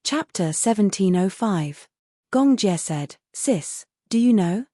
Chapter 1705. Gong Jie said, "Sis, do you know?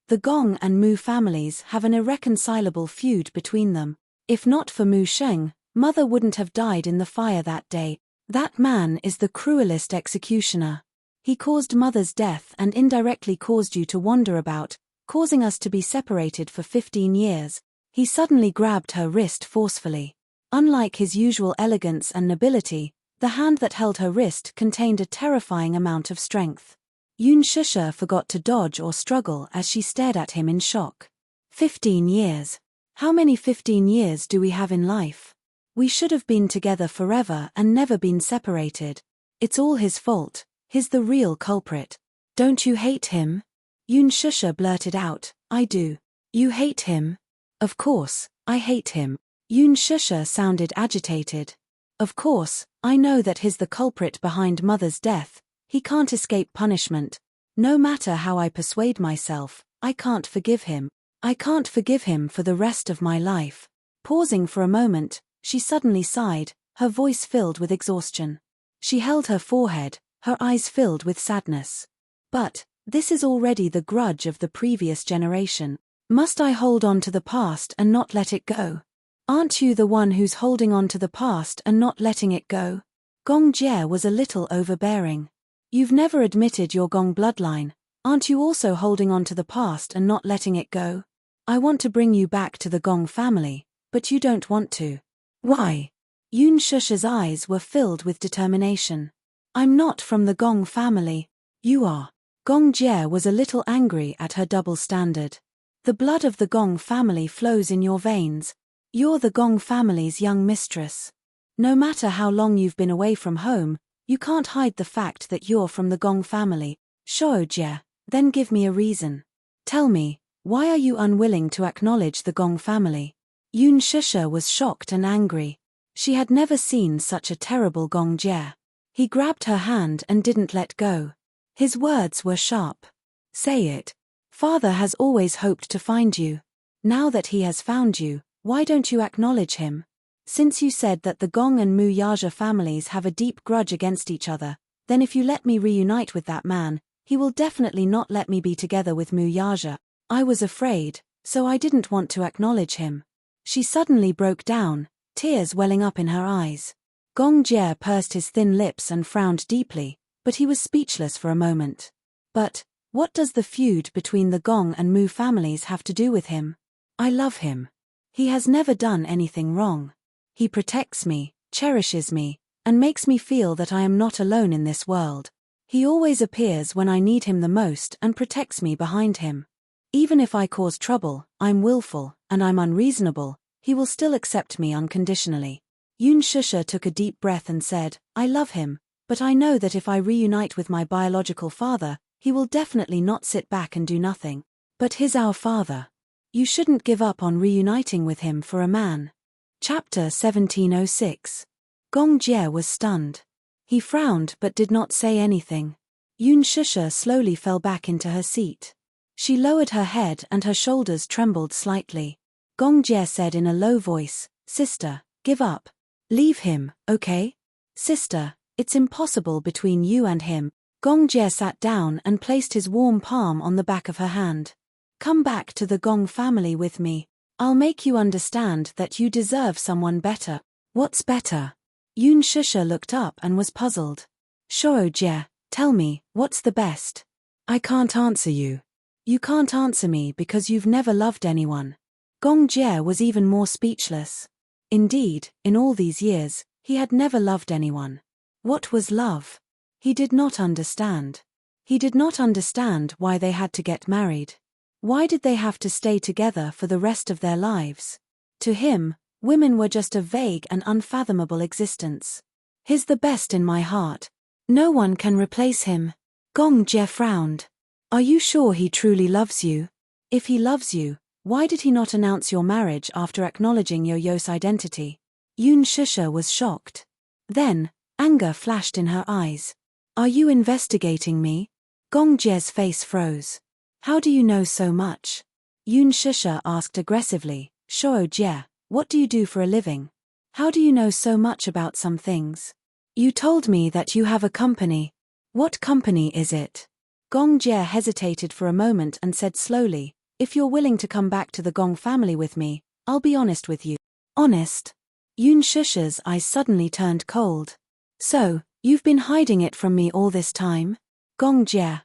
The Gong and Mu families have an irreconcilable feud between them. If not for Mu Sheng, Mother wouldn't have died in the fire that day. That man is the cruelest executioner. He caused Mother's death and indirectly caused you to wander about, causing us to be separated for 15 years. He suddenly grabbed her wrist forcefully. Unlike his usual elegance and nobility, the hand that held her wrist contained a terrifying amount of strength. Yun Shusha forgot to dodge or struggle as she stared at him in shock. 15 years. How many 15 years do we have in life? We should have been together forever and never been separated. It's all his fault. He's the real culprit. Don't you hate him?" Yun Shusha blurted out, "I do." "You hate him?" "Of course, I hate him." Yun Shusha sounded agitated. "Of course, I know that he's the culprit behind Mother's death. He can't escape punishment. No matter how I persuade myself, I can't forgive him. I can't forgive him for the rest of my life." Pausing for a moment, she suddenly sighed, her voice filled with exhaustion. She held her forehead, her eyes filled with sadness. "But, this is already the grudge of the previous generation. Must I hold on to the past and not let it go? Aren't you the one who's holding on to the past and not letting it go?" Gong Jie was a little overbearing. "You've never admitted your Gong bloodline. Aren't you also holding on to the past and not letting it go? I want to bring you back to the Gong family, but you don't want to." "Why?" Yun Shusha's eyes were filled with determination. "I'm not from the Gong family." "You are." Gong Jie was a little angry at her double standard. "The blood of the Gong family flows in your veins. You're the Gong family's young mistress. No matter how long you've been away from home, you can't hide the fact that you're from the Gong family." "Shou Jie, then give me a reason. Tell me, why are you unwilling to acknowledge the Gong family?" Yun Shusha was shocked and angry. She had never seen such a terrible Gong Jie. He grabbed her hand and didn't let go. His words were sharp. "Say it. Father has always hoped to find you. Now that he has found you, why don't you acknowledge him? Since you said that the Gong and Mu Yaja families have a deep grudge against each other, then if you let me reunite with that man, he will definitely not let me be together with Mu Yaja. I was afraid, so I didn't want to acknowledge him." She suddenly broke down, tears welling up in her eyes. Gong Jie pursed his thin lips and frowned deeply, but he was speechless for a moment. "But, what does the feud between the Gong and Mu families have to do with him? I love him. He has never done anything wrong. He protects me, cherishes me, and makes me feel that I am not alone in this world. He always appears when I need him the most and protects me behind him. Even if I cause trouble, I'm willful, and I'm unreasonable, he will still accept me unconditionally." Yun Shusha took a deep breath and said, "I love him, but I know that if I reunite with my biological father, he will definitely not sit back and do nothing. But he's our father. You shouldn't give up on reuniting with him for a man." Chapter 1706. Gong Jie was stunned. He frowned but did not say anything. Yun Shusha slowly fell back into her seat. She lowered her head and her shoulders trembled slightly. Gong Jie said in a low voice, "Sister, give up. Leave him, okay? Sister, it's impossible between you and him." Gong Jie sat down and placed his warm palm on the back of her hand. "Come back to the Gong family with me. I'll make you understand that you deserve someone better." "What's better?" Yun Shusha looked up and was puzzled. "Shou Jie, tell me, what's the best?" "I can't answer you." "You can't answer me because you've never loved anyone." Gong Jie was even more speechless. Indeed, in all these years, he had never loved anyone. What was love? He did not understand. He did not understand why they had to get married. Why did they have to stay together for the rest of their lives? To him, women were just a vague and unfathomable existence. "He's the best in my heart. No one can replace him." Gong Jie frowned. "Are you sure he truly loves you? If he loves you, why did he not announce your marriage after acknowledging your Yos identity?" Yun Shusha was shocked. Then, anger flashed in her eyes. "Are you investigating me?" Gong Jie's face froze. "How do you know so much?" Yun Shusha asked aggressively. "Shou Jie, what do you do for a living? How do you know so much about some things?" You told me that you have a company. What company is it? Gong Jie hesitated for a moment and said slowly, if you're willing to come back to the Gong family with me, I'll be honest with you. Honest? Yun Shusha's eyes suddenly turned cold. So, you've been hiding it from me all this time? Gong Jie,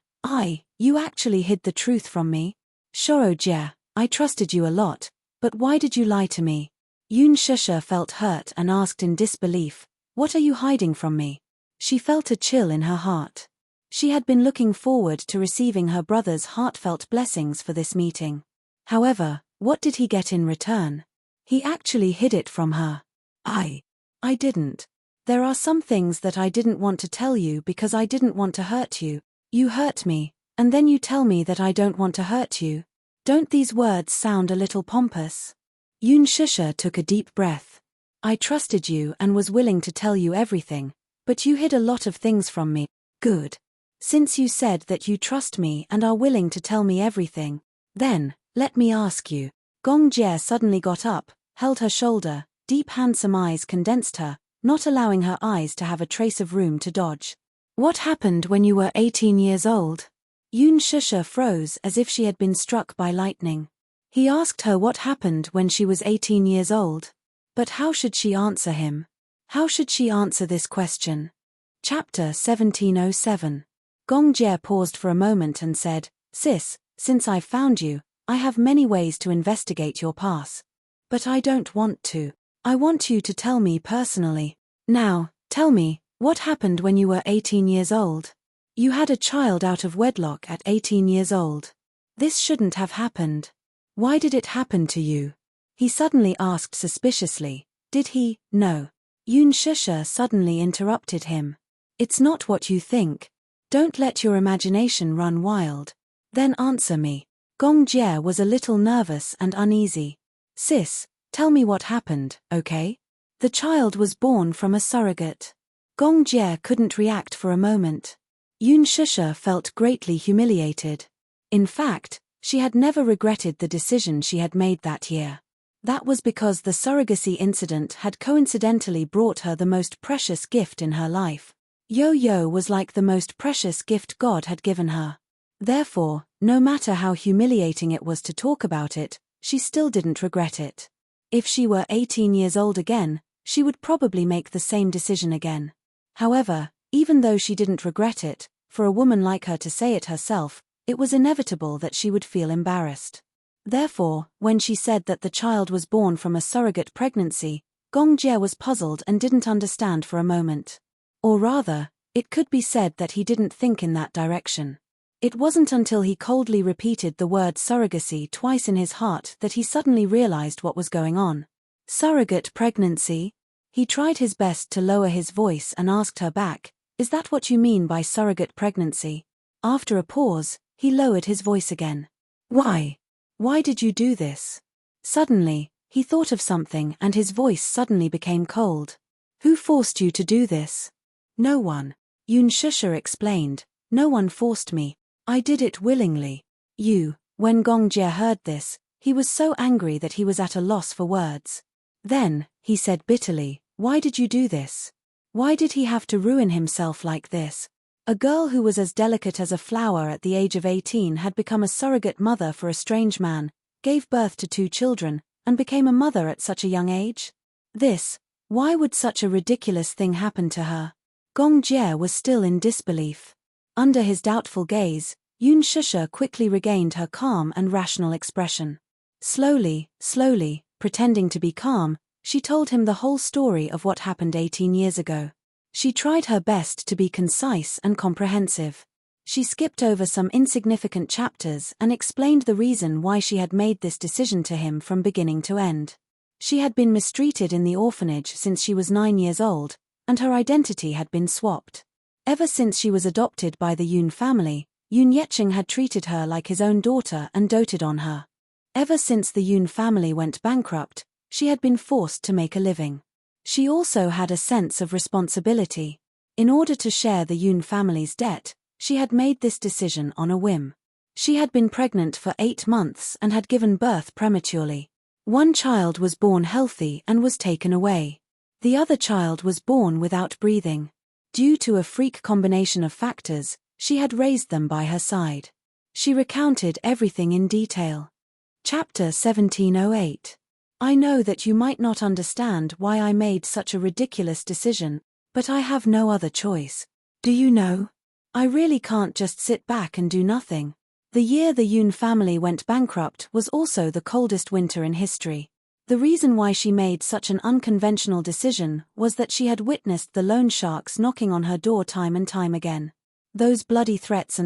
you actually hid the truth from me? Shoro Jie, I trusted you a lot, but why did you lie to me? Yun Shusha felt hurt and asked in disbelief, what are you hiding from me? She felt a chill in her heart. She had been looking forward to receiving her brother's heartfelt blessings for this meeting. However, what did he get in return? He actually hid it from her. I didn't. There are some things that I didn't want to tell you because I didn't want to hurt you. You hurt me, and then you tell me that I don't want to hurt you. Don't these words sound a little pompous? Yun Shusha took a deep breath. I trusted you and was willing to tell you everything, but you hid a lot of things from me. Good. Since you said that you trust me and are willing to tell me everything, then, let me ask you. Gong Jie suddenly got up, held her shoulder, deep handsome eyes condensed her, not allowing her eyes to have a trace of room to dodge. What happened when you were 18 years old? Yun Shusha froze as if she had been struck by lightning. He asked her what happened when she was 18 years old. But how should she answer him? How should she answer this question? Chapter 1707. Gong Jie paused for a moment and said, Sis, since I've found you, I have many ways to investigate your past. But I don't want to. I want you to tell me personally. Now, tell me, what happened when you were 18 years old? You had a child out of wedlock at 18 years old. This shouldn't have happened. Why did it happen to you? He suddenly asked suspiciously. Did he? No. Yun Shusha suddenly interrupted him. It's not what you think. Don't let your imagination run wild. Then answer me. Gong Jie was a little nervous and uneasy. Sis, tell me what happened, okay? The child was born from a surrogate. Gong Jie couldn't react for a moment. Yun Shusha felt greatly humiliated. In fact, she had never regretted the decision she had made that year. That was because the surrogacy incident had coincidentally brought her the most precious gift in her life. Yo-Yo was like the most precious gift God had given her. Therefore, no matter how humiliating it was to talk about it, she still didn't regret it. If she were 18 years old again, she would probably make the same decision again. However, even though she didn't regret it, for a woman like her to say it herself, it was inevitable that she would feel embarrassed. Therefore, when she said that the child was born from a surrogate pregnancy, Gong Jie was puzzled and didn't understand for a moment. Or rather, it could be said that he didn't think in that direction. It wasn't until he coldly repeated the word surrogacy twice in his heart that he suddenly realized what was going on. Surrogate pregnancy? He tried his best to lower his voice and asked her back, is that what you mean by surrogate pregnancy? After a pause, he lowered his voice again. Why? Why did you do this? Suddenly, he thought of something and his voice suddenly became cold. Who forced you to do this? No one. Yun Shusha explained. No one forced me. I did it willingly. When Gong Jie heard this, he was so angry that he was at a loss for words. Then, he said bitterly, why did you do this? Why did he have to ruin himself like this? A girl who was as delicate as a flower at the age of 18 had become a surrogate mother for a strange man, gave birth to 2 children, and became a mother at such a young age? Why would such a ridiculous thing happen to her? Gong Jie was still in disbelief. Under his doubtful gaze, Yun Shusha quickly regained her calm and rational expression. Slowly, pretending to be calm, she told him the whole story of what happened 18 years ago. She tried her best to be concise and comprehensive. She skipped over some insignificant chapters and explained the reason why she had made this decision to him from beginning to end. She had been mistreated in the orphanage since she was 9 years old, and her identity had been swapped. Ever since she was adopted by the Yun family, Yun Yeqing had treated her like his own daughter and doted on her. Ever since the Yun family went bankrupt, she had been forced to make a living. She also had a sense of responsibility. In order to share the Yun family's debt, she had made this decision on a whim. She had been pregnant for 8 months and had given birth prematurely. One child was born healthy and was taken away. The other child was born without breathing. Due to a freak combination of factors, she had raised them by her side. She recounted everything in detail. Chapter 1708. I know that you might not understand why I made such a ridiculous decision, but I have no other choice. Do you know? I really can't just sit back and do nothing. The year the Yoon family went bankrupt was also the coldest winter in history. The reason why she made such an unconventional decision was that she had witnessed the loan sharks knocking on her door time and time again. Those bloody threats,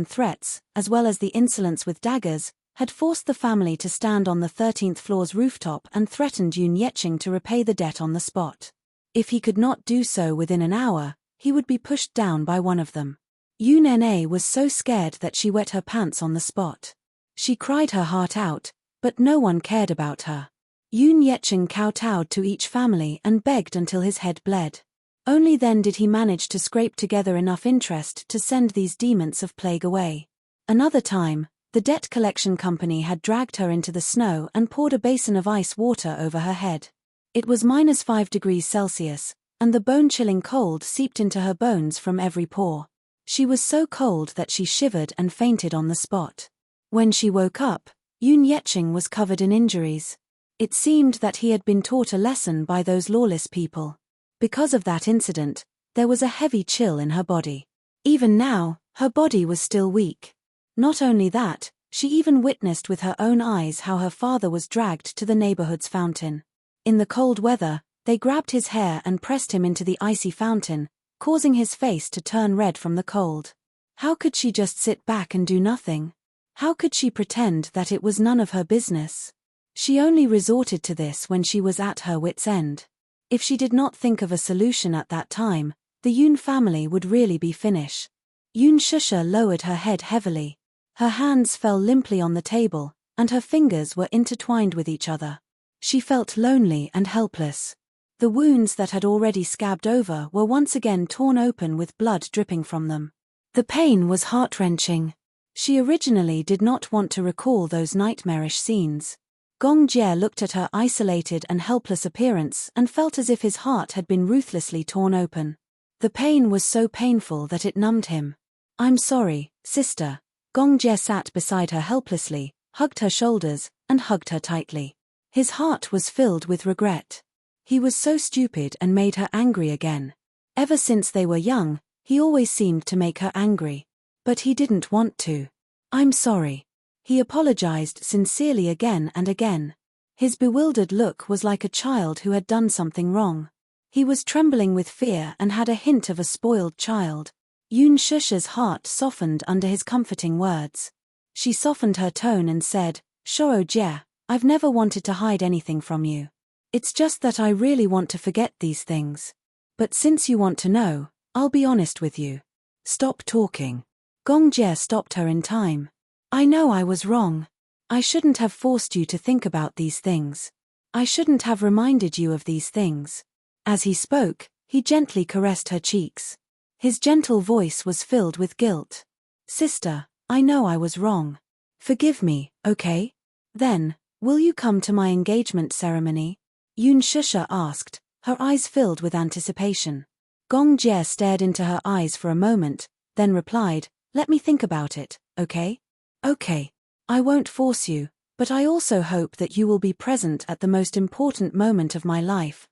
as well as the insolence with daggers, had forced the family to stand on the 13th floor's rooftop and threatened Yoon Yeching to repay the debt on the spot. If he could not do so within an hour, he would be pushed down by one of them. Yoon Na was so scared that she wet her pants on the spot. She cried her heart out, but no one cared about her. Yoon Yeching kowtowed to each family and begged until his head bled. Only then did he manage to scrape together enough interest to send these demons of plague away. Another time, the debt collection company had dragged her into the snow and poured a basin of ice water over her head. It was -5 degrees Celsius, and the bone-chilling cold seeped into her bones from every pore. She was so cold that she shivered and fainted on the spot. When she woke up, Yoon Yeching was covered in injuries. It seemed that he had been taught a lesson by those lawless people. Because of that incident, there was a heavy chill in her body. Even now, her body was still weak. Not only that, she even witnessed with her own eyes how her father was dragged to the neighborhood's fountain. In the cold weather, they grabbed his hair and pressed him into the icy fountain, causing his face to turn red from the cold. How could she just sit back and do nothing? How could she pretend that it was none of her business? She only resorted to this when she was at her wit's end. If she did not think of a solution at that time, the Yoon family would really be finished. Yoon Shusha lowered her head heavily. Her hands fell limply on the table, and her fingers were intertwined with each other. She felt lonely and helpless. The wounds that had already scabbed over were once again torn open with blood dripping from them. The pain was heart-wrenching. She originally did not want to recall those nightmarish scenes. Gong Jie looked at her isolated and helpless appearance and felt as if his heart had been ruthlessly torn open. The pain was so painful that it numbed him. I'm sorry, sister. Gong Jie sat beside her helplessly, hugged her shoulders, and hugged her tightly. His heart was filled with regret. He was so stupid and made her angry again. Ever since they were young, he always seemed to make her angry. But he didn't want to. I'm sorry. He apologized sincerely again and again. His bewildered look was like a child who had done something wrong. He was trembling with fear and had a hint of a spoiled child. Yoon Shusha's heart softened under his comforting words. She softened her tone and said, Shou Jie, I've never wanted to hide anything from you. It's just that I really want to forget these things. But since you want to know, I'll be honest with you. Stop talking. Gong Jie stopped her in time. I know I was wrong. I shouldn't have forced you to think about these things. I shouldn't have reminded you of these things. As he spoke, he gently caressed her cheeks. His gentle voice was filled with guilt. Sister, I know I was wrong. Forgive me, okay? Then, will you come to my engagement ceremony? Yoon Shusha asked, her eyes filled with anticipation. Gong Jie stared into her eyes for a moment, then replied, let me think about it, okay? Okay. I won't force you, but I also hope that you will be present at the most important moment of my life.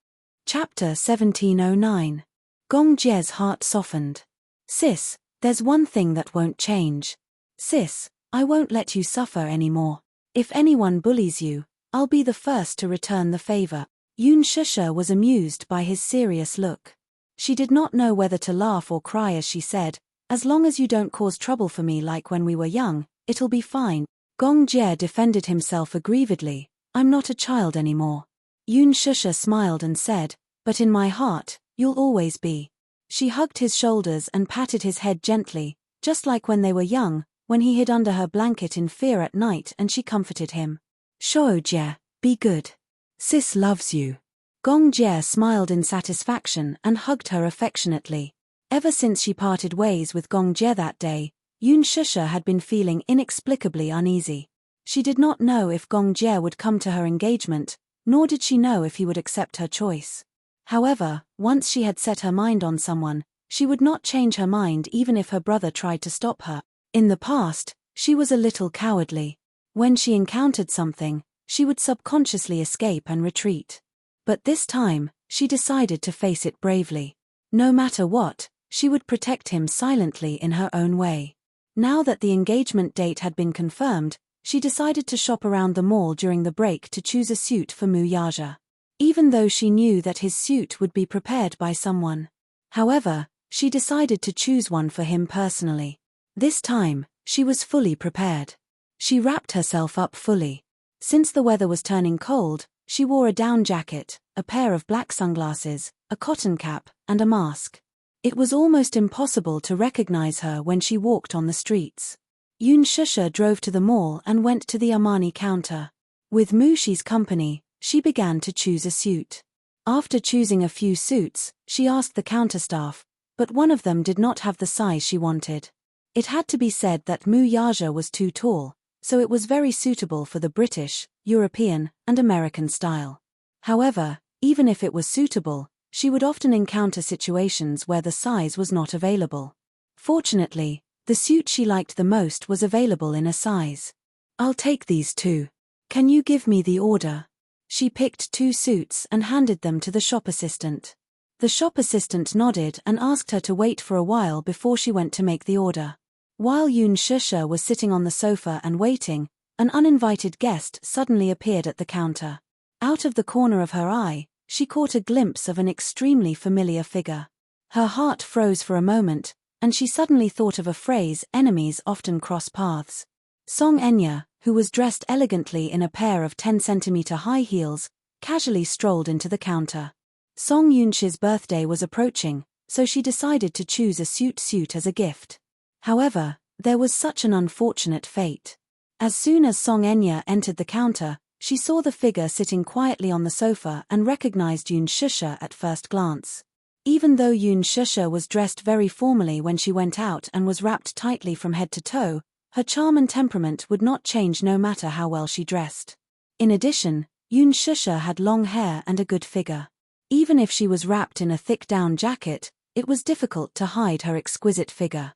Chapter 1709. Gong Jie's heart softened. Sis, there's one thing that won't change. Sis, I won't let you suffer anymore. If anyone bullies you, I'll be the first to return the favor. Yoon Shusha was amused by his serious look. She did not know whether to laugh or cry as she said, as long as you don't cause trouble for me like when we were young, it'll be fine. Gong Jie defended himself aggrievedly, I'm not a child anymore. Yoon Shusha smiled and said, but in my heart, you'll always be. She hugged his shoulders and patted his head gently, just like when they were young, when he hid under her blanket in fear at night and she comforted him. Shou Jie, be good. Sis loves you. Gong Jie smiled in satisfaction and hugged her affectionately. Ever since she parted ways with Gong Jie that day, Yoon Shusha had been feeling inexplicably uneasy. She did not know if Gong Jie would come to her engagement, nor did she know if he would accept her choice. However, once she had set her mind on someone, She would not change her mind even if her brother tried to stop her. In the past, she was a little cowardly. When she encountered something, she would subconsciously escape and retreat. But this time, she decided to face it bravely. No matter what, she would protect him silently in her own way. Now that the engagement date had been confirmed, she decided to shop around the mall during the break to choose a suit for Muyaja. Even though she knew that his suit would be prepared by someone. However, she decided to choose one for him personally. This time, she was fully prepared. She wrapped herself up fully. Since the weather was turning cold, she wore a down jacket, a pair of black sunglasses, a cotton cap, and a mask. It was almost impossible to recognize her when she walked on the streets. Yoon Shusha drove to the mall and went to the Armani counter. With Mushi's company, she began to choose a suit. After choosing a few suits, she asked the counter staff, but one of them did not have the size she wanted. It had to be said that Muyaja was too tall, so it was very suitable for the British, European, and American style. However, even if it was suitable, she would often encounter situations where the size was not available. Fortunately, the suit she liked the most was available in a size. "I'll take these two. Can you give me the order?" She picked 2 suits and handed them to the shop assistant. The shop assistant nodded and asked her to wait for a while before she went to make the order. While Yoon Shusha was sitting on the sofa and waiting, an uninvited guest suddenly appeared at the counter. Out of the corner of her eye, she caught a glimpse of an extremely familiar figure. Her heart froze for a moment, and she suddenly thought of a phrase enemies often cross paths. Song Enya, who was dressed elegantly in a pair of 10-centimeter high heels, casually strolled into the counter. Song Yunchi's birthday was approaching, so she decided to choose a suit as a gift. However, there was such an unfortunate fate. As soon as Song Enya entered the counter, she saw the figure sitting quietly on the sofa and recognized Yoon Shusha at first glance. Even though Yoon Shusha was dressed very formally when she went out and was wrapped tightly from head to toe, her charm and temperament would not change no matter how well she dressed. In addition, Yoon Shusha had long hair and a good figure. Even if she was wrapped in a thick down jacket, it was difficult to hide her exquisite figure.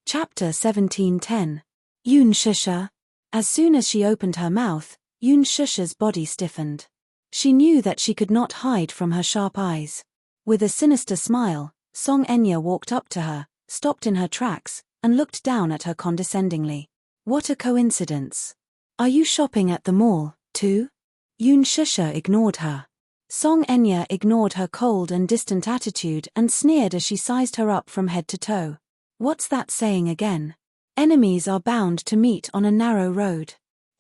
Chapter 17:10. Yoon Shusha. As soon as she opened her mouth, Yoon Shusha's body stiffened. She knew that she could not hide from her sharp eyes. With a sinister smile, Song Enya walked up to her, stopped in her tracks, and looked down at her condescendingly. "What a coincidence. Are you shopping at the mall, too?" Yoon Shusha ignored her. Song Enya ignored her cold and distant attitude and sneered as she sized her up from head to toe. "What's that saying again? Enemies are bound to meet on a narrow road.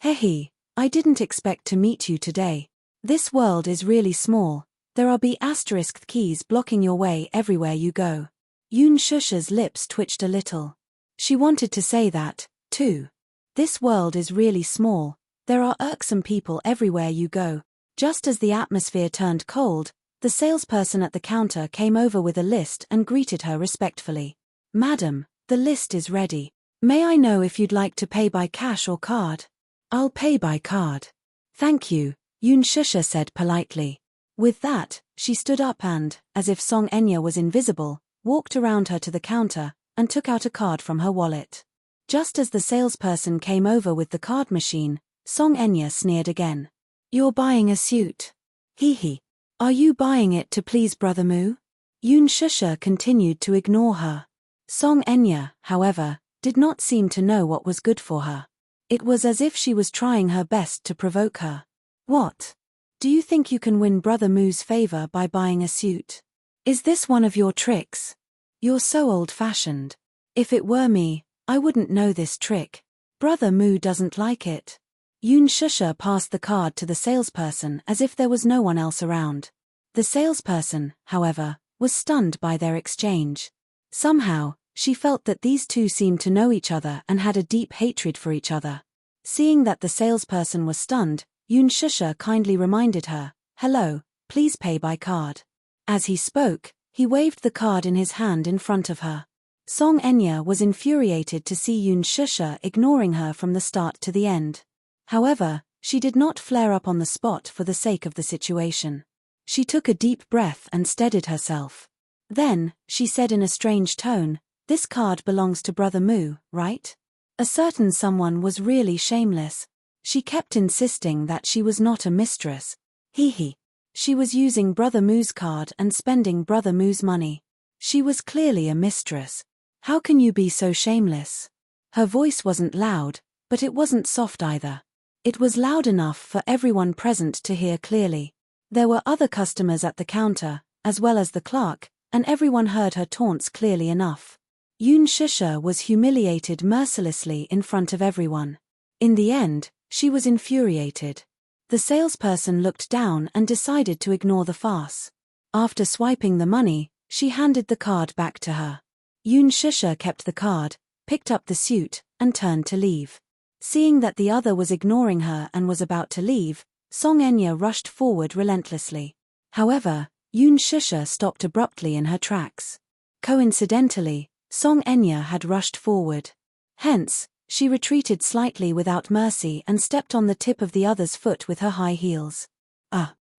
Hehe, I didn't expect to meet you today. This world is really small. There are ** keys blocking your way everywhere you go." Yoon Shusha's lips twitched a little. She wanted to say that, too. This world is really small. There are irksome people everywhere you go. Just as the atmosphere turned cold, the salesperson at the counter came over with a list and greeted her respectfully. "Madam, the list is ready. May I know if you'd like to pay by cash or card?" "I'll pay by card. Thank you," Yoon Shusha said politely. With that, she stood up and, as if Song Enya was invisible, walked around her to the counter and took out a card from her wallet. Just as the salesperson came over with the card machine, Song Enya sneered again. "You're buying a suit. Hee. Are you buying it to please Brother Mu?" Yoon Shusha continued to ignore her. Song Enya, however, did not seem to know what was good for her. It was as if she was trying her best to provoke her. "What? Do you think you can win Brother Mu's favor by buying a suit? Is this one of your tricks? You're so old-fashioned. If it were me, I wouldn't know this trick. Brother Mu doesn't like it." Yoon Shusha passed the card to the salesperson as if there was no one else around. The salesperson, however, was stunned by their exchange. Somehow, she felt that these two seemed to know each other and had a deep hatred for each other. Seeing that the salesperson was stunned, Yoon Shusha kindly reminded her, "Hello, please pay by card." As he spoke, he waved the card in his hand in front of her. Song Enya was infuriated to see Yoon Shusha ignoring her from the start to the end. However, she did not flare up on the spot for the sake of the situation. She took a deep breath and steadied herself. Then, she said in a strange tone, "This card belongs to Brother Moo, right?" A certain someone was really shameless. She kept insisting that she was not a mistress. Hee. She was using Brother Moo's card and spending Brother Moo's money. She was clearly a mistress. How can you be so shameless? Her voice wasn't loud, but it wasn't soft either. It was loud enough for everyone present to hear clearly. There were other customers at the counter, as well as the clerk, and everyone heard her taunts clearly enough. Yoon Shisha was humiliated mercilessly in front of everyone. In the end, she was infuriated. The salesperson looked down and decided to ignore the farce. After swiping the money, she handed the card back to her. Yoon Shisha kept the card, picked up the suit, and turned to leave. Seeing that the other was ignoring her and was about to leave, Song Enya rushed forward relentlessly. However, Yoon Shisha stopped abruptly in her tracks. Coincidentally, Song Enya had rushed forward. Hence, she retreated slightly without mercy and stepped on the tip of the other's foot with her high heels.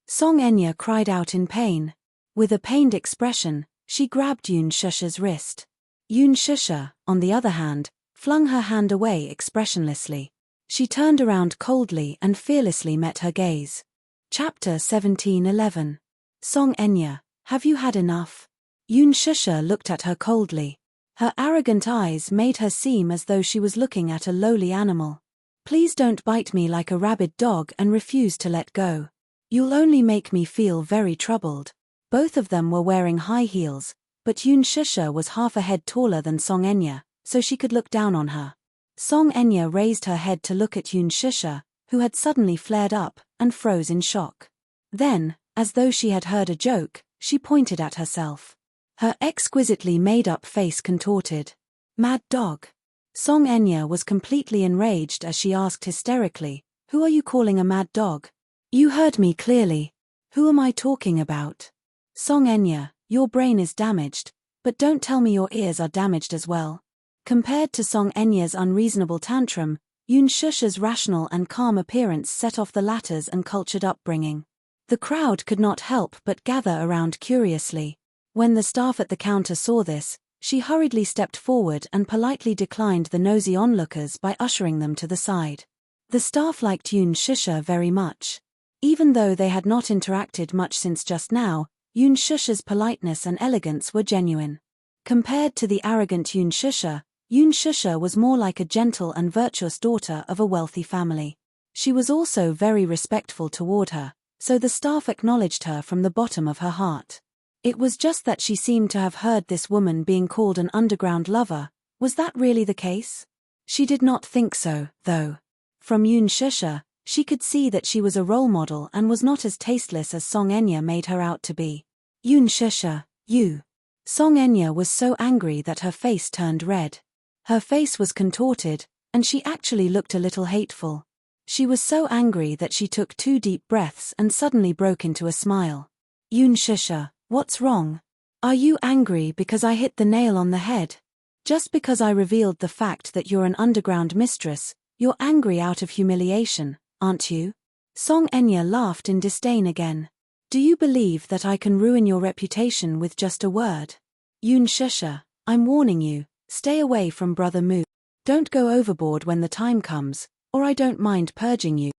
Song Enya cried out in pain. With a pained expression, she grabbed Yoon Shisha's wrist. Yoon Shisha, on the other hand, flung her hand away expressionlessly. She turned around coldly and fearlessly met her gaze. Chapter 17:11. Song Enya, have you had enough? Yoon Shisha looked at her coldly. Her arrogant eyes made her seem as though she was looking at a lowly animal. Please don't bite me like a rabid dog and refuse to let go. You'll only make me feel very troubled. Both of them were wearing high heels, but Yoon Shisha was half a head taller than Song Enya, so she could look down on her. Song Enya raised her head to look at Yoon Shisha, who had suddenly flared up, and froze in shock. Then, as though she had heard a joke, she pointed at herself. Her exquisitely made-up face contorted. Mad dog. Song Enya was completely enraged as she asked hysterically, "Who are you calling a mad dog?" "You heard me clearly. Who am I talking about?" "Song Enya, your brain is damaged, but don't tell me your ears are damaged as well." Compared to Song Enya's unreasonable tantrum, Yoon Shisha's rational and calm appearance set off the latter's uncultured upbringing. The crowd could not help but gather around curiously. When the staff at the counter saw this, she hurriedly stepped forward and politely declined the nosy onlookers by ushering them to the side. The staff liked Yoon Shisha very much. Even though they had not interacted much since just now, Yoon Shisha's politeness and elegance were genuine. Compared to the arrogant Yoon Shisha was more like a gentle and virtuous daughter of a wealthy family. She was also very respectful toward her, so the staff acknowledged her from the bottom of her heart. It was just that she seemed to have heard this woman being called an underground lover. Was that really the case? She did not think so, though. From Yoon Shisha, she could see that she was a role model and was not as tasteless as Song Enya made her out to be. "Yoon Shisha, you." Song Enya was so angry that her face turned red. Her face was contorted, and she actually looked a little hateful. She was so angry that she took 2 deep breaths and suddenly broke into a smile. "Yoon Shisha, what's wrong? Are you angry because I hit the nail on the head? Just because I revealed the fact that you're an underground mistress, you're angry out of humiliation, aren't you?" Song Enya laughed in disdain again. "Do you believe that I can ruin your reputation with just a word? Yoon Shisha, I'm warning you, stay away from Brother Moo. Don't go overboard when the time comes, or I don't mind purging you."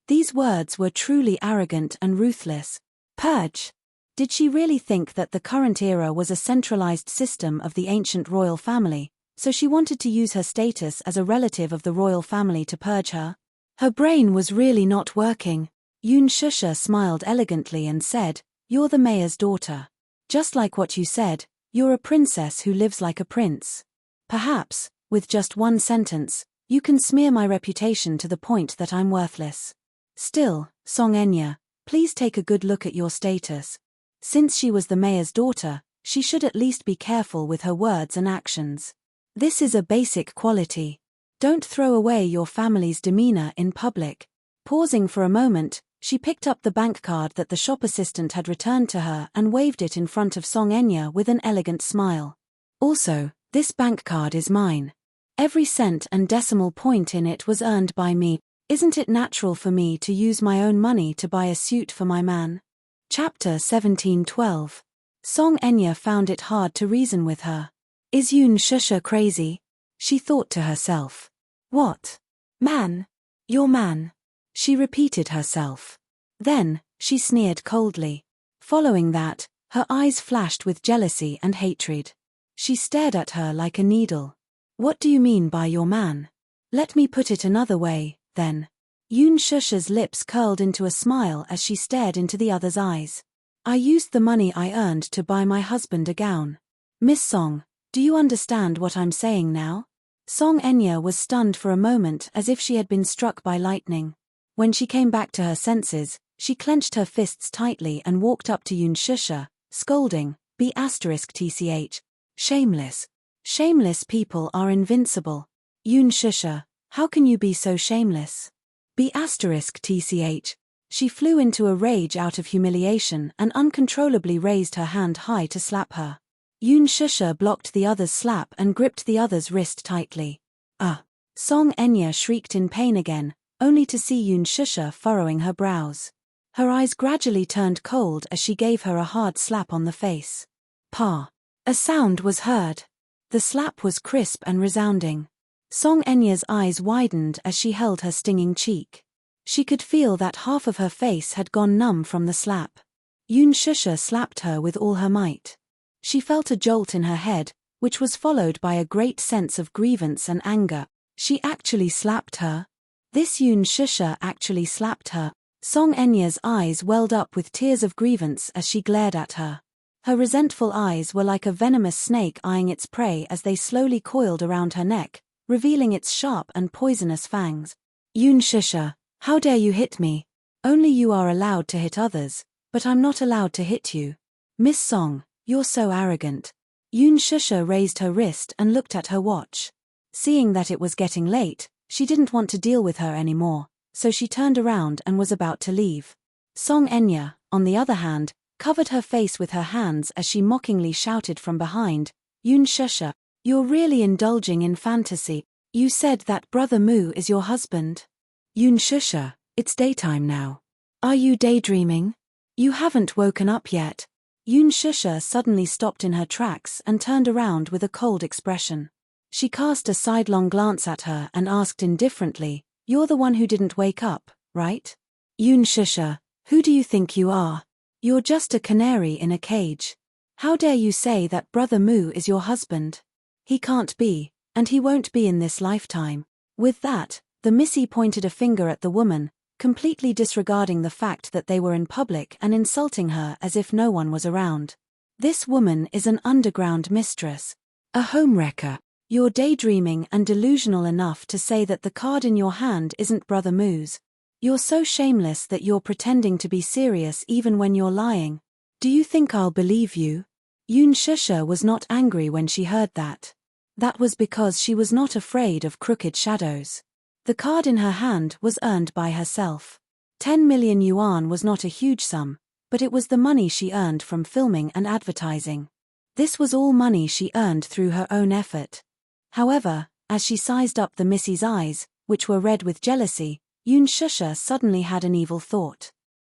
These words were truly arrogant and ruthless. Purge? Did she really think that the current era was a centralized system of the ancient royal family, so she wanted to use her status as a relative of the royal family to purge her? Her brain was really not working. Yoon Shisha smiled elegantly and said, "You're the mayor's daughter. Just like what you said, you're a princess who lives like a prince. Perhaps, with just one sentence, you can smear my reputation to the point that I'm worthless. Still, Song Enya, please take a good look at your status. Since she was the mayor's daughter, she should at least be careful with her words and actions. This is a basic quality. Don't throw away your family's demeanor in public." Pausing for a moment, she picked up the bank card that the shop assistant had returned to her and waved it in front of Song Enya with an elegant smile. "Also, this bank card is mine. Every cent and decimal point in it was earned by me. Isn't it natural for me to use my own money to buy a suit for my man?" Chapter 17:12. Song Enya found it hard to reason with her. Is Yun Shusha crazy? She thought to herself. What? Man? Your man? She repeated herself. Then, she sneered coldly. Following that, her eyes flashed with jealousy and hatred. She stared at her like a needle. What do you mean by your man? Let me put it another way, then. Yun Shusha's lips curled into a smile as she stared into the other's eyes. I used the money I earned to buy my husband a gown. Miss Song, do you understand what I'm saying now? Song Enya was stunned for a moment as if she had been struck by lightning. When she came back to her senses, she clenched her fists tightly and walked up to Yun Shusha, scolding, B*TCH. Shameless. Shameless people are invincible. Yun Shusha, how can you be so shameless? B*TCH. She flew into a rage out of humiliation and uncontrollably raised her hand high to slap her. Yun Shusha blocked the other's slap and gripped the other's wrist tightly. Song Enya shrieked in pain again, only to see Yun Shusha furrowing her brows. Her eyes gradually turned cold as she gave her a hard slap on the face. Pa! A sound was heard. The slap was crisp and resounding. Song Enya's eyes widened as she held her stinging cheek. She could feel that half of her face had gone numb from the slap. Yun Shusha slapped her with all her might. She felt a jolt in her head, which was followed by a great sense of grievance and anger. She actually slapped her? This Yun Shusha actually slapped her. Song Enya's eyes welled up with tears of grievance as she glared at her. Her resentful eyes were like a venomous snake eyeing its prey as they slowly coiled around her neck, revealing its sharp and poisonous fangs. Yun Shusha, how dare you hit me? Only you are allowed to hit others, but I'm not allowed to hit you. Miss Song, you're so arrogant. Yun Shusha raised her wrist and looked at her watch. Seeing that it was getting late, she didn't want to deal with her anymore, so she turned around and was about to leave. Song Enya, on the other hand, covered her face with her hands as she mockingly shouted from behind, Yun Shusha, you're really indulging in fantasy. You said that Brother Mu is your husband. Yun Shusha, it's daytime now. Are you daydreaming? You haven't woken up yet. Yun Shusha suddenly stopped in her tracks and turned around with a cold expression. She cast a sidelong glance at her and asked indifferently, You're the one who didn't wake up, right? Yun Shusha, who do you think you are? You're just a canary in a cage. How dare you say that Brother Mu is your husband? He can't be, and he won't be in this lifetime. With that, the Missy pointed a finger at the woman, completely disregarding the fact that they were in public and insulting her as if no one was around. This woman is an underground mistress. A homewrecker. You're daydreaming and delusional enough to say that the card in your hand isn't Brother Mu's. You're so shameless that you're pretending to be serious even when you're lying. Do you think I'll believe you? Yun Shusha was not angry when she heard that. That was because she was not afraid of crooked shadows. The card in her hand was earned by herself. 10 million yuan was not a huge sum, but it was the money she earned from filming and advertising. This was all money she earned through her own effort. However, as she sized up the Missy's eyes, which were red with jealousy, Yun Shusha suddenly had an evil thought.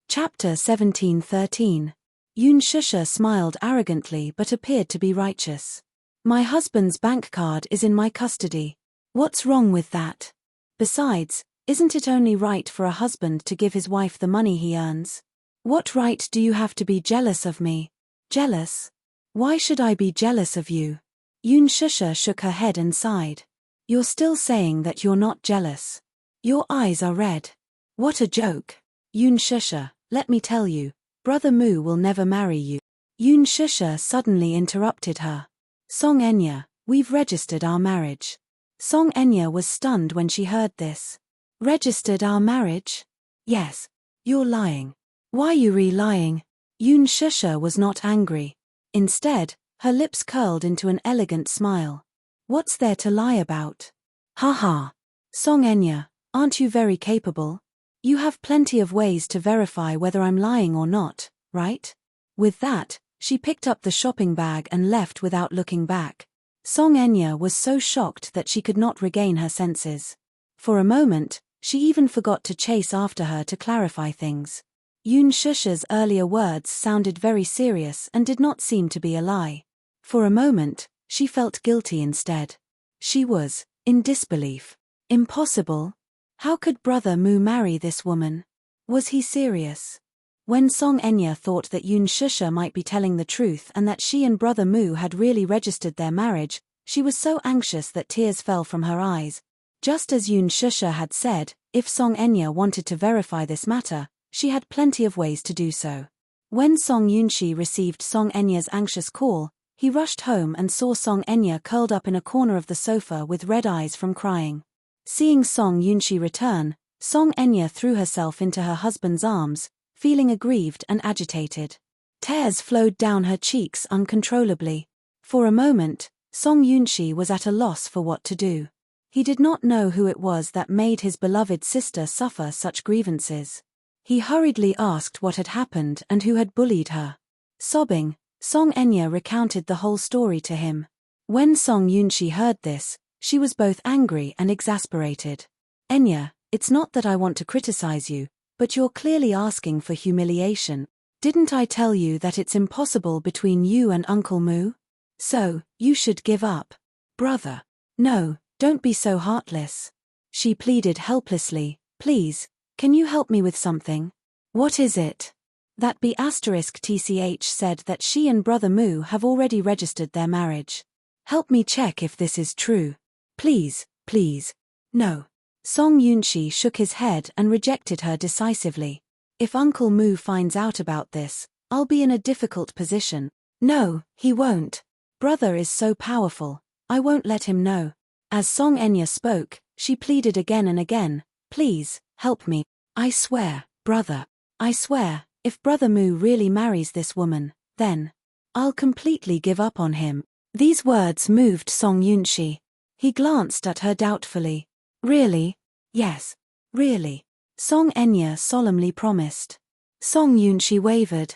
Chapter 17:13. Yun Shusha smiled arrogantly but appeared to be righteous. My husband's bank card is in my custody. What's wrong with that? Besides, isn't it only right for a husband to give his wife the money he earns? What right do you have to be jealous of me? Jealous? Why should I be jealous of you? Yun Shusha shook her head and sighed. You're still saying that you're not jealous. Your eyes are red. What a joke. Yun Shusha, let me tell you, Brother Mu will never marry you. Yun Shusha suddenly interrupted her. Song Enya, we've registered our marriage. Song Enya was stunned when she heard this. Registered our marriage? Yes. You're lying. Why you lying? Yun Shusha was not angry. Instead, her lips curled into an elegant smile. What's there to lie about? Ha ha. Song Enya, aren't you very capable? You have plenty of ways to verify whether I'm lying or not, right? With that, she picked up the shopping bag and left without looking back. Song Enya was so shocked that she could not regain her senses. For a moment, she even forgot to chase after her to clarify things. Yoon Shusha's earlier words sounded very serious and did not seem to be a lie. For a moment, she felt guilty instead. She was in disbelief. Impossible? How could Brother Mu marry this woman? Was he serious? When Song Enya thought that Yoon Shusha might be telling the truth and that she and Brother Mu had really registered their marriage, she was so anxious that tears fell from her eyes. Just as Yoon Shusha had said, if Song Enya wanted to verify this matter, she had plenty of ways to do so. When Song Yunshi received Song Enya's anxious call, he rushed home and saw Song Enya curled up in a corner of the sofa with red eyes from crying. Seeing Song Yunshi return, Song Enya threw herself into her husband's arms, feeling aggrieved and agitated. Tears flowed down her cheeks uncontrollably. For a moment, Song Yunshi was at a loss for what to do. He did not know who it was that made his beloved sister suffer such grievances. He hurriedly asked what had happened and who had bullied her. Sobbing, Song Enya recounted the whole story to him. When Song Yunshi heard this, she was both angry and exasperated. Enya, it's not that I want to criticize you, but you're clearly asking for humiliation. Didn't I tell you that it's impossible between you and Uncle Mu? So, you should give up. Brother. No, don't be so heartless. She pleaded helplessly. Please, can you help me with something? What is it? That B*TCH said that she and Brother Mu have already registered their marriage. Help me check if this is true. Please, please. No. Song Yunshi shook his head and rejected her decisively. If Uncle Mu finds out about this, I'll be in a difficult position. No, he won't. Brother is so powerful, I won't let him know. As Song Enya spoke, she pleaded again and again, please, help me. I swear, brother. I swear, if Brother Mu really marries this woman, then I'll completely give up on him. These words moved Song Yunshi. He glanced at her doubtfully. Really? Yes. Really. Song Enya solemnly promised. Song Yunshi wavered.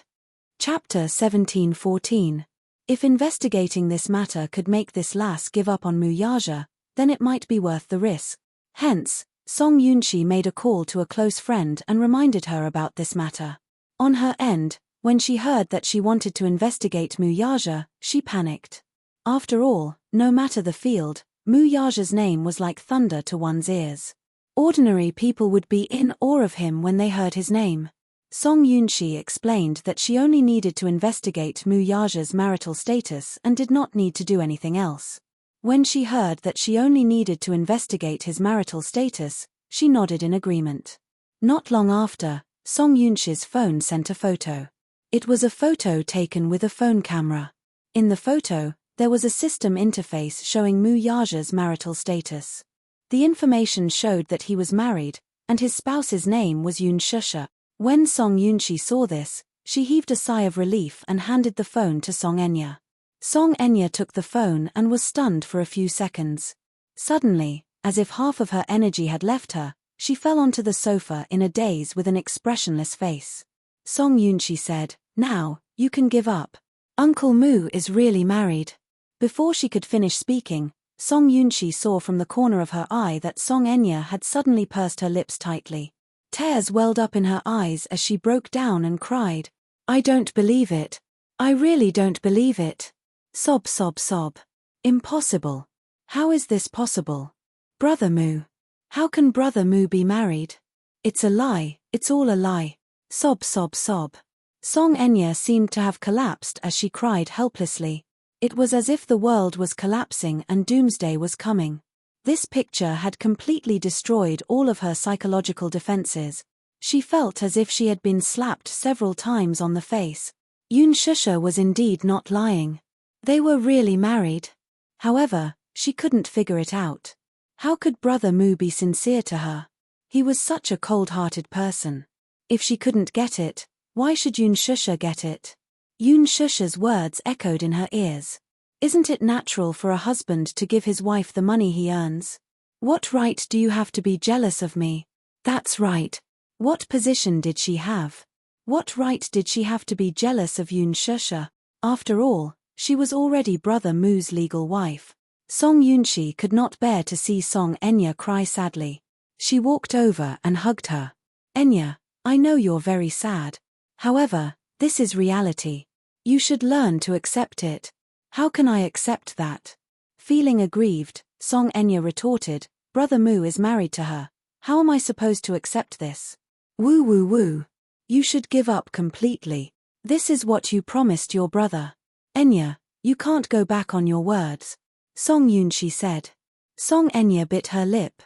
Chapter 17:14. If investigating this matter could make this lass give up on Muyaja, then it might be worth the risk. Hence, Song Yunshi made a call to a close friend and reminded her about this matter. On her end, when she heard that she wanted to investigate Muyaja, she panicked. After all, no matter the field, Muyaja's name was like thunder to one's ears. Ordinary people would be in awe of him when they heard his name. Song Yunshi explained that she only needed to investigate Muyaja's marital status and did not need to do anything else. When she heard that she only needed to investigate his marital status, she nodded in agreement. Not long after, Song Yunshi's phone sent a photo. It was a photo taken with a phone camera. In the photo, there was a system interface showing Muyaja's marital status. The information showed that he was married, and his spouse's name was Yoon Shusha. When Song Yunshi saw this, she heaved a sigh of relief and handed the phone to Song Enya. Song Enya took the phone and was stunned for a few seconds. Suddenly, as if half of her energy had left her, she fell onto the sofa in a daze with an expressionless face. Song Yunshi said, "Now, you can give up. Uncle Mu is really married." Before she could finish speaking, Song Yunshi saw from the corner of her eye that Song Enya had suddenly pursed her lips tightly. Tears welled up in her eyes as she broke down and cried, "I don't believe it. I really don't believe it. Sob, sob, sob. Impossible. How is this possible? Brother Mu. How can Brother Mu be married? It's a lie, it's all a lie. Sob, sob, sob." Song Enya seemed to have collapsed as she cried helplessly. It was as if the world was collapsing and doomsday was coming. This picture had completely destroyed all of her psychological defenses. She felt as if she had been slapped several times on the face. Yoon Shusha was indeed not lying. They were really married. However, she couldn't figure it out. How could Brother Mu be sincere to her? He was such a cold-hearted person. If she couldn't get it, why should Yoon Shusha get it? Yoon Shusha's words echoed in her ears. Isn't it natural for a husband to give his wife the money he earns? What right do you have to be jealous of me? That's right. What position did she have? What right did she have to be jealous of Yoon Shusha? After all, she was already Brother Mu's legal wife. Song Yunshi could not bear to see Song Enya cry sadly. She walked over and hugged her. "Enya, I know you're very sad. However, this is reality. You should learn to accept it. How can I accept that? Feeling aggrieved, Song Enya retorted, Brother Mu is married to her. How am I supposed to accept this? Woo woo woo. You should give up completely. This is what you promised your brother. Enya, you can't go back on your words. Song Yunshi said. Song Enya bit her lip.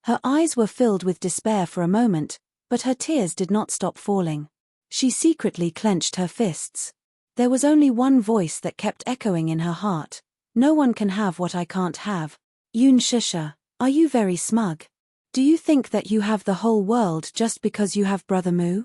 Her eyes were filled with despair for a moment, but her tears did not stop falling. She secretly clenched her fists. There was only one voice that kept echoing in her heart. No one can have what I can't have. Yun Shisha, are you very smug? Do you think that you have the whole world just because you have Brother Mu?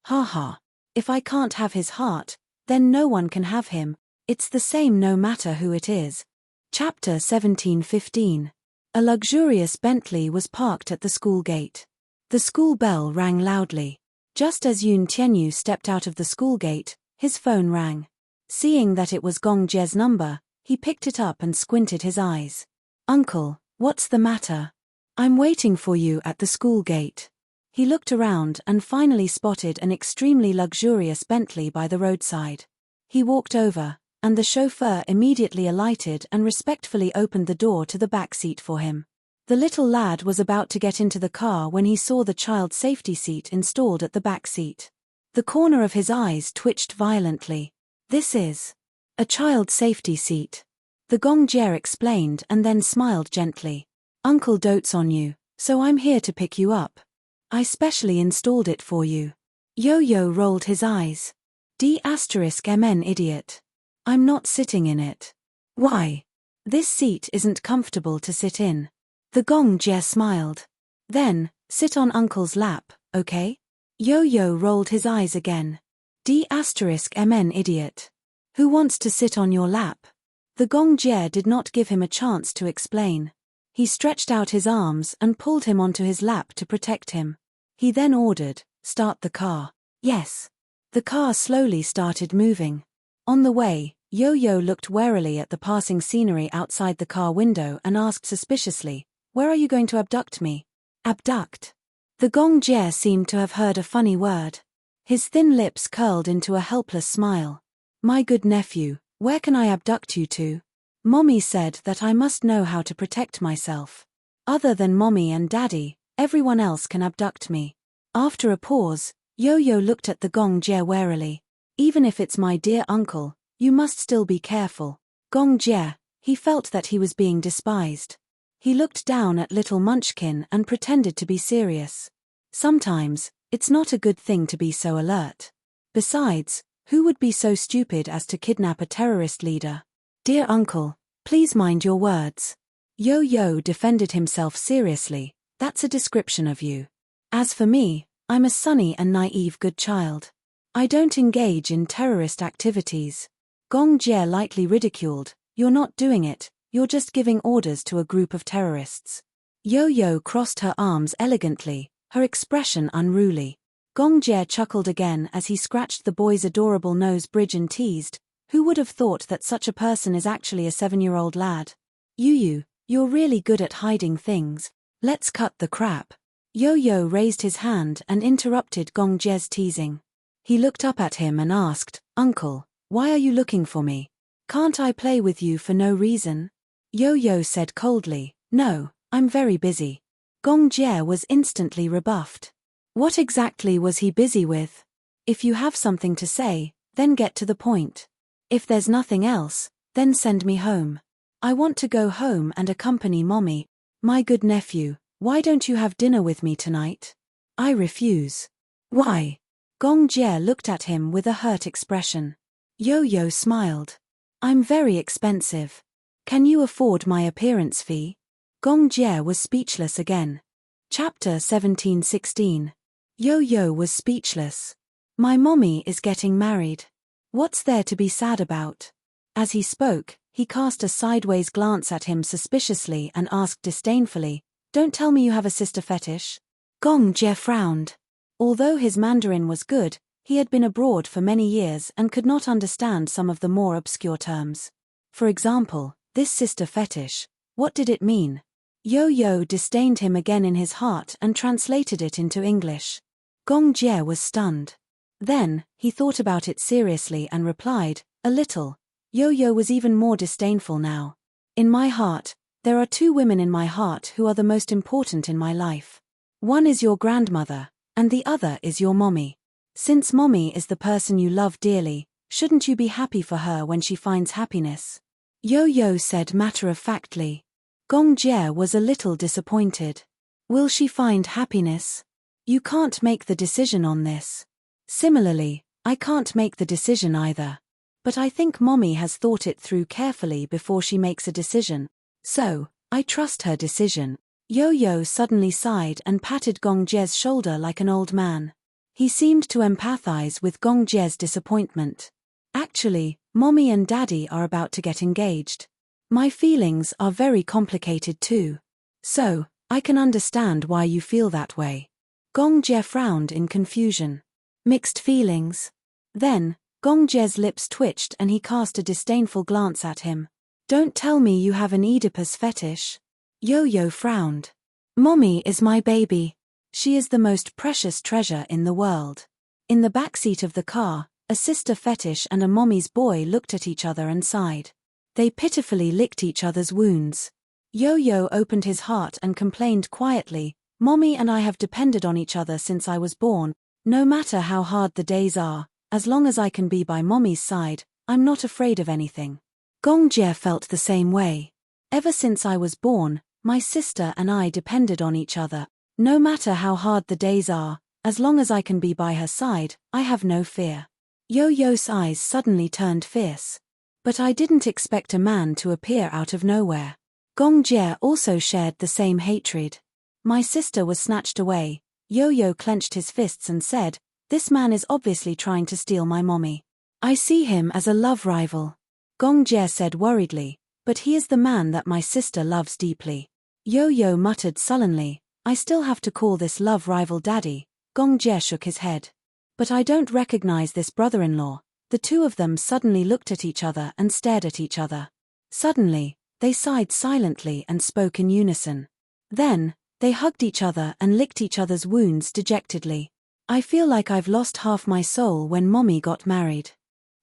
Ha ha. If I can't have his heart, then no one can have him. It's the same no matter who it is. Chapter 17:15. A luxurious Bentley was parked at the school gate. The school bell rang loudly. Just as Yun Tianyu stepped out of the school gate, his phone rang. Seeing that it was Gong Jie's number, he picked it up and squinted his eyes. Uncle, what's the matter? I'm waiting for you at the school gate. He looked around and finally spotted an extremely luxurious Bentley by the roadside. He walked over, and the chauffeur immediately alighted and respectfully opened the door to the back seat for him. The little lad was about to get into the car when he saw the child safety seat installed at the back seat. The corner of his eyes twitched violently. This is a child safety seat. The Gongjie explained and then smiled gently. Uncle dotes on you, so I'm here to pick you up. I specially installed it for you. Yo-Yo rolled his eyes. D***MN idiot. I'm not sitting in it. Why? This seat isn't comfortable to sit in. The Gongjie smiled. Then, sit on Uncle's lap, okay? Yo-Yo rolled his eyes again. D***MN idiot. Who wants to sit on your lap? The Gongjie did not give him a chance to explain. He stretched out his arms and pulled him onto his lap to protect him. He then ordered, start the car. Yes. The car slowly started moving. On the way, Yo-Yo looked warily at the passing scenery outside the car window and asked suspiciously, where are you going to abduct me? Abduct? The Gongjie seemed to have heard a funny word. His thin lips curled into a helpless smile. My good nephew, where can I abduct you to? Mommy said that I must know how to protect myself. Other than Mommy and Daddy, everyone else can abduct me. After a pause, Yo-Yo looked at the Gongjie warily. Even if it's my dear uncle, you must still be careful. Gongjie, he felt that he was being despised. He looked down at little Munchkin and pretended to be serious. Sometimes, it's not a good thing to be so alert. Besides, who would be so stupid as to kidnap a terrorist leader? Dear uncle, please mind your words. Yo-Yo defended himself seriously. That's a description of you. As for me, I'm a sunny and naive good child. I don't engage in terrorist activities. Gongjie lightly ridiculed, you're not doing it, you're just giving orders to a group of terrorists. Yo-Yo crossed her arms elegantly, her expression unruly. Gongjie chuckled again as he scratched the boy's adorable nose bridge and teased, who would have thought that such a person is actually a 7-year-old lad? Yu, you're really good at hiding things. Let's cut the crap. Yo-Yo raised his hand and interrupted Gongjie's teasing. He looked up at him and asked, Uncle, why are you looking for me? Can't I play with you for no reason? Yo-Yo said coldly, no, I'm very busy. Gongjie was instantly rebuffed. What exactly was he busy with? If you have something to say, then get to the point. If there's nothing else, then send me home. I want to go home and accompany Mommy. My good nephew, why don't you have dinner with me tonight? I refuse. Why? Gongjie looked at him with a hurt expression. Yo-Yo smiled. I'm very expensive. Can you afford my appearance fee? Gongjie was speechless again. Chapter 17:16. Yo-Yo was speechless. My mommy is getting married. What's there to be sad about? As he spoke, he cast a sideways glance at him suspiciously and asked disdainfully, Don't tell me you have a sister fetish? Gongjie frowned. Although his Mandarin was good, he had been abroad for many years and could not understand some of the more obscure terms. For example, this sister fetish, what did it mean? Yo-Yo disdained him again in his heart and translated it into English. Gong Jie was stunned. Then, he thought about it seriously and replied, "A little." Yo-Yo was even more disdainful now. "In my heart, there are two women in my heart who are the most important in my life. One is your grandmother, and the other is your mommy. Since mommy is the person you love dearly, shouldn't you be happy for her when she finds happiness?" Yo-Yo said matter-of-factly. Gong Jie was a little disappointed. Will she find happiness? You can't make the decision on this. Similarly, I can't make the decision either. But I think mommy has thought it through carefully before she makes a decision. So, I trust her decision. Yo-Yo suddenly sighed and patted Gong Jie's shoulder like an old man. He seemed to empathize with Gong Jie's disappointment. Actually, mommy and daddy are about to get engaged. My feelings are very complicated too. So, I can understand why you feel that way. Gong Jie frowned in confusion. Mixed feelings. Then, Gong Jie's lips twitched and he cast a disdainful glance at him. Don't tell me you have an Oedipus fetish. Yo-Yo frowned. Mommy is my baby. She is the most precious treasure in the world. In the backseat of the car, a sister fetish and a mommy's boy looked at each other and sighed. They pitifully licked each other's wounds. Yo-Yo opened his heart and complained quietly, "Mommy and I have depended on each other since I was born. No matter how hard the days are, as long as I can be by mommy's side, I'm not afraid of anything." Gong Jie felt the same way. Ever since I was born, my sister and I depended on each other. No matter how hard the days are, as long as I can be by her side, I have no fear. Yo-Yo's eyes suddenly turned fierce. But I didn't expect a man to appear out of nowhere. Gong Jie also shared the same hatred. My sister was snatched away. Yo-Yo clenched his fists and said, "This man is obviously trying to steal my mommy. I see him as a love rival." Gong Jie said worriedly, "But he is the man that my sister loves deeply." Yo-Yo muttered sullenly, "I still have to call this love rival daddy." Gong Jie shook his head. "But I don't recognize this brother-in-law." The two of them suddenly looked at each other and stared at each other. Suddenly, they sighed silently and spoke in unison. Then, they hugged each other and licked each other's wounds dejectedly. "I feel like I've lost half my soul when mommy got married.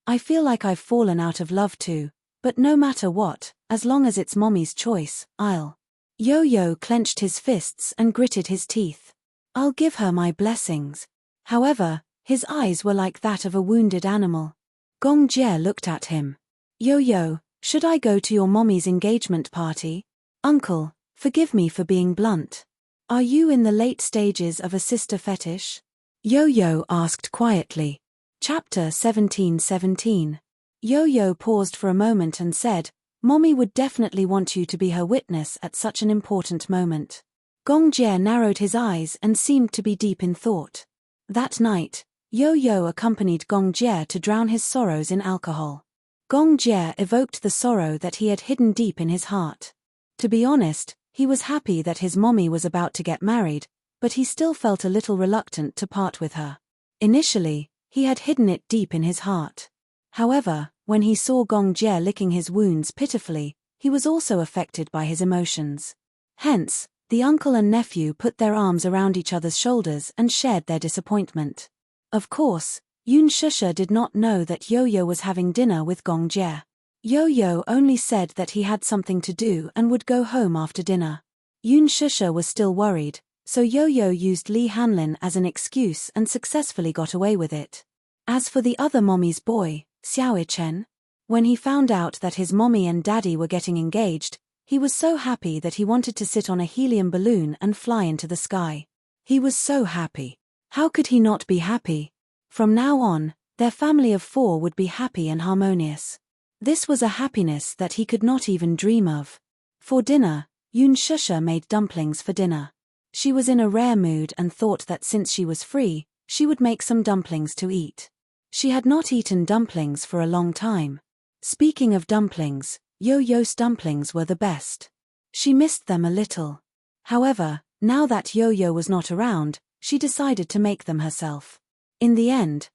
I feel like I've fallen out of love too, but no matter what, as long as it's mommy's choice, I'll." Yo-Yo clenched his fists and gritted his teeth. "I'll give her my blessings." However, his eyes were like that of a wounded animal. Gong Jie looked at him. "Yo-Yo, should I go to your mommy's engagement party?" "Uncle, forgive me for being blunt. Are you in the late stages of a sister fetish?" Yo-Yo asked quietly. Chapter 17:17. Yo-Yo paused for a moment and said, "Mommy would definitely want you to be her witness at such an important moment." Gong Jie narrowed his eyes and seemed to be deep in thought. That night, Yo-Yo accompanied Gong Jie to drown his sorrows in alcohol. Gong Jie evoked the sorrow that he had hidden deep in his heart. To be honest, he was happy that his mommy was about to get married, but he still felt a little reluctant to part with her. Initially, he had hidden it deep in his heart. However, when he saw Gong Jie licking his wounds pitifully, he was also affected by his emotions. Hence, the uncle and nephew put their arms around each other's shoulders and shared their disappointment. Of course, Yun Shusha did not know that Yo-Yo was having dinner with Gong Jie. Yo-Yo only said that he had something to do and would go home after dinner. Yun Shusha was still worried, so Yo-Yo used Li Hanlin as an excuse and successfully got away with it. As for the other mommy's boy, Xiao Chen, when he found out that his mommy and daddy were getting engaged, he was so happy that he wanted to sit on a helium balloon and fly into the sky. He was so happy. How could he not be happy? From now on, their family of 4 would be happy and harmonious. This was a happiness that he could not even dream of. For dinner, Yun Shusha made dumplings for dinner. She was in a rare mood and thought that since she was free, she would make some dumplings to eat. She had not eaten dumplings for a long time. Speaking of dumplings, Yo-Yo's dumplings were the best. She missed them a little. However, now that Yo-Yo was not around, she decided to make them herself. In the end,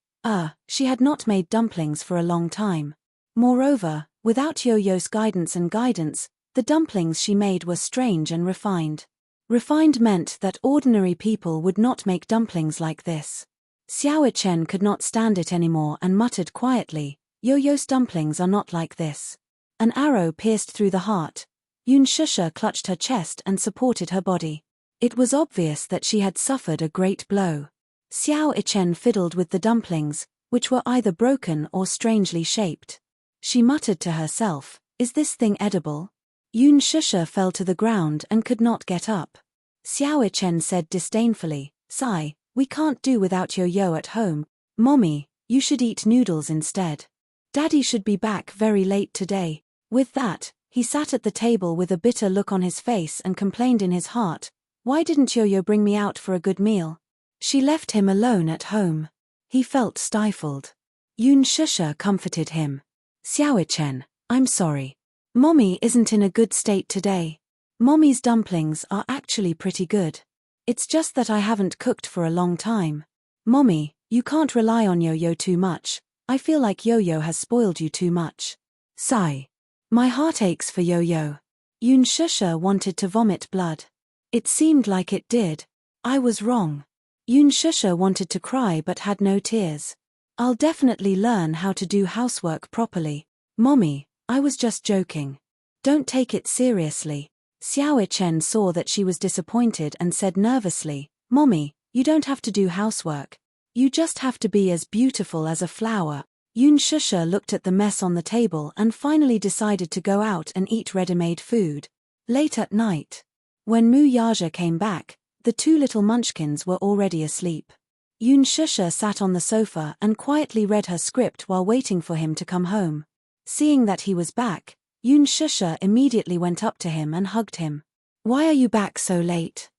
she had not made dumplings for a long time. Moreover, without Yo-Yo's guidance, the dumplings she made were strange and refined. Refined meant that ordinary people would not make dumplings like this. Xiao Chen could not stand it anymore and muttered quietly, Yo-Yo's dumplings are not like this. An arrow pierced through the heart. Yun Shusha clutched her chest and supported her body. It was obvious that she had suffered a great blow. Xiao Chen fiddled with the dumplings, which were either broken or strangely shaped. She muttered to herself, is this thing edible? Yun Shusha fell to the ground and could not get up. Xiao Chen said disdainfully, Sai, we can't do without Yo-Yo at home. Mommy, you should eat noodles instead. Daddy should be back very late today. With that, he sat at the table with a bitter look on his face and complained in his heart, why didn't Yo-Yo bring me out for a good meal? She left him alone at home. He felt stifled. Yun Shusha comforted him. Xiao Chen, I'm sorry. Mommy isn't in a good state today. Mommy's dumplings are actually pretty good. It's just that I haven't cooked for a long time. Mommy, you can't rely on Yo-Yo too much. I feel like Yo-Yo has spoiled you too much. Sigh. My heart aches for Yo-Yo. Yun Shusha wanted to vomit blood. It seemed like it did. I was wrong. Yun Shusha wanted to cry but had no tears. I'll definitely learn how to do housework properly. Mommy, I was just joking. Don't take it seriously. Xiao Chen saw that she was disappointed and said nervously, Mommy, you don't have to do housework. You just have to be as beautiful as a flower. Yun Shusha looked at the mess on the table and finally decided to go out and eat ready-made food. Late at night. When Mu Yaja came back, the two little munchkins were already asleep. Yun Shusha sat on the sofa and quietly read her script while waiting for him to come home. Seeing that he was back, Yun Shusha immediately went up to him and hugged him. Why are you back so late?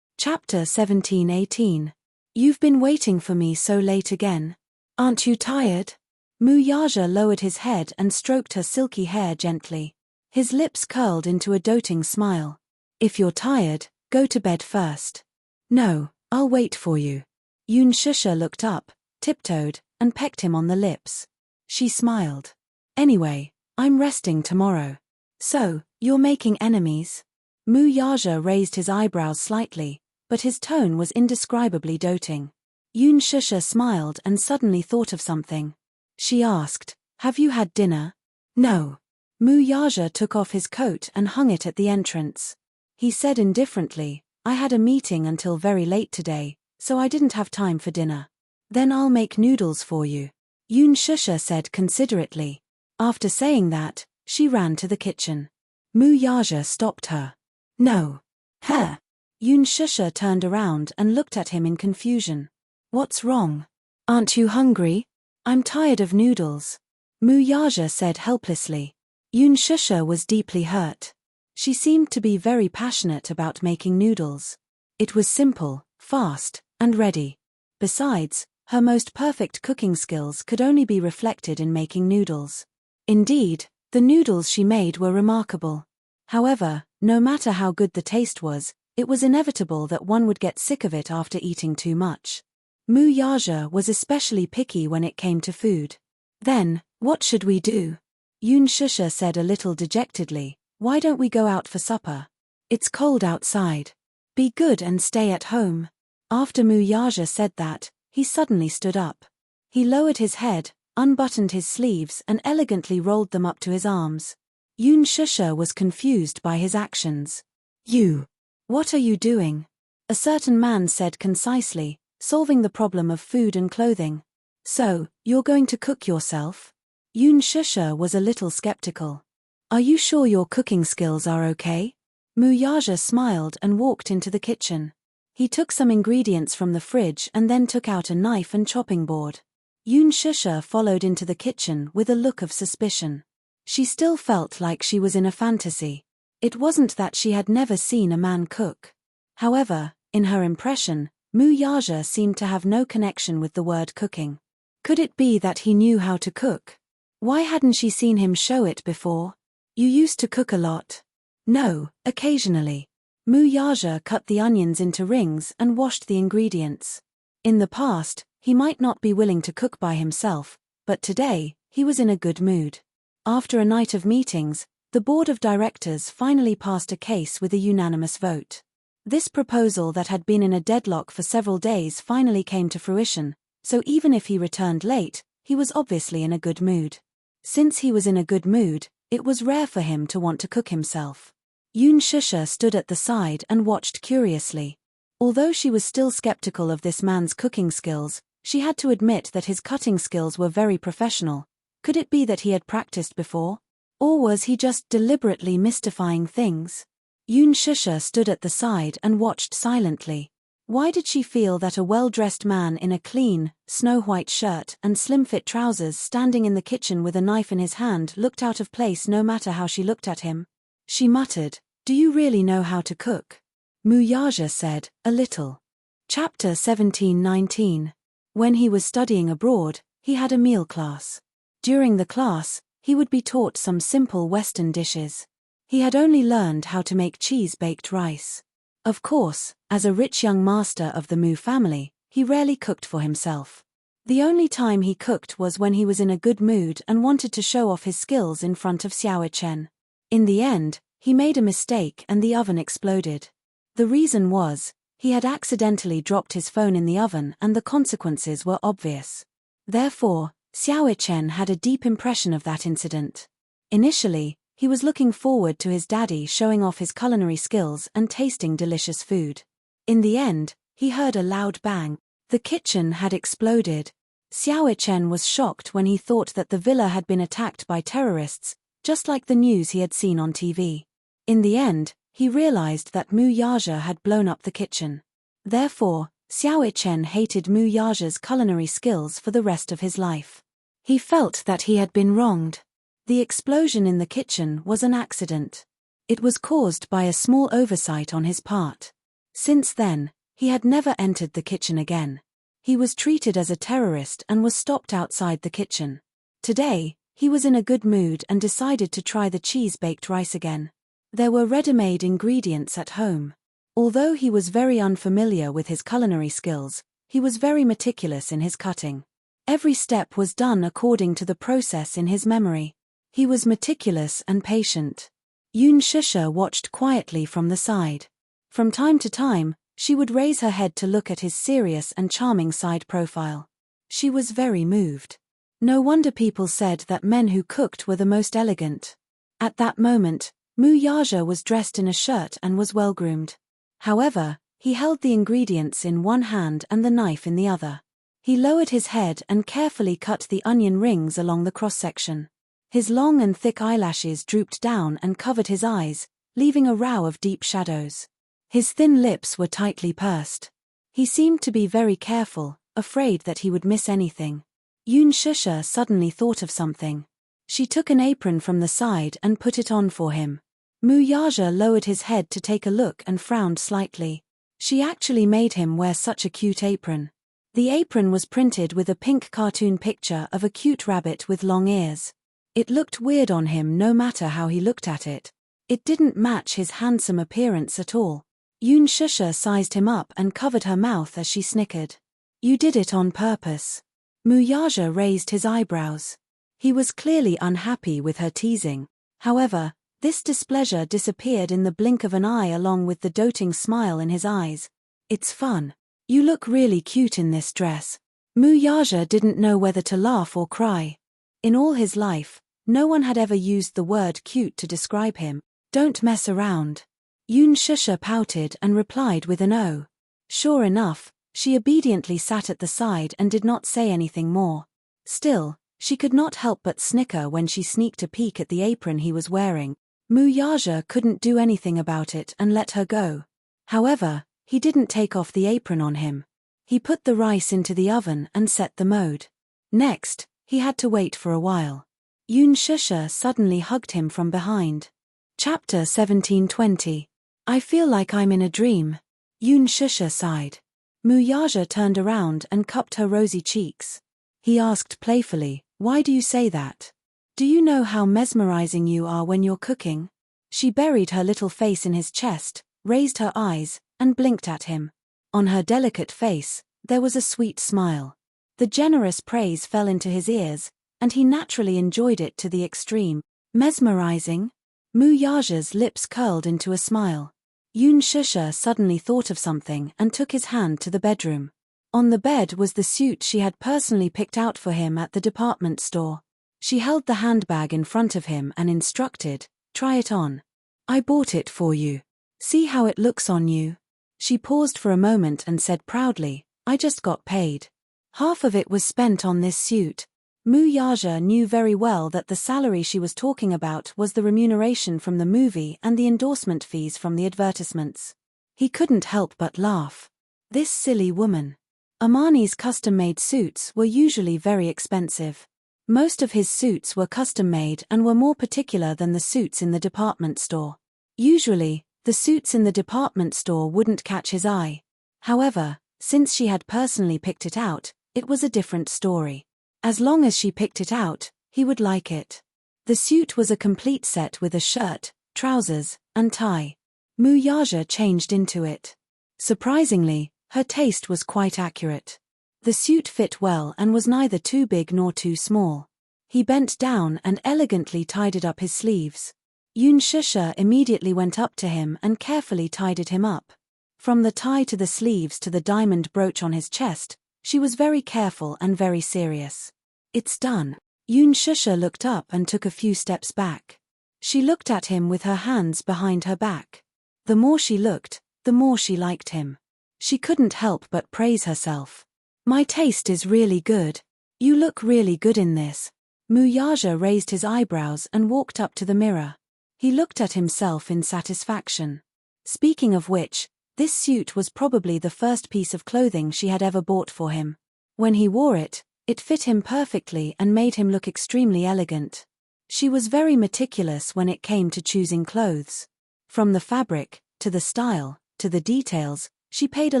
Chapter 17-18. You've been waiting for me so late again. Aren't you tired? Mu Yaja lowered his head and stroked her silky hair gently. His lips curled into a doting smile. If you're tired, go to bed first. No, I'll wait for you. Yun Shusha looked up, tiptoed, and pecked him on the lips. She smiled. Anyway, I'm resting tomorrow. So, you're making enemies? Mu Yaja raised his eyebrows slightly, but his tone was indescribably doting. Yun Shusha smiled and suddenly thought of something. She asked, have you had dinner? No. Mu Yaja took off his coat and hung it at the entrance. He said indifferently, I had a meeting until very late today, so I didn't have time for dinner. Then I'll make noodles for you. Yun Shusha said considerately. After saying that, she ran to the kitchen. Mu Yaja stopped her. No. Huh. Yun Shusha turned around and looked at him in confusion. What's wrong? Aren't you hungry? I'm tired of noodles. Mu Yaja said helplessly. Yun Shusha was deeply hurt. She seemed to be very passionate about making noodles. It was simple, fast, and ready. Besides, her most perfect cooking skills could only be reflected in making noodles. Indeed, the noodles she made were remarkable. However, no matter how good the taste was, it was inevitable that one would get sick of it after eating too much. Mu Yaja was especially picky when it came to food. Then, what should we do? Yun Shusha said a little dejectedly, why don't we go out for supper? It's cold outside. Be good and stay at home. After Mu Yaja said that, he suddenly stood up. He lowered his head, unbuttoned his sleeves and elegantly rolled them up to his arms. Yun Shusha was confused by his actions. You. What are you doing? A certain man said concisely, solving the problem of food and clothing. So, you're going to cook yourself? Yun Shusha was a little skeptical. Are you sure your cooking skills are okay? Mu Yaja smiled and walked into the kitchen. He took some ingredients from the fridge and then took out a knife and chopping board. Yun Shusha followed into the kitchen with a look of suspicion. She still felt like she was in a fantasy. It wasn't that she had never seen a man cook. However, in her impression, Mu Yaja seemed to have no connection with the word cooking. Could it be that he knew how to cook? Why hadn't she seen him show it before? You used to cook a lot. No, occasionally. Mu Yaja cut the onions into rings and washed the ingredients. In the past, he might not be willing to cook by himself, but today, he was in a good mood. After a night of meetings, the board of directors finally passed a case with a unanimous vote. This proposal that had been in a deadlock for several days finally came to fruition, so even if he returned late, he was obviously in a good mood. Since he was in a good mood, it was rare for him to want to cook himself. Yoon Shusha stood at the side and watched curiously. Although she was still skeptical of this man's cooking skills, she had to admit that his cutting skills were very professional. Could it be that he had practiced before? Or was he just deliberately mystifying things? Yoon Shusha stood at the side and watched silently. Why did she feel that a well-dressed man in a clean, snow-white shirt and slim-fit trousers standing in the kitchen with a knife in his hand looked out of place no matter how she looked at him? She muttered, "Do you really know how to cook?" Muyaja said, "A little." Chapter 17-19. When he was studying abroad, he had a meal class. During the class, he would be taught some simple Western dishes. He had only learned how to make cheese-baked rice. Of course, as a rich young master of the Mu family, he rarely cooked for himself. The only time he cooked was when he was in a good mood and wanted to show off his skills in front of Xiao Chen. In the end, he made a mistake and the oven exploded. The reason was, he had accidentally dropped his phone in the oven and the consequences were obvious. Therefore, Xiao Chen had a deep impression of that incident. Initially, he was looking forward to his daddy showing off his culinary skills and tasting delicious food. In the end, he heard a loud bang. The kitchen had exploded. Xiao Chen was shocked when he thought that the villa had been attacked by terrorists, just like the news he had seen on TV. In the end, he realized that Mu Yaja had blown up the kitchen. Therefore, Xiao Chen hated Mu Yaja's culinary skills for the rest of his life. He felt that he had been wronged. The explosion in the kitchen was an accident. It was caused by a small oversight on his part. Since then, he had never entered the kitchen again. He was treated as a terrorist and was stopped outside the kitchen. Today, he was in a good mood and decided to try the cheese-baked rice again. There were ready-made ingredients at home. Although he was very unfamiliar with his culinary skills, he was very meticulous in his cutting. Every step was done according to the process in his memory. He was meticulous and patient. Yoon Shusha watched quietly from the side. From time to time, she would raise her head to look at his serious and charming side profile. She was very moved. No wonder people said that men who cooked were the most elegant. At that moment, Mu Yaja was dressed in a shirt and was well-groomed. However, he held the ingredients in one hand and the knife in the other. He lowered his head and carefully cut the onion rings along the cross-section. His long and thick eyelashes drooped down and covered his eyes, leaving a row of deep shadows. His thin lips were tightly pursed. He seemed to be very careful, afraid that he would miss anything. Yoon Shusha suddenly thought of something. She took an apron from the side and put it on for him. Mu Yaja lowered his head to take a look and frowned slightly. She actually made him wear such a cute apron. The apron was printed with a pink cartoon picture of a cute rabbit with long ears. It looked weird on him no matter how he looked at it. It didn't match his handsome appearance at all. Yoon Shusha sized him up and covered her mouth as she snickered. "You did it on purpose." Mu Yaja raised his eyebrows. He was clearly unhappy with her teasing. However, this displeasure disappeared in the blink of an eye along with the doting smile in his eyes. "It's fun. You look really cute in this dress." Mu Yaja didn't know whether to laugh or cry. In all his life, no one had ever used the word cute to describe him. "Don't mess around." Yoon Shusha pouted and replied with an "oh." Sure enough, she obediently sat at the side and did not say anything more. Still, she could not help but snicker when she sneaked a peek at the apron he was wearing. Mu Yaja couldn't do anything about it and let her go. However, he didn't take off the apron on him. He put the rice into the oven and set the mode. Next, he had to wait for a while. Yoon Shusha suddenly hugged him from behind. Chapter 17-20. I feel like I'm in a dream. Yoon Shusha sighed. Mu Yaja turned around and cupped her rosy cheeks. He asked playfully, "Why do you say that? Do you know how mesmerizing you are when you're cooking?" She buried her little face in his chest, raised her eyes, and blinked at him. On her delicate face, there was a sweet smile. The generous praise fell into his ears, and he naturally enjoyed it to the extreme. Mesmerizing? Mu Yaja's lips curled into a smile. Yoon Shusha suddenly thought of something and took his hand to the bedroom. On the bed was the suit she had personally picked out for him at the department store. She held the handbag in front of him and instructed, "Try it on. I bought it for you. See how it looks on you." She paused for a moment and said proudly, "I just got paid. Half of it was spent on this suit." Mu Yaja knew very well that the salary she was talking about was the remuneration from the movie and the endorsement fees from the advertisements. He couldn't help but laugh. This silly woman. Armani's custom-made suits were usually very expensive. Most of his suits were custom-made and were more particular than the suits in the department store. Usually, the suits in the department store wouldn't catch his eye. However, since she had personally picked it out, it was a different story. As long as she picked it out, he would like it. The suit was a complete set with a shirt, trousers, and tie. Mu Yaja changed into it. Surprisingly, her taste was quite accurate. The suit fit well and was neither too big nor too small. He bent down and elegantly tidied up his sleeves. Yoon Shusha immediately went up to him and carefully tidied him up. From the tie to the sleeves to the diamond brooch on his chest, she was very careful and very serious. "It's done." Yoon Shusha looked up and took a few steps back. She looked at him with her hands behind her back. The more she looked, the more she liked him. She couldn't help but praise herself. "My taste is really good. You look really good in this." Mu Yaja raised his eyebrows and walked up to the mirror. He looked at himself in satisfaction. Speaking of which, this suit was probably the first piece of clothing she had ever bought for him. When he wore it, it fit him perfectly and made him look extremely elegant. She was very meticulous when it came to choosing clothes. From the fabric, to the style, to the details, she paid a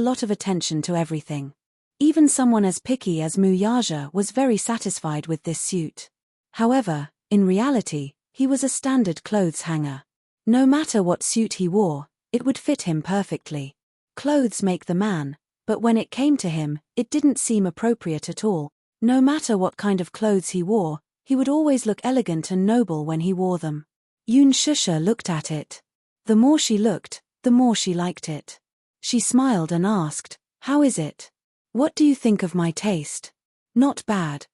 lot of attention to everything. Even someone as picky as Mu Yaja was very satisfied with this suit. However, in reality, he was a standard clothes hanger. No matter what suit he wore, it would fit him perfectly. Clothes make the man, but when it came to him, it didn't seem appropriate at all. No matter what kind of clothes he wore, he would always look elegant and noble when he wore them. Yoon Shusha looked at it. The more she looked, the more she liked it. She smiled and asked, "How is it? What do you think of my taste?" "Not bad."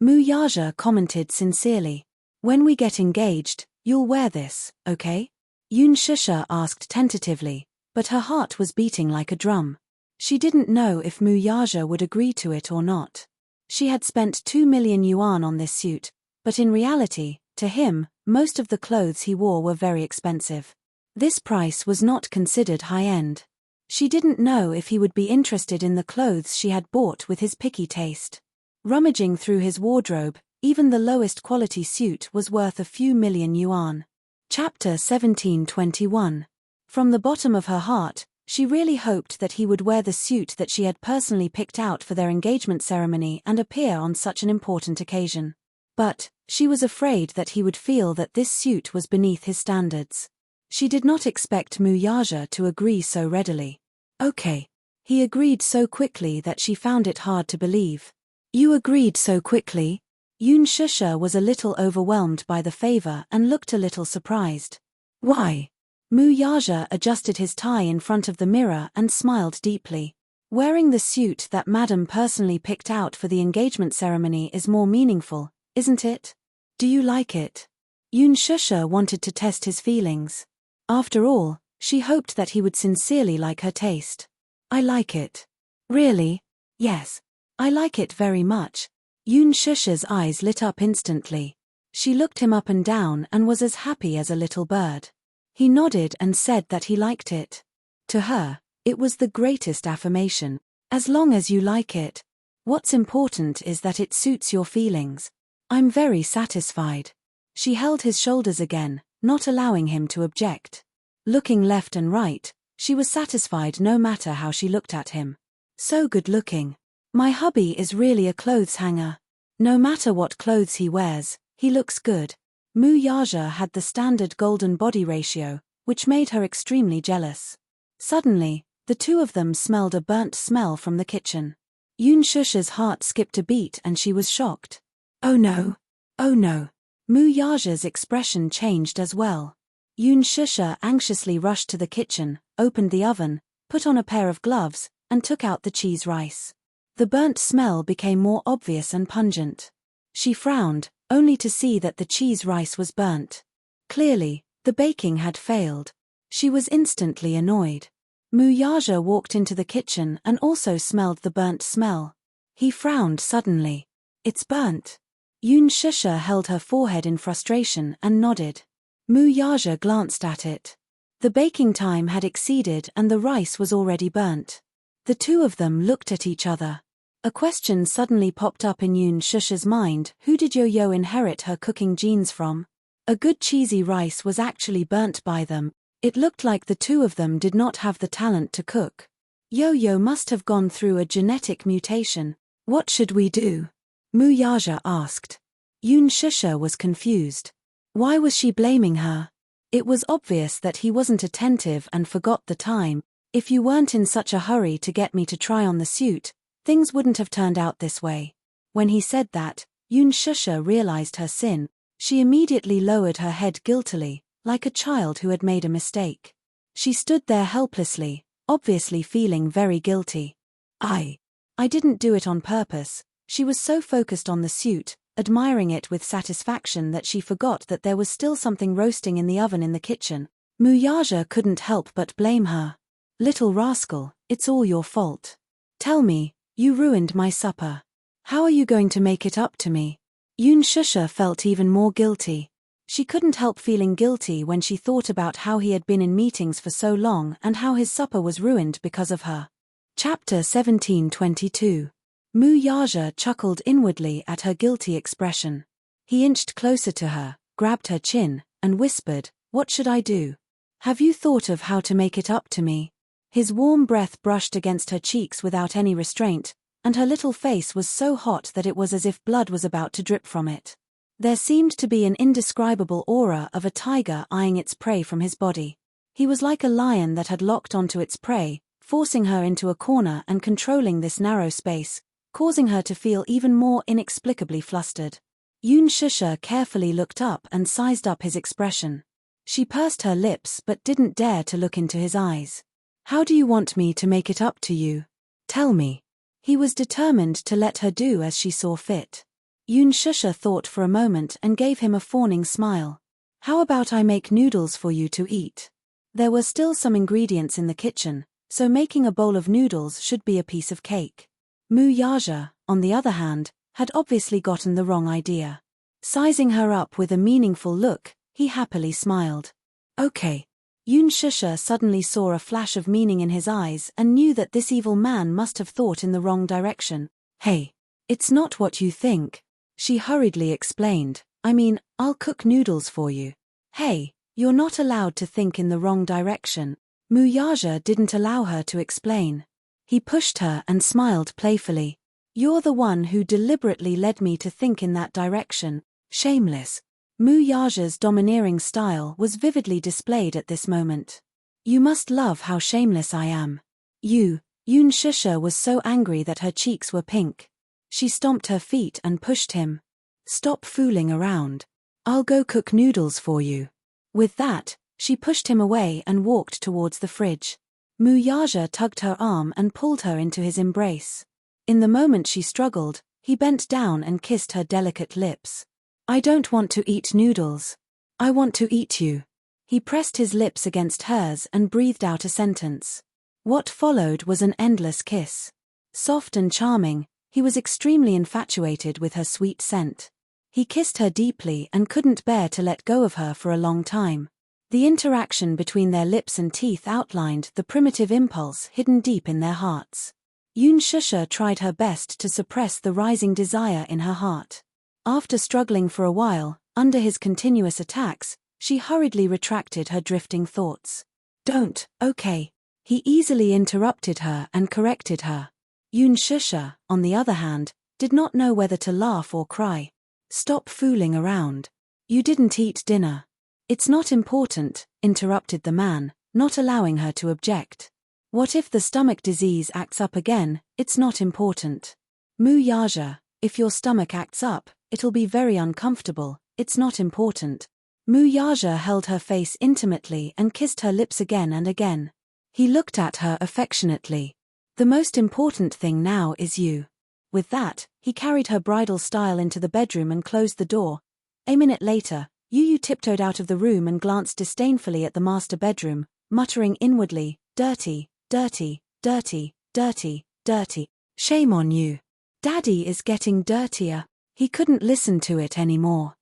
Mu Yaja commented sincerely. "When we get engaged, you'll wear this, okay?" Yoon Shusha asked tentatively, but her heart was beating like a drum. She didn't know if Mu Yaja would agree to it or not. She had spent 2 million yuan on this suit, but in reality, to him, most of the clothes he wore were very expensive. This price was not considered high-end. She didn't know if he would be interested in the clothes she had bought with his picky taste. Rummaging through his wardrobe, even the lowest quality suit was worth a few million yuan. Chapter 17:21. From the bottom of her heart, she really hoped that he would wear the suit that she had personally picked out for their engagement ceremony and appear on such an important occasion. But, she was afraid that he would feel that this suit was beneath his standards. She did not expect Mu Yaja to agree so readily. "Okay." He agreed so quickly that she found it hard to believe. "You agreed so quickly?" Yoon Shusha was a little overwhelmed by the favor and looked a little surprised. "Why?" Mu Yaja adjusted his tie in front of the mirror and smiled deeply. "Wearing the suit that Madam personally picked out for the engagement ceremony is more meaningful, isn't it? Do you like it?" Yoon Shusha wanted to test his feelings. After all, she hoped that he would sincerely like her taste. "I like it." "Really?" "Yes. I like it very much." Yoon Shusha's eyes lit up instantly. She looked him up and down and was as happy as a little bird. He nodded and said that he liked it. To her, it was the greatest affirmation. As long as you like it. What's important is that it suits your feelings. I'm very satisfied. She held his shoulders again, not allowing him to object. Looking left and right, she was satisfied no matter how she looked at him. So good looking. My hubby is really a clothes hanger. No matter what clothes he wears, he looks good. Mu Yaja had the standard golden body ratio, which made her extremely jealous. Suddenly, the two of them smelled a burnt smell from the kitchen. Yoon Shusha's heart skipped a beat and she was shocked. "Oh no. Oh no." Mu Yaja's expression changed as well. Yoon Shusha anxiously rushed to the kitchen, opened the oven, put on a pair of gloves, and took out the cheese rice. The burnt smell became more obvious and pungent. She frowned, only to see that the cheese rice was burnt. Clearly, the baking had failed. She was instantly annoyed. Muyaja walked into the kitchen and also smelled the burnt smell. He frowned suddenly. It's burnt. Yoon Shusha held her forehead in frustration and nodded. Muyaja glanced at it. The baking time had exceeded and the rice was already burnt. The two of them looked at each other. A question suddenly popped up in Yoon Shusha's mind: who did Yo-Yo inherit her cooking genes from? A good cheesy rice was actually burnt by them. It looked like the two of them did not have the talent to cook. Yo-Yo must have gone through a genetic mutation. What should we do? Muyaja asked. Yoon Shusha was confused. Why was she blaming her? It was obvious that he wasn't attentive and forgot the time. If you weren't in such a hurry to get me to try on the suit, things wouldn't have turned out this way. When he said that, Yoon Shusha realized her sin. She immediately lowered her head guiltily, like a child who had made a mistake. She stood there helplessly, obviously feeling very guilty. I didn't do it on purpose. She was so focused on the suit, admiring it with satisfaction, that she forgot that there was still something roasting in the oven in the kitchen. Muyaja couldn't help but blame her. Little rascal, it's all your fault. Tell me, you ruined my supper. How are you going to make it up to me? Yoon Shusha felt even more guilty. She couldn't help feeling guilty when she thought about how he had been in meetings for so long and how his supper was ruined because of her. Chapter 17:22. Muyaja chuckled inwardly at her guilty expression. He inched closer to her, grabbed her chin, and whispered, "What should I do? Have you thought of how to make it up to me?" His warm breath brushed against her cheeks without any restraint, and her little face was so hot that it was as if blood was about to drip from it. There seemed to be an indescribable aura of a tiger eyeing its prey from his body. He was like a lion that had locked onto its prey, forcing her into a corner and controlling this narrow space, causing her to feel even more inexplicably flustered. Yoon Shusha carefully looked up and sized up his expression. She pursed her lips but didn't dare to look into his eyes. "How do you want me to make it up to you? Tell me." He was determined to let her do as she saw fit. Yoon Shusha thought for a moment and gave him a fawning smile. "How about I make noodles for you to eat?" There were still some ingredients in the kitchen, so making a bowl of noodles should be a piece of cake. Muyaja, on the other hand, had obviously gotten the wrong idea. Sizing her up with a meaningful look, he happily smiled. "Okay." Yoon Shusha suddenly saw a flash of meaning in his eyes and knew that this evil man must have thought in the wrong direction. "Hey, it's not what you think," she hurriedly explained. "I mean, I'll cook noodles for you." "Hey, you're not allowed to think in the wrong direction." Muyaja didn't allow her to explain. He pushed her and smiled playfully. "You're the one who deliberately led me to think in that direction. Shameless." Muyaja's domineering style was vividly displayed at this moment. "You must love how shameless I am." Yoon Shusha was so angry that her cheeks were pink. She stomped her feet and pushed him. "Stop fooling around. I'll go cook noodles for you." With that, she pushed him away and walked towards the fridge. Muyaja tugged her arm and pulled her into his embrace. In the moment she struggled, he bent down and kissed her delicate lips. "I don't want to eat noodles. I want to eat you." He pressed his lips against hers and breathed out a sentence. What followed was an endless kiss. Soft and charming, he was extremely infatuated with her sweet scent. He kissed her deeply and couldn't bear to let go of her for a long time. The interaction between their lips and teeth outlined the primitive impulse hidden deep in their hearts. Yoon Shusha tried her best to suppress the rising desire in her heart. After struggling for a while, under his continuous attacks, she hurriedly retracted her drifting thoughts. "Don't, okay." He easily interrupted her and corrected her. Yoon Shusha, on the other hand, did not know whether to laugh or cry. "Stop fooling around. You didn't eat dinner." "It's not important," interrupted the man, not allowing her to object. "What if the stomach disease acts up again? It's not important." "Muyaja, if your stomach acts up, it'll be very uncomfortable. It's not important." Mu Yaja held her face intimately and kissed her lips again and again. He looked at her affectionately. The most important thing now is you. With that, he carried her bridal style into the bedroom and closed the door. A minute later, Yu tiptoed out of the room and glanced disdainfully at the master bedroom, muttering inwardly, "Dirty, dirty, dirty, dirty, dirty. Shame on you. Daddy is getting dirtier." He couldn't listen to it anymore.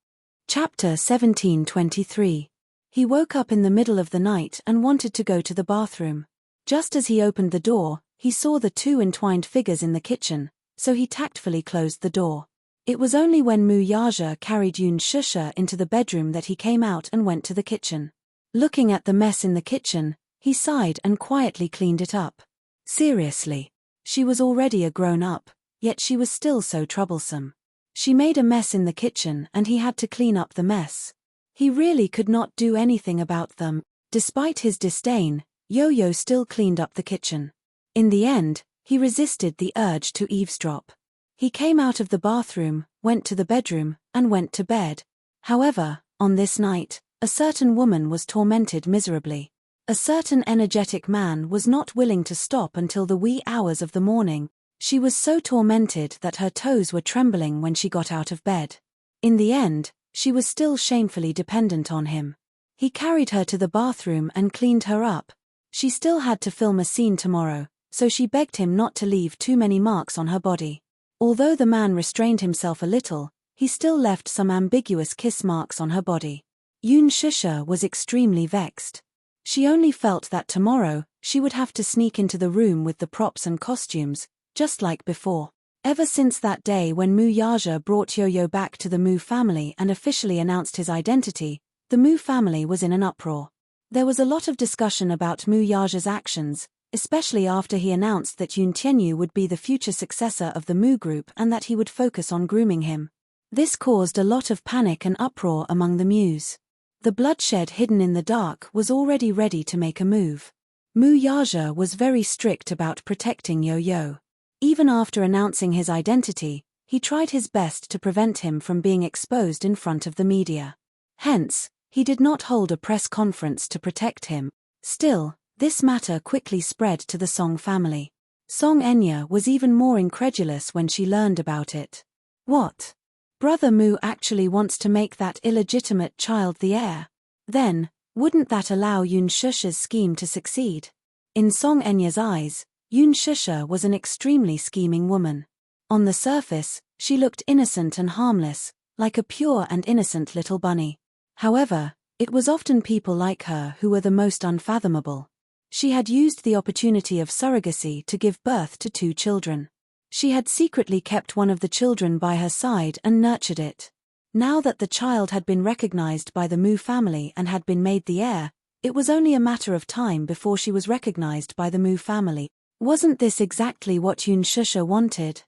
Chapter 17:23. He woke up in the middle of the night and wanted to go to the bathroom. Just as he opened the door, he saw the two entwined figures in the kitchen, so he tactfully closed the door. It was only when Mu Yaja carried Yun Shusha into the bedroom that he came out and went to the kitchen. Looking at the mess in the kitchen, he sighed and quietly cleaned it up. Seriously. She was already a grown-up, yet she was still so troublesome. She made a mess in the kitchen and he had to clean up the mess. He really could not do anything about them. Despite his disdain, Yo-Yo still cleaned up the kitchen. In the end, he resisted the urge to eavesdrop. He came out of the bathroom, went to the bedroom, and went to bed. However, on this night, a certain woman was tormented miserably. A certain energetic man was not willing to stop until the wee hours of the morning. She was so tormented that her toes were trembling when she got out of bed. In the end, she was still shamefully dependent on him. He carried her to the bathroom and cleaned her up. She still had to film a scene tomorrow, so she begged him not to leave too many marks on her body. Although the man restrained himself a little, he still left some ambiguous kiss marks on her body. Yun Shusha was extremely vexed. She only felt that tomorrow, she would have to sneak into the room with the props and costumes, just like before. Ever since that day when Mu Yaja brought Yo-Yo back to the Mu family and officially announced his identity, the Mu family was in an uproar. There was a lot of discussion about Mu Yaja's actions, especially after he announced that Yun Tianyu would be the future successor of the Mu group and that he would focus on grooming him. This caused a lot of panic and uproar among the Mus. The bloodshed hidden in the dark was already ready to make a move. Mu Yaja was very strict about protecting Yo-Yo. Even after announcing his identity, he tried his best to prevent him from being exposed in front of the media. Hence, he did not hold a press conference to protect him. Still, this matter quickly spread to the Song family. Song Enya was even more incredulous when she learned about it. What? Brother Mu actually wants to make that illegitimate child the heir? Then, wouldn't that allow Yun Shusha's scheme to succeed? In Song Enya's eyes, Yun Shusha was an extremely scheming woman. On the surface, she looked innocent and harmless, like a pure and innocent little bunny. However, it was often people like her who were the most unfathomable. She had used the opportunity of surrogacy to give birth to 2 children. She had secretly kept one of the children by her side and nurtured it. Now that the child had been recognized by the Mu family and had been made the heir, it was only a matter of time before she was recognized by the Mu family. Wasn't this exactly what Yun Shusha wanted?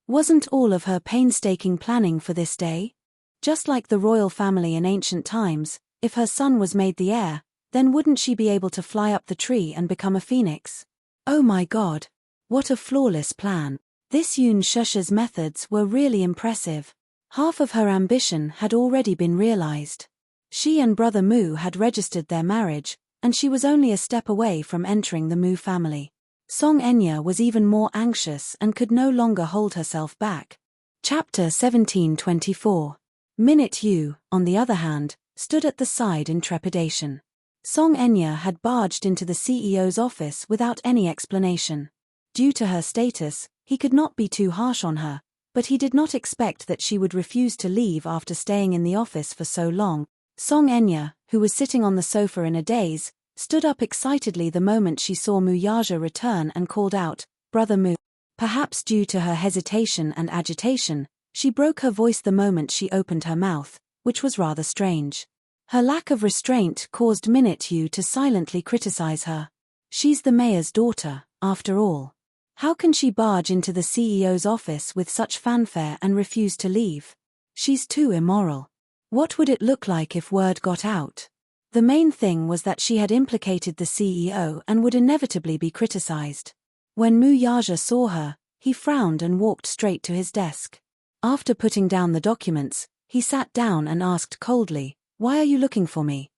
Wasn't all of her painstaking planning for this day? Just like the royal family in ancient times, if her son was made the heir, then wouldn't she be able to fly up the tree and become a phoenix? Oh my God! What a flawless plan. This Yun Shusha's methods were really impressive. Half of her ambition had already been realized. She and Brother Mu had registered their marriage, and she was only a step away from entering the Mu family. Song Enya was even more anxious and could no longer hold herself back. Chapter 17:24. Minute Yu, on the other hand, stood at the side in trepidation. Song Enya had barged into the CEO's office without any explanation. Due to her status, he could not be too harsh on her, but he did not expect that she would refuse to leave after staying in the office for so long. Song Enya, who was sitting on the sofa in a daze, stood up excitedly the moment she saw Mu Yaja return and called out, "Brother Mu." Perhaps due to her hesitation and agitation, she broke her voice the moment she opened her mouth, which was rather strange. Her lack of restraint caused Minute Yu to silently criticize her. She's the mayor's daughter, after all. How can she barge into the CEO's office with such fanfare and refuse to leave? She's too immoral. What would it look like if word got out? The main thing was that she had implicated the CEO and would inevitably be criticized. When Mu Yaja saw her, he frowned and walked straight to his desk. After putting down the documents, he sat down and asked coldly, Why are you looking for me?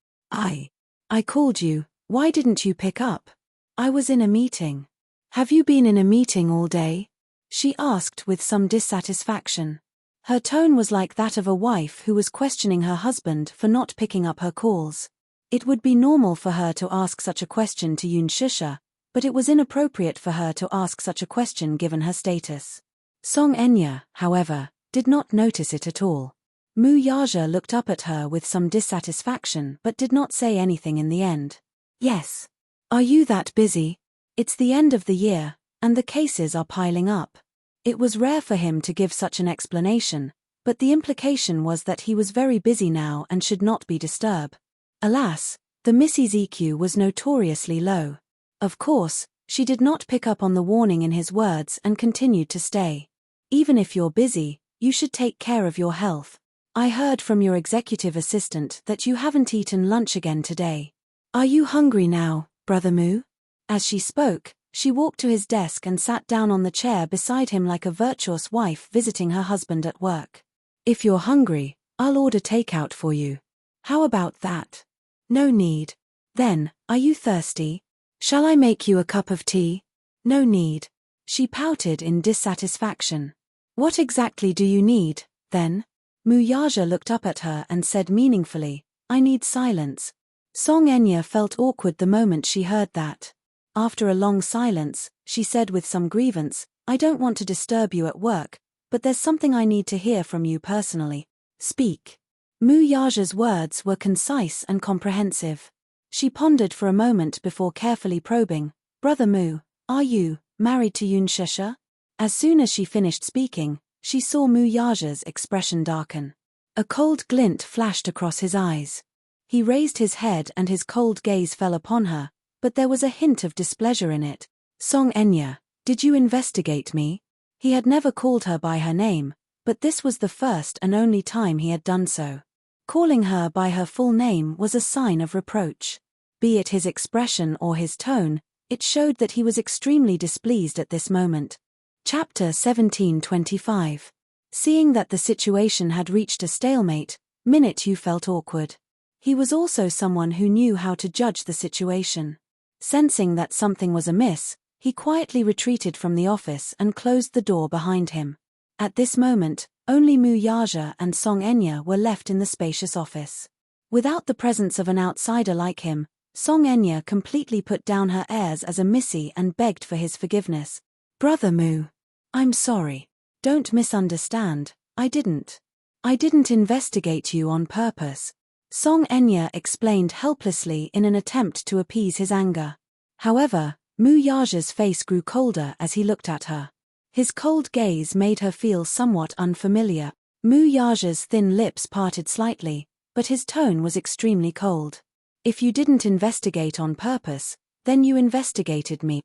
I called you, why didn't you pick up? I was in a meeting. Have you been in a meeting all day? She asked with some dissatisfaction. Her tone was like that of a wife who was questioning her husband for not picking up her calls. It would be normal for her to ask such a question to Yoon Shusha, but it was inappropriate for her to ask such a question given her status. Song Enya, however, did not notice it at all. Mu Yaja looked up at her with some dissatisfaction but did not say anything in the end. Yes. Are you that busy? It's the end of the year, and the cases are piling up. It was rare for him to give such an explanation, but the implication was that he was very busy now and should not be disturbed. Alas, the Missy's EQ was notoriously low. Of course, she did not pick up on the warning in his words and continued to stay. Even if you're busy, you should take care of your health. I heard from your executive assistant that you haven't eaten lunch again today. Are you hungry now, Brother Mu? As she spoke, she walked to his desk and sat down on the chair beside him like a virtuous wife visiting her husband at work. If you're hungry, I'll order takeout for you. How about that? No need. Then, are you thirsty? Shall I make you a cup of tea? No need. She pouted in dissatisfaction. What exactly do you need, then? Mu Yaja looked up at her and said meaningfully, I need silence. Song Enya felt awkward the moment she heard that. After a long silence, she said with some grievance, I don't want to disturb you at work, but there's something I need to hear from you personally. Speak. Mu Yaja's words were concise and comprehensive. She pondered for a moment before carefully probing, Brother Mu, are you married to Yoon Shusha? As soon as she finished speaking, she saw Mu Yaja's expression darken. A cold glint flashed across his eyes. He raised his head and his cold gaze fell upon her, but there was a hint of displeasure in it. Song Enya, did you investigate me? He had never called her by her name, but this was the first and only time he had done so. Calling her by her full name was a sign of reproach. Be it his expression or his tone, it showed that he was extremely displeased at this moment. Chapter 17:25. Seeing that the situation had reached a stalemate, Minute felt awkward. He was also someone who knew how to judge the situation. Sensing that something was amiss, he quietly retreated from the office and closed the door behind him. At this moment, only Mu Yaja and Song Enya were left in the spacious office. Without the presence of an outsider like him, Song Enya completely put down her airs as a missy and begged for his forgiveness. Brother Mu, I'm sorry. Don't misunderstand, I didn't investigate you on purpose. Song Enya explained helplessly in an attempt to appease his anger. However, Mu Yaja's face grew colder as he looked at her. His cold gaze made her feel somewhat unfamiliar. Mu Yaja's thin lips parted slightly, but his tone was extremely cold. If you didn't investigate on purpose, then you investigated me.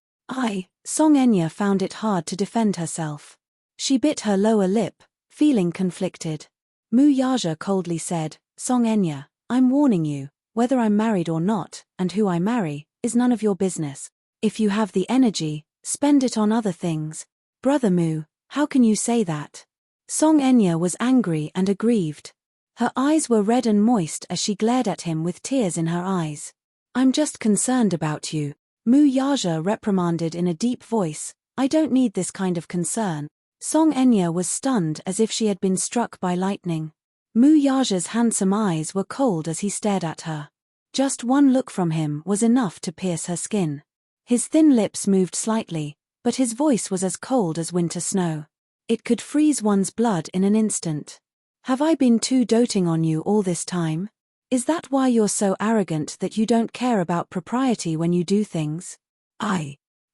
Song Enya found it hard to defend herself. She bit her lower lip, feeling conflicted. Mu Yaja coldly said, Song Enya, I'm warning you, whether I'm married or not, and who I marry, is none of your business. If you have the energy, spend it on other things. Brother Mu, how can you say that? Song Enya was angry and aggrieved. Her eyes were red and moist as she glared at him with tears in her eyes. I'm just concerned about you. Mu Yaja reprimanded in a deep voice, I don't need this kind of concern. Song Enya was stunned as if she had been struck by lightning. Mu Yaja's handsome eyes were cold as he stared at her. Just one look from him was enough to pierce her skin. His thin lips moved slightly, but his voice was as cold as winter snow. It could freeze one's blood in an instant. Have I been too doting on you all this time? Is that why you're so arrogant that you don't care about propriety when you do things?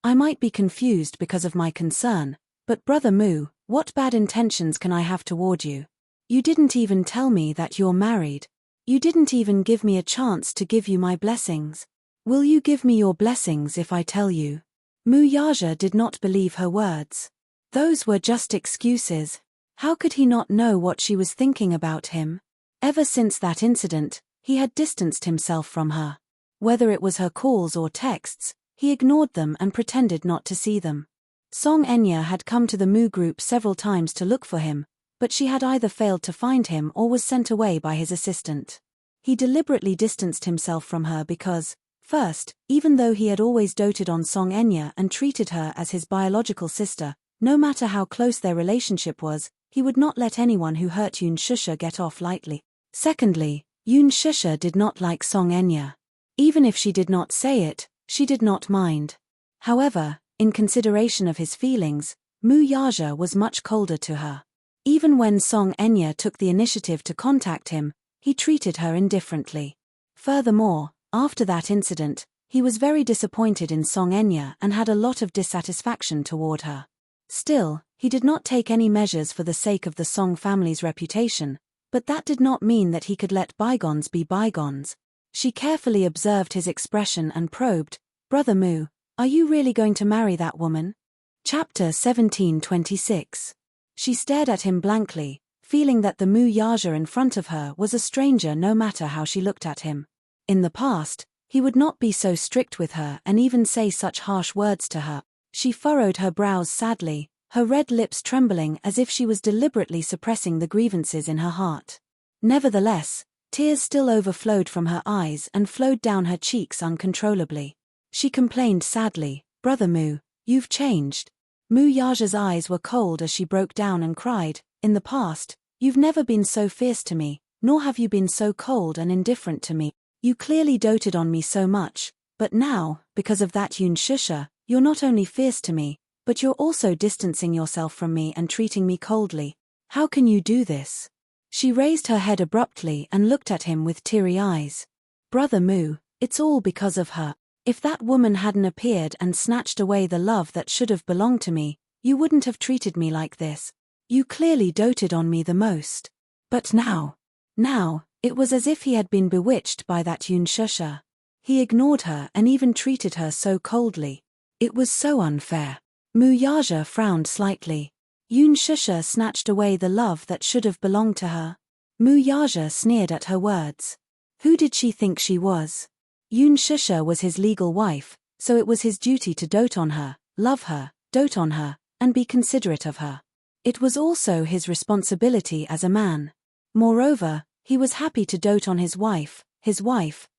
I might be confused because of my concern, but Brother Mu, what bad intentions can I have toward you? You didn't even tell me that you're married. You didn't even give me a chance to give you my blessings. Will you give me your blessings if I tell you? Mu Yaja did not believe her words. Those were just excuses. How could he not know what she was thinking about him? Ever since that incident, he had distanced himself from her. Whether it was her calls or texts, he ignored them and pretended not to see them. Song Enya had come to the Mu group several times to look for him, but she had either failed to find him or was sent away by his assistant. He deliberately distanced himself from her because, first, even though he had always doted on Song Enya and treated her as his biological sister, no matter how close their relationship was, he would not let anyone who hurt Yoon Shusha get off lightly. Secondly, Yoon Shusha did not like Song Enya. Even if she did not say it, she did not mind. However, in consideration of his feelings, Mu Yaja was much colder to her. Even when Song Enya took the initiative to contact him, he treated her indifferently. Furthermore, after that incident, he was very disappointed in Song Enya and had a lot of dissatisfaction toward her. Still, he did not take any measures for the sake of the Song family's reputation, but that did not mean that he could let bygones be bygones. She carefully observed his expression and probed, "Brother Mu, are you really going to marry that woman?" Chapter 17:26. She stared at him blankly, feeling that the Mu Yaja in front of her was a stranger no matter how she looked at him. In the past, he would not be so strict with her and even say such harsh words to her. She furrowed her brows sadly, her red lips trembling as if she was deliberately suppressing the grievances in her heart. Nevertheless, tears still overflowed from her eyes and flowed down her cheeks uncontrollably. She complained sadly, "Brother Mu, you've changed." Mu Yaja's eyes were cold as she broke down and cried, "In the past, you've never been so fierce to me, nor have you been so cold and indifferent to me. You clearly doted on me so much, but now, because of that Yoon Shusha, you're not only fierce to me, but you're also distancing yourself from me and treating me coldly. How can you do this?" She raised her head abruptly and looked at him with teary eyes. "Brother Mu, it's all because of her. If that woman hadn't appeared and snatched away the love that should have belonged to me, you wouldn't have treated me like this. You clearly doted on me the most. But now, it was as if he had been bewitched by that Yoon Shusha. He ignored her and even treated her so coldly. It was so unfair." Mu Yaja frowned slightly. Yoon Shusha snatched away the love that should have belonged to her. Mu Yaja sneered at her words. Who did she think she was? Yoon Shusha was his legal wife, so it was his duty to dote on her, love her, dote on her, and be considerate of her. It was also his responsibility as a man. Moreover, he was happy to dote on his wife,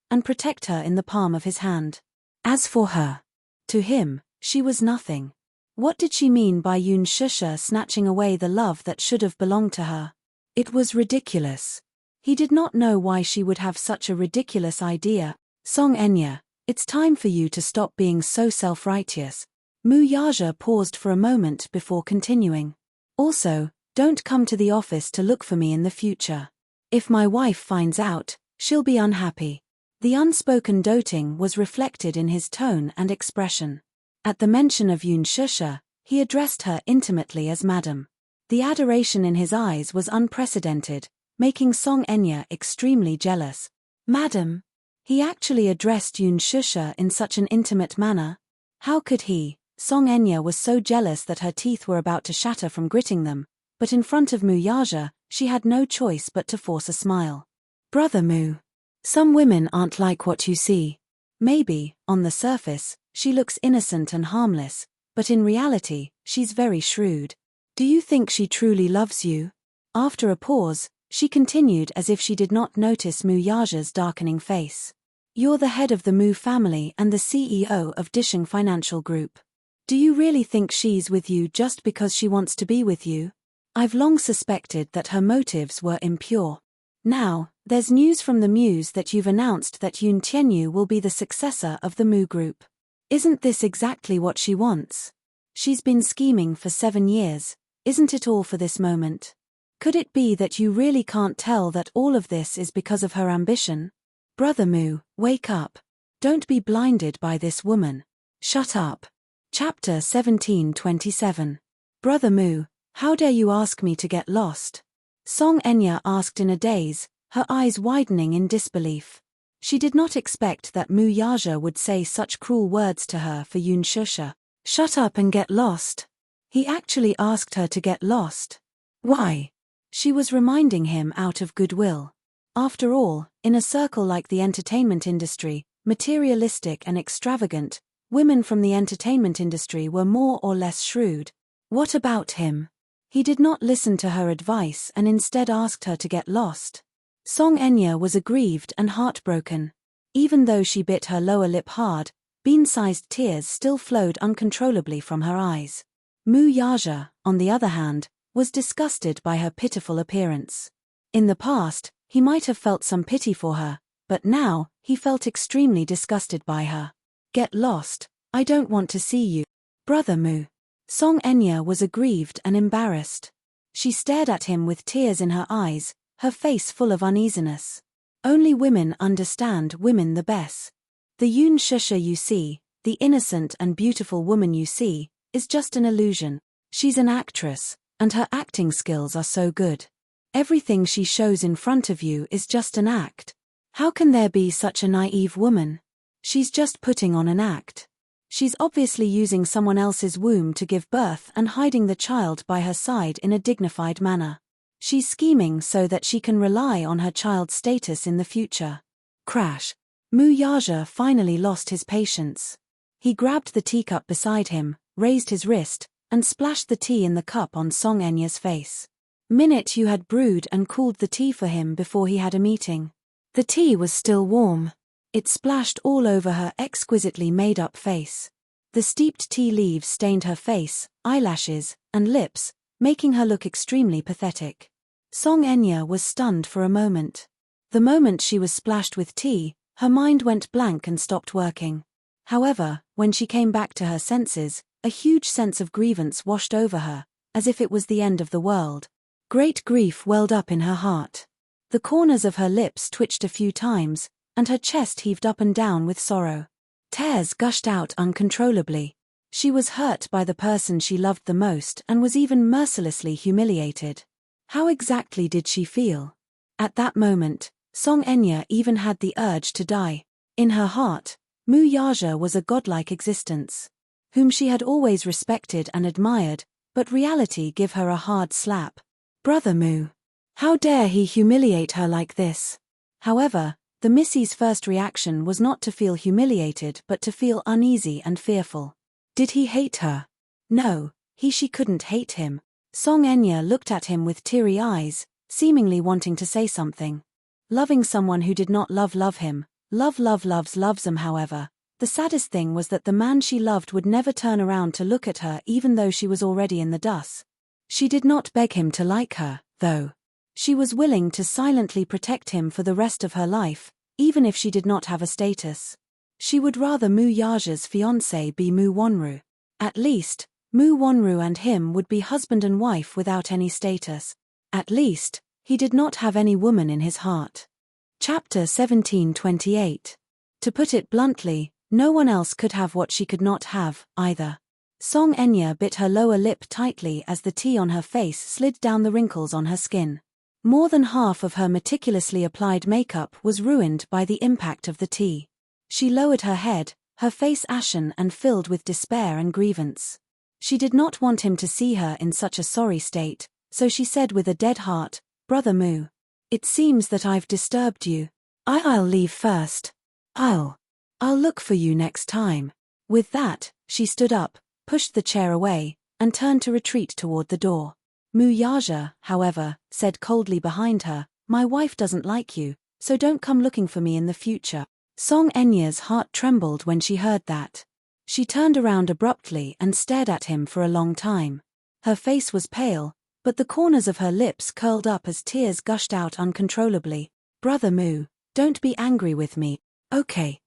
and protect her in the palm of his hand. As for her, to him, she was nothing. What did she mean by Yoon Shusha snatching away the love that should have belonged to her? It was ridiculous. He did not know why she would have such a ridiculous idea. "Song Enya, it's time for you to stop being so self-righteous." Mu Yaja paused for a moment before continuing. "Also, don't come to the office to look for me in the future. If my wife finds out, she'll be unhappy." The unspoken doting was reflected in his tone and expression. At the mention of Yoon Shusha, he addressed her intimately as Madam. The adoration in his eyes was unprecedented, making Song Enya extremely jealous. "Madam?" He actually addressed Yoon Shusha in such an intimate manner. How could he? Song Enya was so jealous that her teeth were about to shatter from gritting them, but in front of Mu Yaja, she had no choice but to force a smile. "Brother Mu, some women aren't like what you see. Maybe, on the surface, she looks innocent and harmless, but in reality, she's very shrewd. Do you think she truly loves you?" After a pause, she continued as if she did not notice Mu Yaja's darkening face. "You're the head of the Mu family and the CEO of Disheng Financial Group. Do you really think she's with you just because she wants to be with you? I've long suspected that her motives were impure. Now, there's news from the Muse that you've announced that Yoon Tianyu will be the successor of the Mu Group. Isn't this exactly what she wants? She's been scheming for 7 years, isn't it all for this moment? Could it be that you really can't tell that all of this is because of her ambition? Brother Mu, wake up. Don't be blinded by this woman. Shut up." Chapter 17:27. "Brother Mu, how dare you ask me to get lost?" Song Enya asked in a daze, her eyes widening in disbelief. She did not expect that Mu Yaja would say such cruel words to her for Yoon Shusha. Shut up and get lost. He actually asked her to get lost. Why? She was reminding him out of goodwill. After all, in a circle like the entertainment industry, materialistic and extravagant, women from the entertainment industry were more or less shrewd. What about him? He did not listen to her advice and instead asked her to get lost. Song Enya was aggrieved and heartbroken. Even though she bit her lower lip hard, bean-sized tears still flowed uncontrollably from her eyes. Mu Yaja, on the other hand, was disgusted by her pitiful appearance. In the past, he might have felt some pity for her, but now, he felt extremely disgusted by her. Get lost, I don't want to see you. Brother Mu. Song Enya was aggrieved and embarrassed. She stared at him with tears in her eyes, her face full of uneasiness. Only women understand women the best. The Yun Shusha you see, the innocent and beautiful woman you see, is just an illusion. She's an actress, and her acting skills are so good. Everything she shows in front of you is just an act. How can there be such a naive woman? She's just putting on an act. She's obviously using someone else's womb to give birth and hiding the child by her side in a dignified manner. She's scheming so that she can rely on her child's status in the future. Crash. Mu Yaja finally lost his patience. He grabbed the teacup beside him, raised his wrist, and splashed the tea in the cup on Song Enya's face. Minute you had brewed and cooled the tea for him before he had a meeting. The tea was still warm. It splashed all over her exquisitely made-up face. The steeped tea leaves stained her face, eyelashes, and lips, making her look extremely pathetic. Song Enya was stunned for a moment. The moment she was splashed with tea, her mind went blank and stopped working. However, when she came back to her senses, a huge sense of grievance washed over her, as if it was the end of the world. Great grief welled up in her heart. The corners of her lips twitched a few times, and her chest heaved up and down with sorrow. Tears gushed out uncontrollably. She was hurt by the person she loved the most and was even mercilessly humiliated. How exactly did she feel? At that moment, Song Enya even had the urge to die. In her heart, Mu Yaja was a godlike existence, whom she had always respected and admired, but reality gave her a hard slap. Brother Mu. How dare he humiliate her like this? However, the Missy's first reaction was not to feel humiliated but to feel uneasy and fearful. Did he hate her? No, she couldn't hate him. Song Enya looked at him with teary eyes, seemingly wanting to say something. Loving someone who did not love him, loves him. However, the saddest thing was that the man she loved would never turn around to look at her even though she was already in the dust. She did not beg him to like her, though. She was willing to silently protect him for the rest of her life, even if she did not have a status. She would rather Mu Yaja's fiancé be Mu Wonru. At least, Mu Wonru and him would be husband and wife without any status. At least, he did not have any woman in his heart. Chapter 1728. To put it bluntly, no one else could have what she could not have, either. Song Enya bit her lower lip tightly as the tea on her face slid down the wrinkles on her skin. More than half of her meticulously applied makeup was ruined by the impact of the tea. She lowered her head, her face ashen and filled with despair and grievance. She did not want him to see her in such a sorry state, so she said with a dead heart, Brother Mu. It seems that I've disturbed you. I'll leave first. I'll look for you next time. With that, she stood up, pushed the chair away, and turned to retreat toward the door. Mu Yaja, however, said coldly behind her, My wife doesn't like you, so don't come looking for me in the future. Song Enya's heart trembled when she heard that. She turned around abruptly and stared at him for a long time. Her face was pale, but the corners of her lips curled up as tears gushed out uncontrollably. Brother Mu, don't be angry with me. Okay.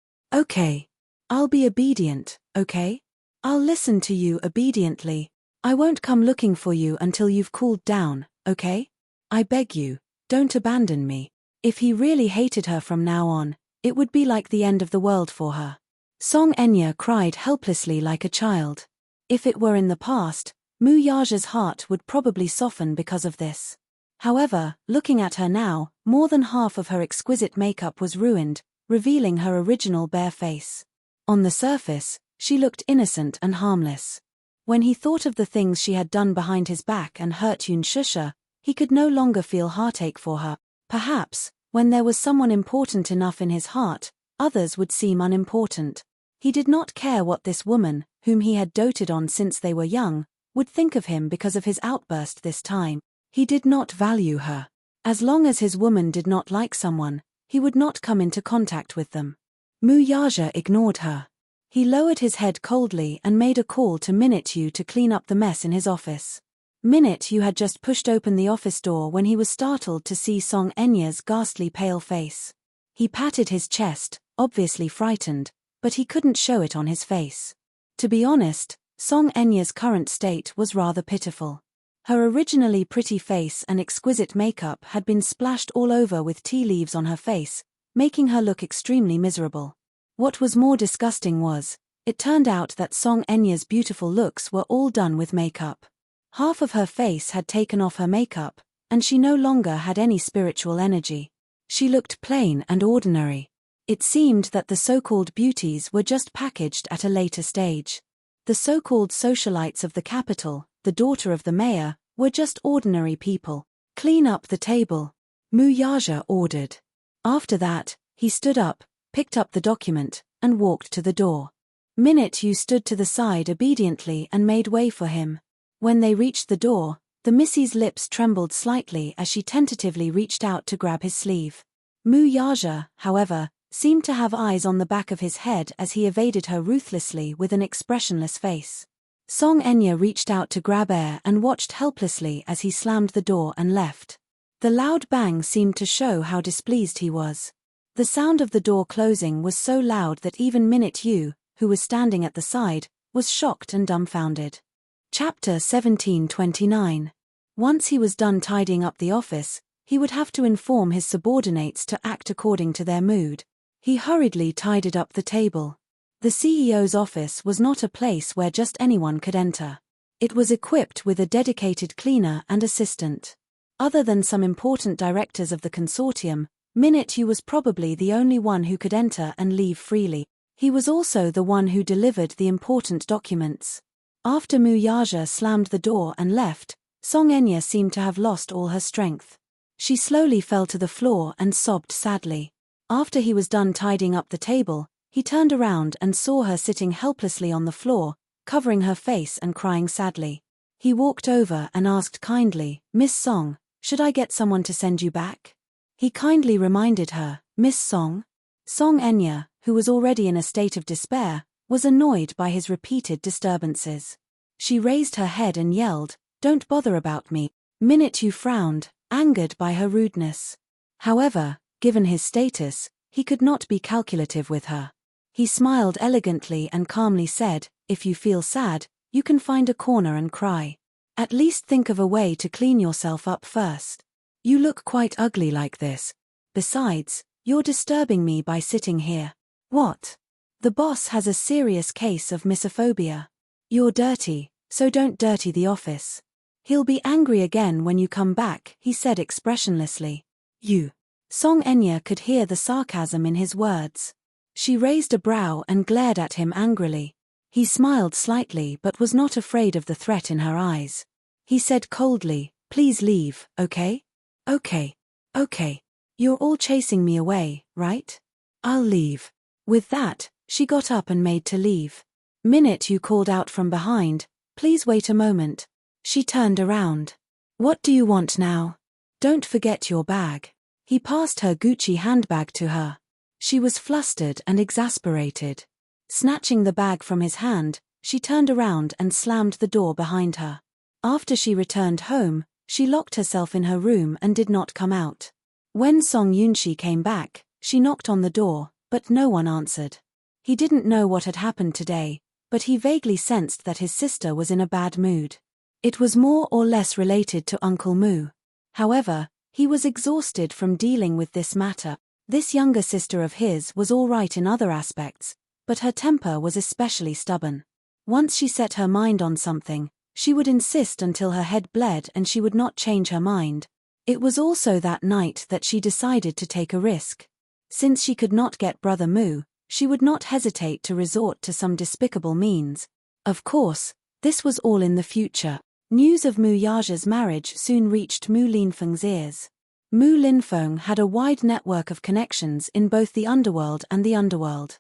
I'll be obedient, okay? I'll listen to you obediently. I won't come looking for you until you've cooled down, okay? I beg you, don't abandon me. If he really hated her from now on, it would be like the end of the world for her. Song Enya cried helplessly like a child. If it were in the past, Mu Yaja's heart would probably soften because of this. However, looking at her now, more than half of her exquisite makeup was ruined, revealing her original bare face. On the surface, she looked innocent and harmless. When he thought of the things she had done behind his back and hurt Yun Shusha, he could no longer feel heartache for her. Perhaps, when there was someone important enough in his heart, others would seem unimportant. He did not care what this woman, whom he had doted on since they were young, would think of him because of his outburst this time. He did not value her. As long as his woman did not like someone, he would not come into contact with them. Mu Yaja ignored her. He lowered his head coldly and made a call to Minute Yu to clean up the mess in his office. Minute Yu had just pushed open the office door when he was startled to see Song Enya's ghastly pale face. He patted his chest, obviously frightened, but he couldn't show it on his face. To be honest, Song Enya's current state was rather pitiful. Her originally pretty face and exquisite makeup had been splashed all over with tea leaves on her face, making her look extremely miserable. What was more disgusting was, it turned out that Song Enya's beautiful looks were all done with makeup. Half of her face had taken off her makeup, and she no longer had any spiritual energy. She looked plain and ordinary. It seemed that the so-called beauties were just packaged at a later stage. The so-called socialites of the capital, the daughter of the mayor, were just ordinary people. Clean up the table, Mu Yaja ordered. After that, he stood up, picked up the document, and walked to the door. Minute Yu stood to the side obediently and made way for him. When they reached the door, the Missy's lips trembled slightly as she tentatively reached out to grab his sleeve. Mu Yaja, however, seemed to have eyes on the back of his head as he evaded her ruthlessly with an expressionless face. Song Enya reached out to grab air and watched helplessly as he slammed the door and left. The loud bang seemed to show how displeased he was. The sound of the door closing was so loud that even Minute Yu, who was standing at the side, was shocked and dumbfounded. Chapter 1729. Once he was done tidying up the office, he would have to inform his subordinates to act according to their mood. He hurriedly tidied up the table. The CEO's office was not a place where just anyone could enter. It was equipped with a dedicated cleaner and assistant. Other than some important directors of the consortium, Minute Yu was probably the only one who could enter and leave freely. He was also the one who delivered the important documents. After Mu Yaja slammed the door and left, Song Enya seemed to have lost all her strength. She slowly fell to the floor and sobbed sadly. After he was done tidying up the table, he turned around and saw her sitting helplessly on the floor, covering her face and crying sadly. He walked over and asked kindly, "Miss Song, should I get someone to send you back?" He kindly reminded her, "Miss Song?" Song Enya, who was already in a state of despair, was annoyed by his repeated disturbances. She raised her head and yelled, "Don't bother about me." Minute Yu frowned, angered by her rudeness. However, given his status, he could not be calculative with her. He smiled elegantly and calmly said, "If you feel sad, you can find a corner and cry. At least think of a way to clean yourself up first. You look quite ugly like this. Besides, you're disturbing me by sitting here." "What?" "The boss has a serious case of misophobia. You're dirty, so don't dirty the office. He'll be angry again when you come back," he said expressionlessly. "You." Song Enya could hear the sarcasm in his words. She raised a brow and glared at him angrily. He smiled slightly but was not afraid of the threat in her eyes. He said coldly, "Please leave, okay?" Okay. You're all chasing me away, right? I'll leave." With that, she got up and made to leave. Minute Yu called out from behind, "Please wait a moment." She turned around. "What do you want now? Don't forget your bag." He passed her Gucci handbag to her. She was flustered and exasperated. Snatching the bag from his hand, she turned around and slammed the door behind her. After she returned home, she locked herself in her room and did not come out. When Song Yunshi came back, she knocked on the door, but no one answered. He didn't know what had happened today, but he vaguely sensed that his sister was in a bad mood. It was more or less related to Uncle Mu. However, he was exhausted from dealing with this matter. This younger sister of his was all right in other aspects, but her temper was especially stubborn. Once she set her mind on something, she would insist until her head bled and she would not change her mind. It was also that night that she decided to take a risk. Since she could not get Brother Mu, she would not hesitate to resort to some despicable means. Of course, this was all in the future. News of Mu Yaja's marriage soon reached Mu Linfeng's ears. Mu Linfeng had a wide network of connections in both the underworld and the underworld.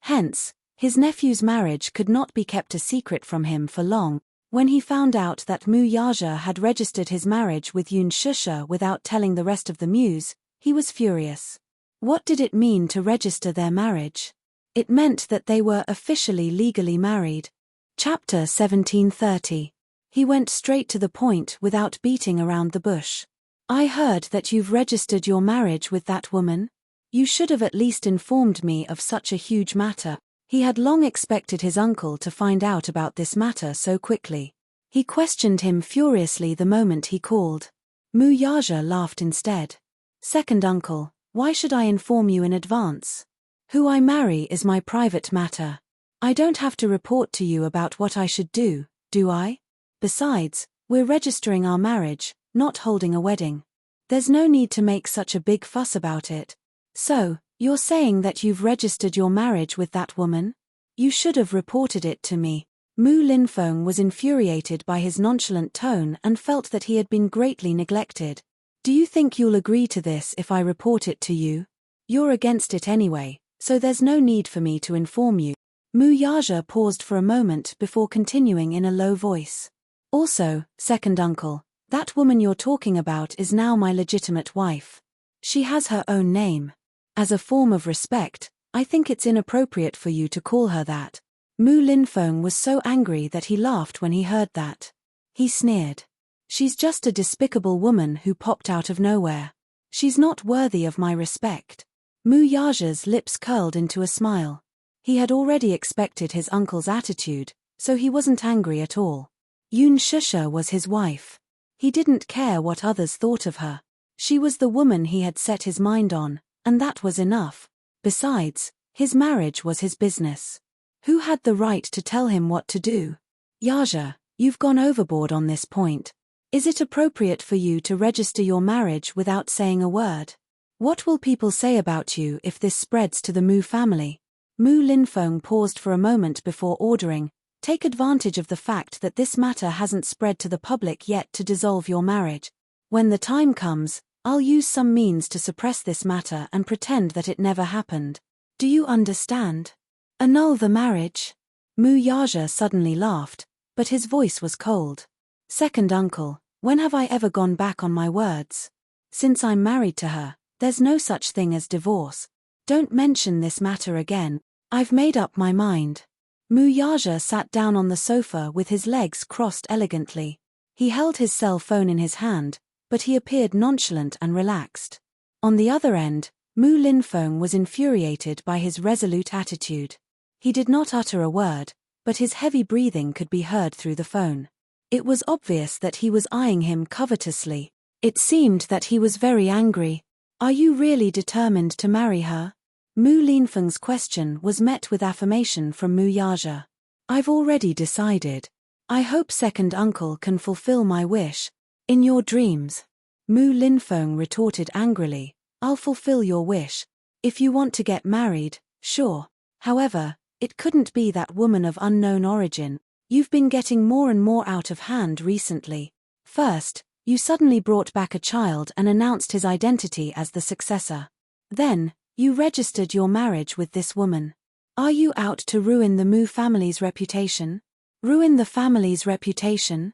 Hence, his nephew's marriage could not be kept a secret from him for long. When he found out that Mu Yaja had registered his marriage with Yun Shusha without telling the rest of the Muse, he was furious. What did it mean to register their marriage? It meant that they were officially legally married. Chapter 1730. He went straight to the point without beating around the bush. I heard that you've registered your marriage with that woman. You should have at least informed me of such a huge matter. He had long expected his uncle to find out about this matter so quickly. He questioned him furiously the moment he called. Mu Yaja laughed instead. Second uncle, why should I inform you in advance? Who I marry is my private matter. I don't have to report to you about what I should do I? Besides, we're registering our marriage, not holding a wedding. There's no need to make such a big fuss about it. So, you're saying that you've registered your marriage with that woman? You should have reported it to me. Mu Linfeng was infuriated by his nonchalant tone and felt that he had been greatly neglected. Do you think you'll agree to this if I report it to you? You're against it anyway, so there's no need for me to inform you. Mu Yaja paused for a moment before continuing in a low voice. Also, second uncle, that woman you're talking about is now my legitimate wife. She has her own name. As a form of respect, I think it's inappropriate for you to call her that. Mu Linfeng was so angry that he laughed when he heard that. He sneered. She's just a despicable woman who popped out of nowhere. She's not worthy of my respect. Mu Yaja's lips curled into a smile. He had already expected his uncle's attitude, so he wasn't angry at all. Yun Shusha was his wife. He didn't care what others thought of her. She was the woman he had set his mind on, and that was enough. Besides, his marriage was his business. Who had the right to tell him what to do? Yaja, you've gone overboard on this point. Is it appropriate for you to register your marriage without saying a word? What will people say about you if this spreads to the Mu family? Mu Linfeng paused for a moment before ordering, take advantage of the fact that this matter hasn't spread to the public yet to dissolve your marriage. When the time comes, I'll use some means to suppress this matter and pretend that it never happened. Do you understand? Annul the marriage? Mu Yaja suddenly laughed, but his voice was cold. Second uncle, when have I ever gone back on my words? Since I'm married to her, there's no such thing as divorce. Don't mention this matter again. I've made up my mind. Mu Yaja sat down on the sofa with his legs crossed elegantly. He held his cell phone in his hand, but he appeared nonchalant and relaxed. On the other end, Mu Linfeng was infuriated by his resolute attitude. He did not utter a word, but his heavy breathing could be heard through the phone. It was obvious that he was eyeing him covetously. It seemed that he was very angry. Are you really determined to marry her? Mu Linfeng's question was met with affirmation from Mu Yaja. I've already decided. I hope second uncle can fulfill my wish. In your dreams. Mu Linfeng retorted angrily, I'll fulfill your wish. If you want to get married, sure. However, it couldn't be that woman of unknown origin. You've been getting more and more out of hand recently. First, you suddenly brought back a child and announced his identity as the successor. Then, you registered your marriage with this woman. Are you out to ruin the Mu family's reputation? Ruin the family's reputation?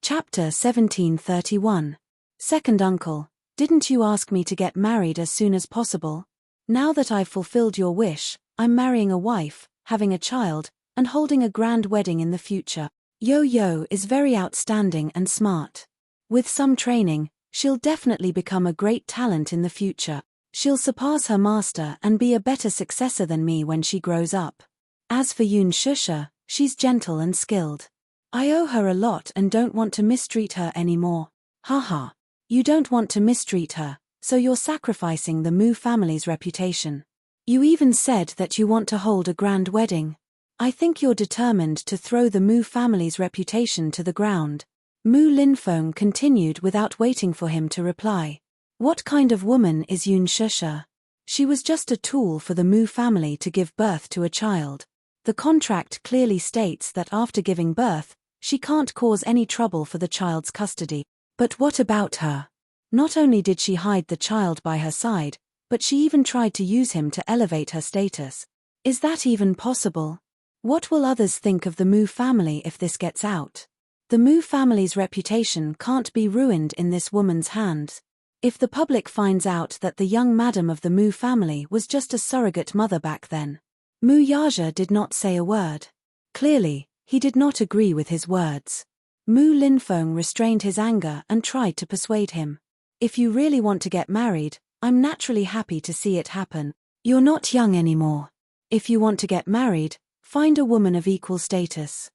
Chapter 1731. Second uncle, didn't you ask me to get married as soon as possible? Now that I've fulfilled your wish, I'm marrying a wife, having a child, and holding a grand wedding in the future. Yo-Yo is very outstanding and smart. With some training, she'll definitely become a great talent in the future. She'll surpass her master and be a better successor than me when she grows up. As for Yun Shusha, she's gentle and skilled. I owe her a lot and don't want to mistreat her anymore. Haha. You don't want to mistreat her, so you're sacrificing the Mu family's reputation. You even said that you want to hold a grand wedding. I think you're determined to throw the Mu family's reputation to the ground. Mu Linfeng continued without waiting for him to reply. What kind of woman is Yun Shusha? She was just a tool for the Mu family to give birth to a child. The contract clearly states that after giving birth, she can't cause any trouble for the child's custody. But what about her? Not only did she hide the child by her side, but she even tried to use him to elevate her status. Is that even possible? What will others think of the Mu family if this gets out? The Mu family's reputation can't be ruined in this woman's hands. If the public finds out that the young madam of the Mu family was just a surrogate mother back then. Mu Yaja did not say a word. Clearly, he did not agree with his words. Mu Linfeng restrained his anger and tried to persuade him. If you really want to get married, I'm naturally happy to see it happen. You're not young anymore. If you want to get married, find a woman of equal status.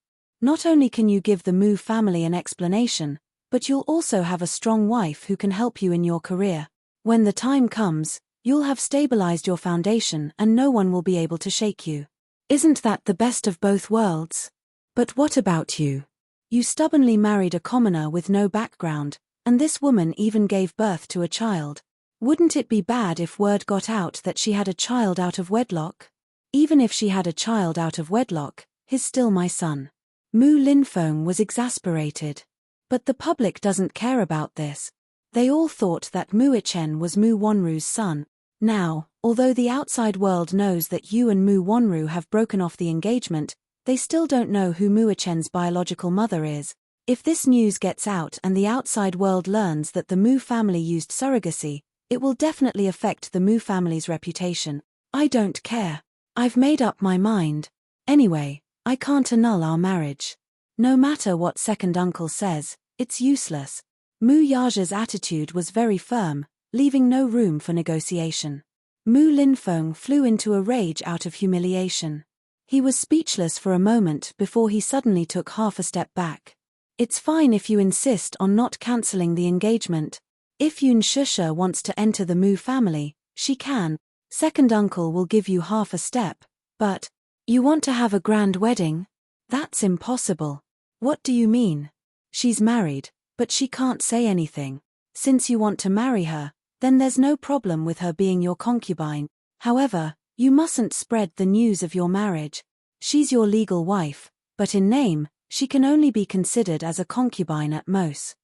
Not only can you give the Mu family an explanation, but you'll also have a strong wife who can help you in your career. When the time comes, you'll have stabilized your foundation and no one will be able to shake you. Isn't that the best of both worlds? But what about you? You stubbornly married a commoner with no background, and this woman even gave birth to a child. Wouldn't it be bad if word got out that she had a child out of wedlock? Even if she had a child out of wedlock, he's still my son. Mu Linfeng was exasperated. But the public doesn't care about this. They all thought that Mu Ichen was Mu Wanru's son. Now, although the outside world knows that you and Mu Wanru have broken off the engagement, they still don't know who Mu Ichen's biological mother is. If this news gets out and the outside world learns that the Mu family used surrogacy, it will definitely affect the Mu family's reputation. I don't care. I've made up my mind. Anyway, I can't annul our marriage. No matter what second uncle says, it's useless. Mu Yaja's attitude was very firm, leaving no room for negotiation. Mu Linfeng flew into a rage out of humiliation. He was speechless for a moment before he suddenly took half a step back. It's fine if you insist on not cancelling the engagement. If Yun Shusha wants to enter the Mu family, she can. Second uncle will give you half a step. But, you want to have a grand wedding? That's impossible. What do you mean? She's married, but she can't say anything. Since you want to marry her, then there's no problem with her being your concubine. However, you mustn't spread the news of your marriage. She's your legal wife, but in name, she can only be considered as a concubine at most.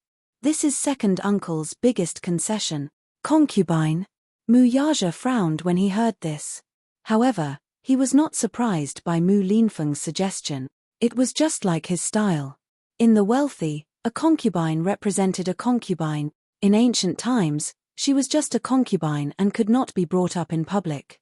This is second uncle's biggest concession. Concubine? Mu Yaja frowned when he heard this. However, he was not surprised by Mu Linfeng's suggestion. It was just like his style. In the wealthy, a concubine represented a concubine. In ancient times, she was just a concubine and could not be brought up in public.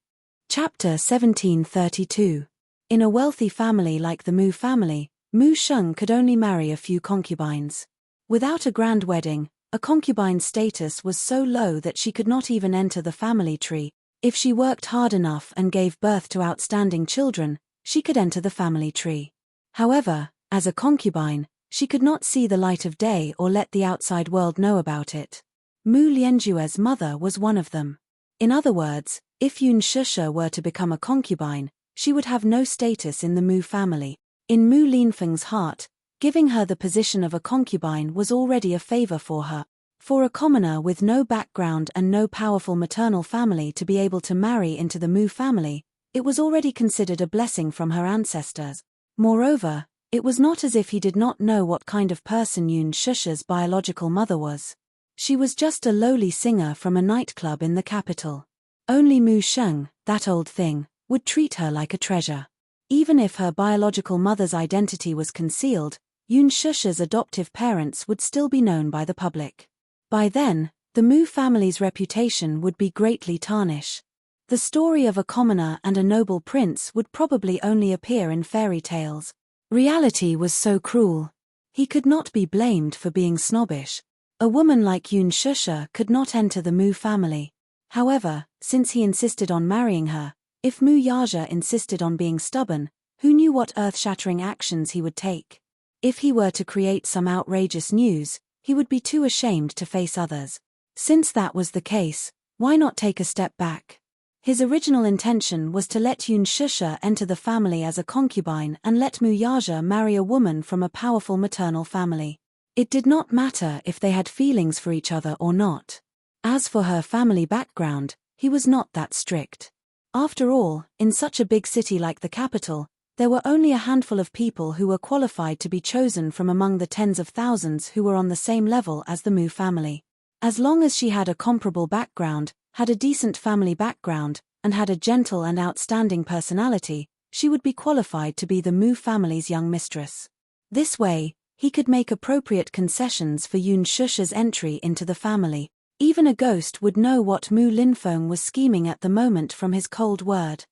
Chapter 1732. In a wealthy family like the Mu family, Mu Sheng could only marry a few concubines. Without a grand wedding, a concubine's status was so low that she could not even enter the family tree. If she worked hard enough and gave birth to outstanding children, she could enter the family tree. However, as a concubine, she could not see the light of day or let the outside world know about it. Mu Lianjue's mother was one of them. In other words, if Yun Shusha were to become a concubine, she would have no status in the Mu family. In Mu Linfeng's heart, giving her the position of a concubine was already a favor for her. For a commoner with no background and no powerful maternal family to be able to marry into the Mu family, it was already considered a blessing from her ancestors. Moreover, it was not as if he did not know what kind of person Yun Shusha's biological mother was. She was just a lowly singer from a nightclub in the capital. Only Mu Sheng, that old thing, would treat her like a treasure. Even if her biological mother's identity was concealed, Yun Shusha's adoptive parents would still be known by the public. By then, the Mu family's reputation would be greatly tarnished. The story of a commoner and a noble prince would probably only appear in fairy tales. Reality was so cruel. He could not be blamed for being snobbish. A woman like Yun Shusha could not enter the Mu family. However, since he insisted on marrying her, if Mu Yaja insisted on being stubborn, who knew what earth-shattering actions he would take? If he were to create some outrageous news, he would be too ashamed to face others. Since that was the case, why not take a step back? His original intention was to let Yun Shusha enter the family as a concubine and let Mu Yaja marry a woman from a powerful maternal family. It did not matter if they had feelings for each other or not. As for her family background, he was not that strict. After all, in such a big city like the capital, there were only a handful of people who were qualified to be chosen from among the tens of thousands who were on the same level as the Mu family. As long as she had a comparable background, had a decent family background, and had a gentle and outstanding personality, she would be qualified to be the Mu family's young mistress. This way, he could make appropriate concessions for Yun Shusha's entry into the family. Even a ghost would know what Mu Linfeng was scheming at the moment from his cold word.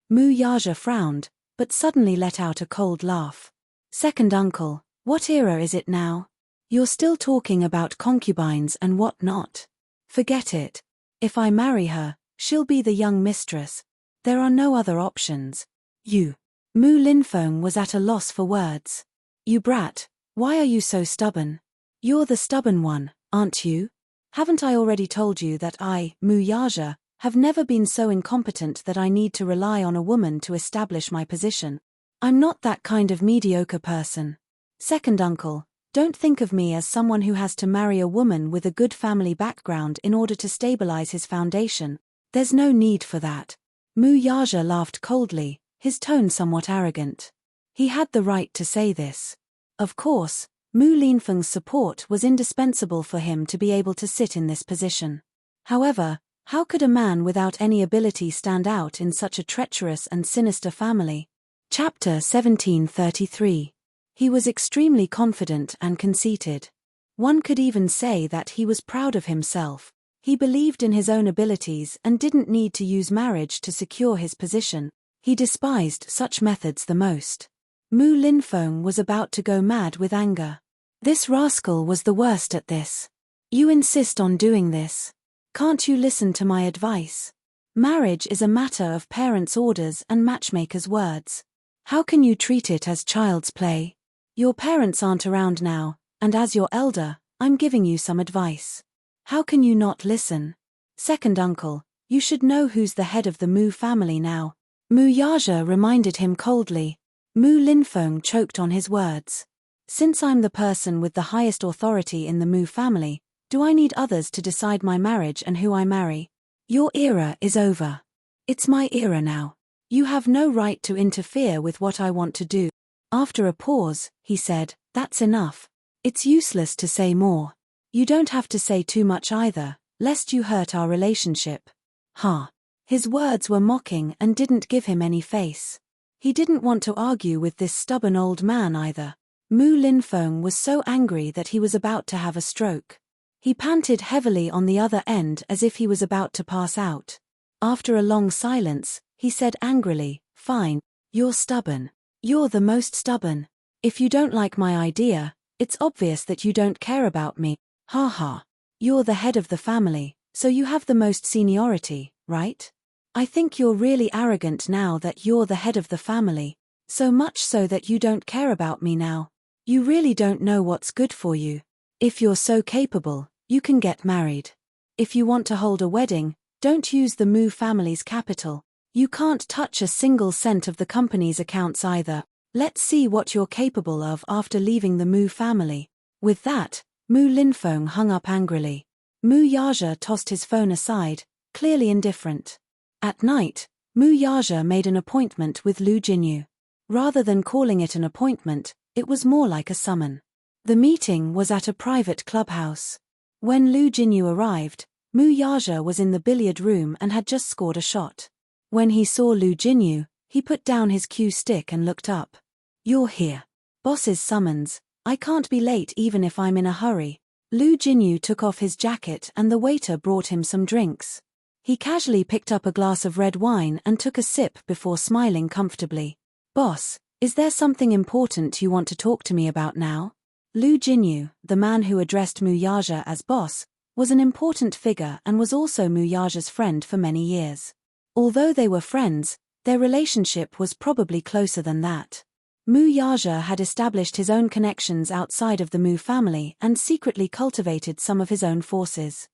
Mu Yaja frowned, but suddenly let out a cold laugh. Second uncle, what era is it now? You're still talking about concubines and what not. Forget it. If I marry her, she'll be the young mistress. There are no other options. You. Mu Linfeng was at a loss for words. You brat, why are you so stubborn? You're the stubborn one, aren't you? Haven't I already told you that I, Mu Yaja, have never been so incompetent that I need to rely on a woman to establish my position? I'm not that kind of mediocre person. Second uncle, don't think of me as someone who has to marry a woman with a good family background in order to stabilize his foundation. There's no need for that. Mu Yaja laughed coldly, his tone somewhat arrogant. He had the right to say this. Of course, Mu Linfeng's support was indispensable for him to be able to sit in this position. However, how could a man without any ability stand out in such a treacherous and sinister family? Chapter 1733. He was extremely confident and conceited. One could even say that he was proud of himself. He believed in his own abilities and didn't need to use marriage to secure his position. He despised such methods the most. Mu Linfeng was about to go mad with anger. This rascal was the worst at this. You insist on doing this. Can't you listen to my advice? Marriage is a matter of parents' orders and matchmakers' words. How can you treat it as child's play? Your parents aren't around now, and as your elder, I'm giving you some advice. How can you not listen? Second uncle, you should know who's the head of the Mu family now. Mu Yaja reminded him coldly. Mu Linfeng choked on his words. Since I'm the person with the highest authority in the Mu family, do I need others to decide my marriage and who I marry? Your era is over. It's my era now. You have no right to interfere with what I want to do. After a pause, he said, that's enough. It's useless to say more. You don't have to say too much either, lest you hurt our relationship. Ha. His words were mocking and didn't give him any face. He didn't want to argue with this stubborn old man either. Mu Linfeng was so angry that he was about to have a stroke. He panted heavily on the other end as if he was about to pass out. After a long silence, he said angrily, fine, you're stubborn. You're the most stubborn. If you don't like my idea, it's obvious that you don't care about me. Ha ha. You're the head of the family, so you have the most seniority, right? I think you're really arrogant now that you're the head of the family, so much so that you don't care about me now. You really don't know what's good for you. If you're so capable, you can get married. If you want to hold a wedding, don't use the Mu family's capital. You can't touch a single cent of the company's accounts either. Let's see what you're capable of after leaving the Mu family. With that, Mu Linfeng hung up angrily. Mu Yaja tossed his phone aside, clearly indifferent. At night, Mu Yaja made an appointment with Lu Jinyu. Rather than calling it an appointment, it was more like a summon. The meeting was at a private clubhouse. When Lu Jinyu arrived, Mu Yaja was in the billiard room and had just scored a shot. When he saw Lu Jinyu, he put down his cue stick and looked up. You're here. Boss's summons. I can't be late even if I'm in a hurry. Lu Jinyu took off his jacket and the waiter brought him some drinks. He casually picked up a glass of red wine and took a sip before smiling comfortably. Boss, is there something important you want to talk to me about now? Lu Jinyu, the man who addressed Mu Yaja as boss, was an important figure and was also Mu Yaja's friend for many years. Although they were friends, their relationship was probably closer than that. Mu Yaja had established his own connections outside of the Mu family and secretly cultivated some of his own forces.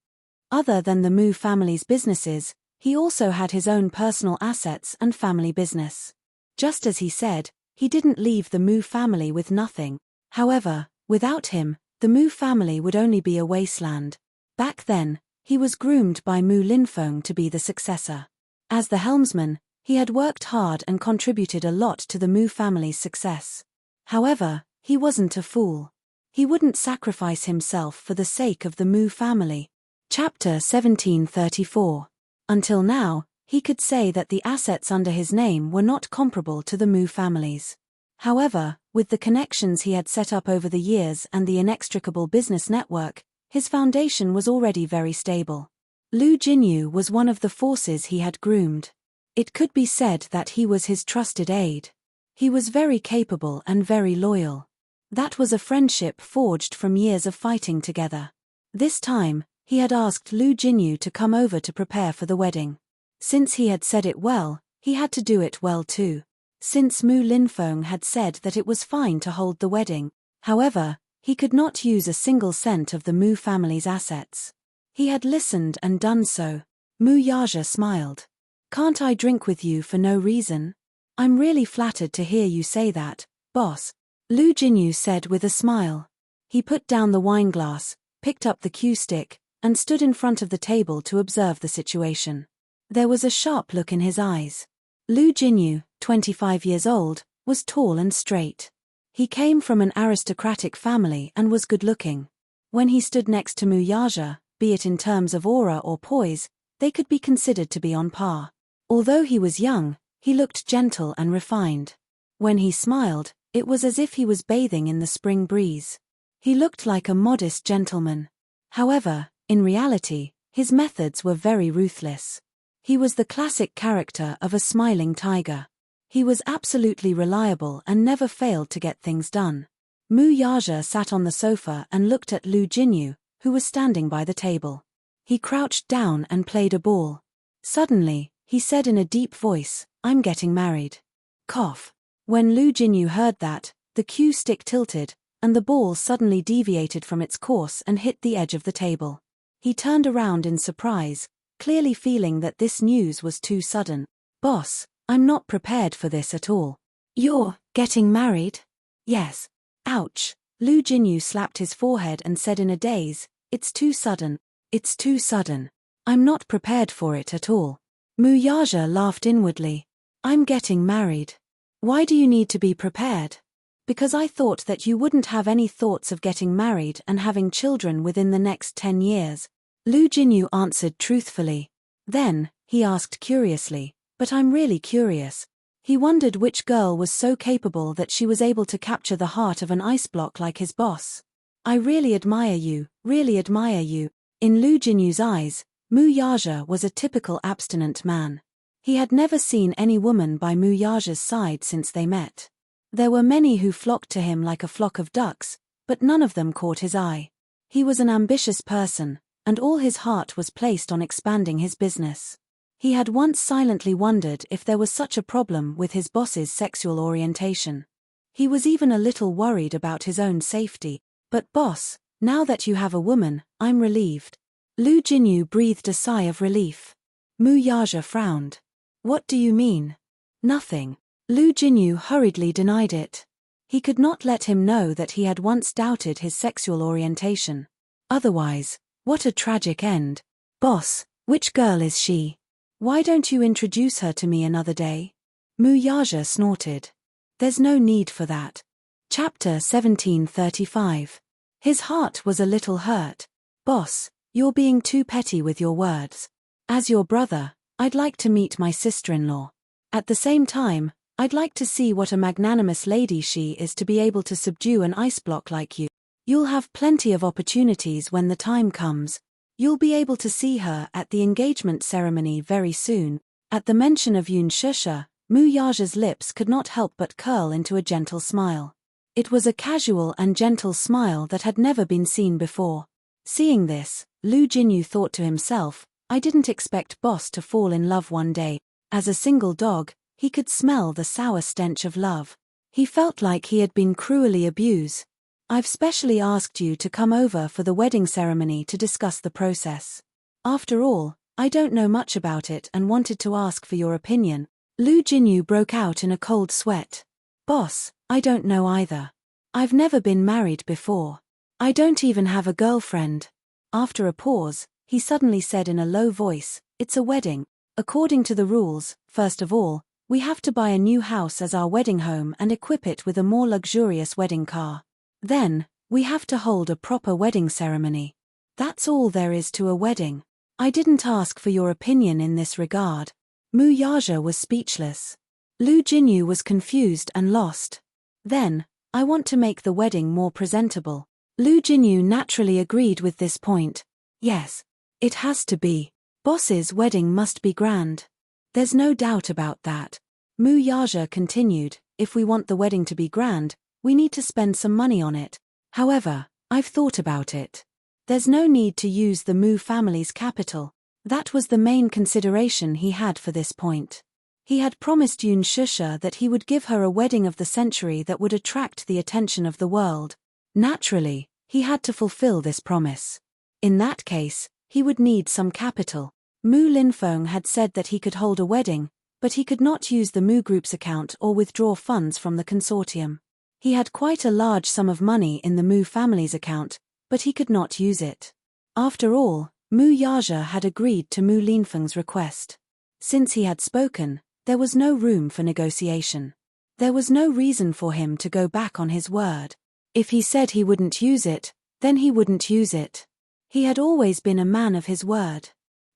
Other than the Mu family's businesses, he also had his own personal assets and family business. Just as he said, he didn't leave the Mu family with nothing. However, without him, the Mu family would only be a wasteland. Back then, he was groomed by Mu Linfeng to be the successor. As the helmsman, he had worked hard and contributed a lot to the Mu family's success. However, he wasn't a fool. He wouldn't sacrifice himself for the sake of the Mu family. Chapter 1734. Until now, he could say that the assets under his name were not comparable to the Mu family's. However, With the connections he had set up over the years and the inextricable business network, his foundation was already very stable. Lu Jinyu was one of the forces he had groomed. It could be said that he was his trusted aide. He was very capable and very loyal. That was a friendship forged from years of fighting together. This time, he had asked Lu Jinyu to come over to prepare for the wedding. Since he had said it well, he had to do it well too. Since Mu Linfeng had said that it was fine to hold the wedding, however, he could not use a single cent of the Mu family's assets. He had listened and done so. Mu Yaja smiled. "Can't I drink with you for no reason?" "I'm really flattered to hear you say that, boss," Lu Jinyu said with a smile. He put down the wine glass, picked up the cue stick, and stood in front of the table to observe the situation. There was a sharp look in his eyes. Lu Jinyu, 25 years old, was tall and straight. He came from an aristocratic family and was good-looking. When he stood next to Mu Yaja, be it in terms of aura or poise, they could be considered to be on par. Although he was young, he looked gentle and refined. When he smiled, it was as if he was bathing in the spring breeze. He looked like a modest gentleman. However, in reality, his methods were very ruthless. He was the classic character of a smiling tiger. He was absolutely reliable and never failed to get things done. Mu Yaja sat on the sofa and looked at Lu Jinyu, who was standing by the table. He crouched down and played a ball. Suddenly, he said in a deep voice, "I'm getting married." Cough. When Lu Jinyu heard that, the cue stick tilted, and the ball suddenly deviated from its course and hit the edge of the table. He turned around in surprise, clearly feeling that this news was too sudden. "Boss, I'm not prepared for this at all." "You're getting married?" "Yes." "Ouch." Lu Jinyu slapped his forehead and said in a daze, "It's too sudden. It's too sudden. I'm not prepared for it at all." Mu Yaja laughed inwardly. "I'm getting married. Why do you need to be prepared?" "Because I thought that you wouldn't have any thoughts of getting married and having children within the next 10 years. Lu Jinyu answered truthfully. Then, he asked curiously, "But I'm really curious." He wondered which girl was so capable that she was able to capture the heart of an ice block like his boss. "I really admire you, really admire you." In Lu Jinyu's eyes, Mu Yaja was a typical abstinent man. He had never seen any woman by Mu Yaja's side since they met. There were many who flocked to him like a flock of ducks, but none of them caught his eye. He was an ambitious person, and all his heart was placed on expanding his business. He had once silently wondered if there was such a problem with his boss's sexual orientation. He was even a little worried about his own safety. "But boss, now that you have a woman, I'm relieved." Lu Jinyu breathed a sigh of relief. Mu Yaja frowned. "What do you mean?" "Nothing." Lu Jinyu hurriedly denied it. He could not let him know that he had once doubted his sexual orientation. Otherwise, what a tragic end. "Boss, which girl is she? Why don't you introduce her to me another day?" Mu Yaja snorted. "There's no need for that." Chapter 1735. His heart was a little hurt. "Boss, you're being too petty with your words. As your brother, I'd like to meet my sister-in-law. At the same time, I'd like to see what a magnanimous lady she is to be able to subdue an ice block like you. You'll have plenty of opportunities when the time comes. You'll be able to see her at the engagement ceremony very soon." At the mention of Yun Shusha, Mu Yaja's lips could not help but curl into a gentle smile. It was a casual and gentle smile that had never been seen before. Seeing this, Lu Jinyu thought to himself, "I didn't expect boss to fall in love one day." As a single dog, he could smell the sour stench of love. He felt like he had been cruelly abused. "I've specially asked you to come over for the wedding ceremony to discuss the process. After all, I don't know much about it and wanted to ask for your opinion." Lu Jinyu broke out in a cold sweat. "Boss, I don't know either. I've never been married before. I don't even have a girlfriend." After a pause, he suddenly said in a low voice, "It's a wedding. According to the rules, first of all, we have to buy a new house as our wedding home and equip it with a more luxurious wedding car. Then, we have to hold a proper wedding ceremony. That's all there is to a wedding. I didn't ask for your opinion in this regard." Mu Yaja was speechless. Lu Jinyu was confused and lost. Then, I want to make the wedding more presentable. Lu Jinyu naturally agreed with this point. Yes. It has to be. Boss's wedding must be grand. There's no doubt about that. Mu Yaja continued, if we want the wedding to be grand, we need to spend some money on it. However, I've thought about it. There's no need to use the Mu family's capital. That was the main consideration he had for this point. He had promised Yun Shusha that he would give her a wedding of the century that would attract the attention of the world. Naturally, he had to fulfill this promise. In that case, he would need some capital. Mu Linfeng had said that he could hold a wedding, but he could not use the Mu Group's account or withdraw funds from the consortium. He had quite a large sum of money in the Mu family's account, but he could not use it. After all, Mu Yaja had agreed to Mu Linfeng's request. Since he had spoken, there was no room for negotiation. There was no reason for him to go back on his word. If he said he wouldn't use it, then he wouldn't use it. He had always been a man of his word.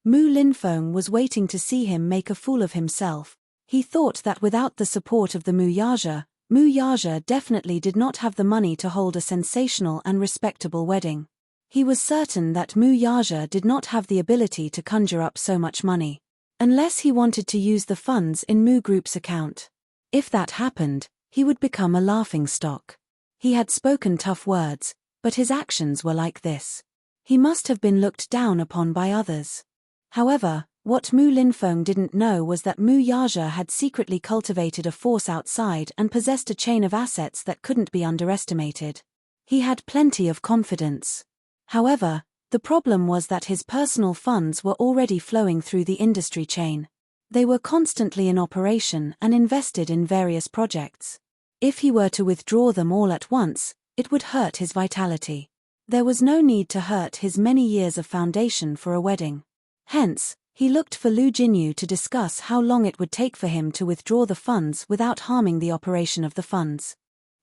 Mu Linfeng was waiting to see him make a fool of himself. He thought that without the support of the Mu Yaja definitely did not have the money to hold a sensational and respectable wedding. He was certain that Mu Yaja did not have the ability to conjure up so much money. Unless he wanted to use the funds in Mu Group's account. If that happened, he would become a laughingstock. He had spoken tough words, but his actions were like this. He must have been looked down upon by others. However, what Mu Linfeng didn't know was that Mu Yaja had secretly cultivated a force outside and possessed a chain of assets that couldn't be underestimated. He had plenty of confidence. However, the problem was that his personal funds were already flowing through the industry chain. They were constantly in operation and invested in various projects. If he were to withdraw them all at once, it would hurt his vitality. There was no need to hurt his many years of foundation for a wedding. Hence, he looked for Lu Jinyu to discuss how long it would take for him to withdraw the funds without harming the operation of the funds.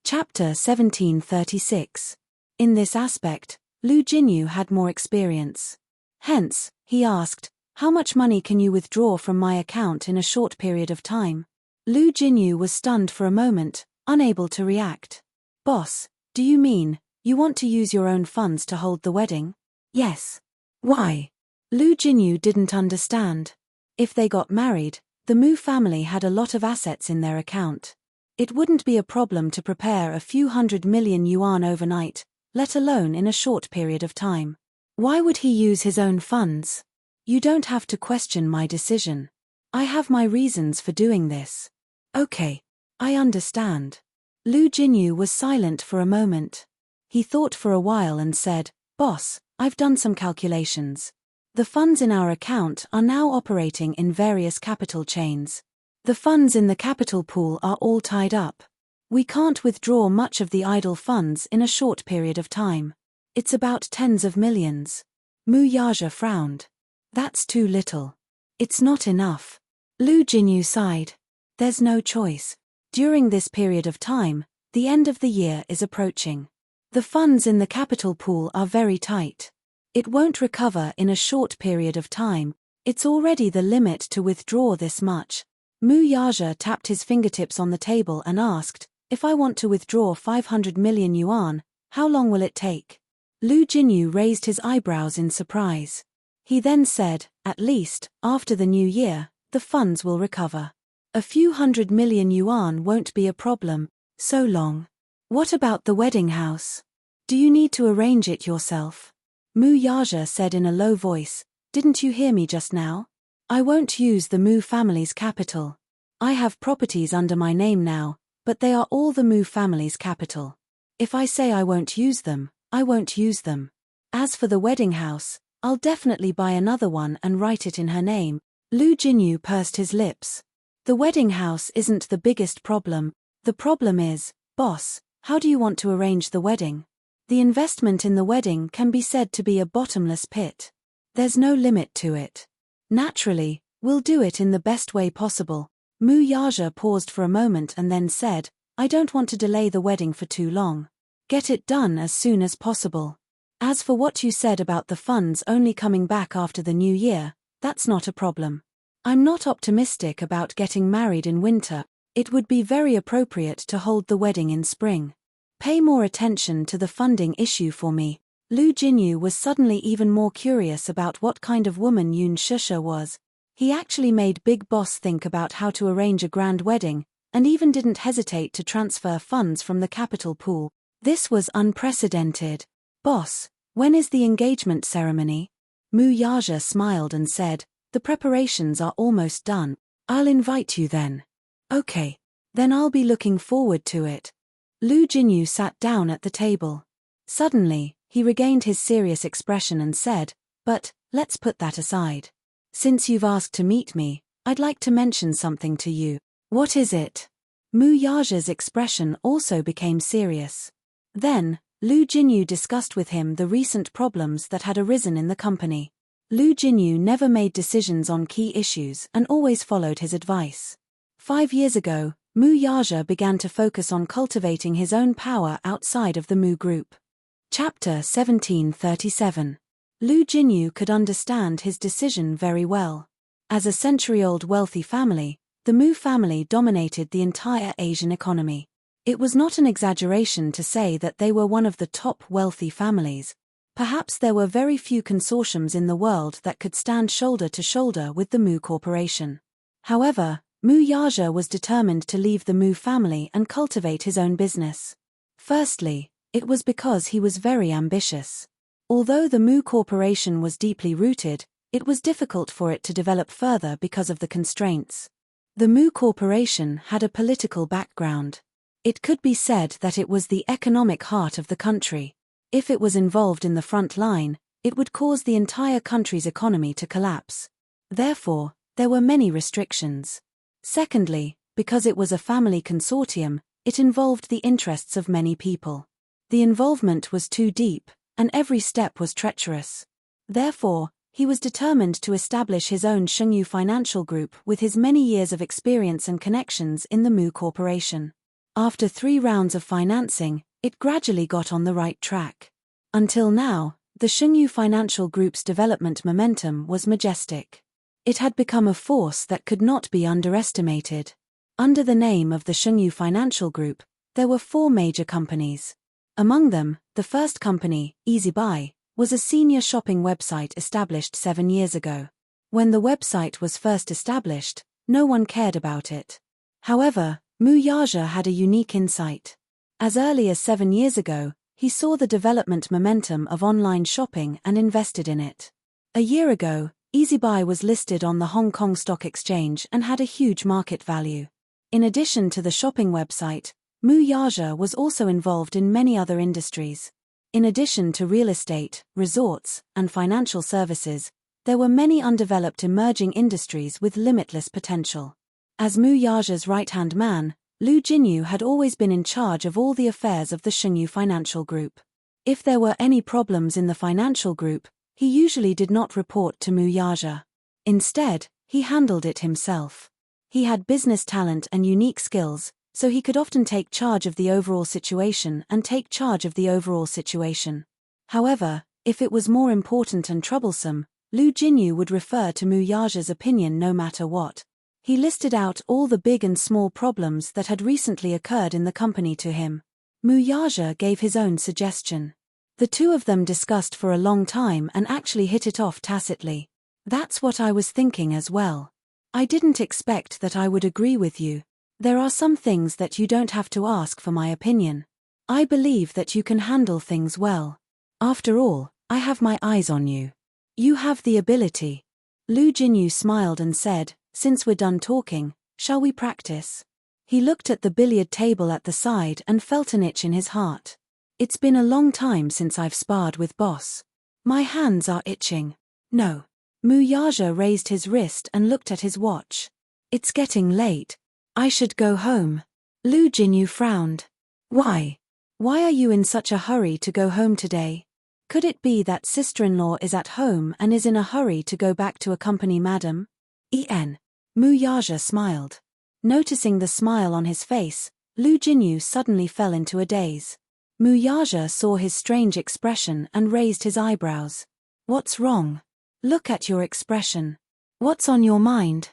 Chapter 1736. In this aspect, Lu Jinyu had more experience. Hence, he asked, how much money can you withdraw from my account in a short period of time? Lu Jinyu was stunned for a moment, unable to react. Boss, do you mean, you want to use your own funds to hold the wedding? Yes. Why? Lu Jinyu didn't understand. If they got married, the Mu family had a lot of assets in their account. It wouldn't be a problem to prepare a few 100 million yuan overnight, let alone in a short period of time. Why would he use his own funds? You don't have to question my decision. I have my reasons for doing this. Okay. I understand. Lu Jinyu was silent for a moment. He thought for a while and said, Boss, I've done some calculations. The funds in our account are now operating in various capital chains. The funds in the capital pool are all tied up. We can't withdraw much of the idle funds in a short period of time. It's about tens of millions. Mu Yaja frowned. That's too little. It's not enough. Lu Jinyu sighed. There's no choice. During this period of time, the end of the year is approaching. The funds in the capital pool are very tight. It won't recover in a short period of time. It's already the limit to withdraw this much. Mu Yaja tapped his fingertips on the table and asked, if I want to withdraw 500 million yuan, how long will it take? Lu Jinyu raised his eyebrows in surprise. He then said, at least, after the new year, the funds will recover. A few 100 million yuan won't be a problem, so long. What about the wedding house? Do you need to arrange it yourself? Mu Yaja said in a low voice, didn't you hear me just now? I won't use the Mu family's capital. I have properties under my name now, but they are all the Mu family's capital. If I say I won't use them, I won't use them. As for the wedding house, I'll definitely buy another one and write it in her name. Lu Jinyu pursed his lips. The wedding house isn't the biggest problem. The problem is, boss, how do you want to arrange the wedding? The investment in the wedding can be said to be a bottomless pit. There's no limit to it. Naturally, we'll do it in the best way possible. Mu Yaja paused for a moment and then said, I don't want to delay the wedding for too long. Get it done as soon as possible. As for what you said about the funds only coming back after the new year, that's not a problem. I'm not optimistic about getting married in winter. It would be very appropriate to hold the wedding in spring. Pay more attention to the funding issue for me. Lu Jinyu was suddenly even more curious about what kind of woman Yun Shusha was. He actually made Big Boss think about how to arrange a grand wedding, and even didn't hesitate to transfer funds from the capital pool. This was unprecedented. Boss, when is the engagement ceremony? Mu Yaja smiled and said, the preparations are almost done. I'll invite you then. Okay. Then I'll be looking forward to it. Lu Jinyu sat down at the table. Suddenly, he regained his serious expression and said, but, let's put that aside. Since you've asked to meet me, I'd like to mention something to you. What is it? Mu Yaja's expression also became serious. Then, Lu Jinyu discussed with him the recent problems that had arisen in the company. Lu Jinyu never made decisions on key issues and always followed his advice. 5 years ago, Mu Yaja began to focus on cultivating his own power outside of the Mu group. Chapter 1737. Lu Jinyu could understand his decision very well. As a century-old wealthy family, the Mu family dominated the entire Asian economy. It was not an exaggeration to say that they were one of the top wealthy families. Perhaps there were very few consortiums in the world that could stand shoulder to shoulder with the Mu Corporation. However, Mu Yaja was determined to leave the Mu family and cultivate his own business. Firstly, it was because he was very ambitious. Although the Mu Corporation was deeply rooted, it was difficult for it to develop further because of the constraints. The Mu Corporation had a political background. It could be said that it was the economic heart of the country. If it was involved in the front line, it would cause the entire country's economy to collapse. Therefore, there were many restrictions. Secondly, because it was a family consortium, it involved the interests of many people. The involvement was too deep, and every step was treacherous. Therefore, he was determined to establish his own Shengyu Financial Group with his many years of experience and connections in the Mu Corporation. After 3 rounds of financing, it gradually got on the right track. Until now, the Shengyu Financial Group's development momentum was majestic. It had become a force that could not be underestimated. Under the name of the Shengyu Financial Group, there were 4 major companies. Among them, the first company, Easy Buy, was a senior shopping website established 7 years ago. When the website was first established, no one cared about it. However, Mu Yaja had a unique insight. As early as 7 years ago, he saw the development momentum of online shopping and invested in it. A year ago, EasyBuy was listed on the Hong Kong Stock Exchange and had a huge market value. In addition to the shopping website, Mu Yaja was also involved in many other industries. In addition to real estate, resorts, and financial services, there were many undeveloped emerging industries with limitless potential. As Mu Yaja's right-hand man, Lu Jinyu had always been in charge of all the affairs of the Shengyu Financial Group. If there were any problems in the financial group, he usually did not report to Mu Yaja. Instead, he handled it himself. He had business talent and unique skills, so he could often take charge of the overall situation. However, if it was more important and troublesome, Lu Jinyu would refer to Mu Yaja's opinion no matter what. He listed out all the big and small problems that had recently occurred in the company to him. Mu Yaja gave his own suggestion. The two of them discussed for a long time and actually hit it off tacitly. That's what I was thinking as well. I didn't expect that I would agree with you. There are some things that you don't have to ask for my opinion. I believe that you can handle things well. After all, I have my eyes on you. You have the ability. Lu Jinyu smiled and said, since we're done talking, shall we practice? He looked at the billiard table at the side and felt an itch in his heart. It's been a long time since I've sparred with Boss. My hands are itching. No. Mu Yaja raised his wrist and looked at his watch. It's getting late. I should go home. Lu Jinyu frowned. Why? Why are you in such a hurry to go home today? Could it be that sister-in-law is at home and is in a hurry to go back to accompany Madam? Mu Yaja smiled. Noticing the smile on his face, Lu Jinyu suddenly fell into a daze. Mu Yaja saw his strange expression and raised his eyebrows. What's wrong? Look at your expression. What's on your mind?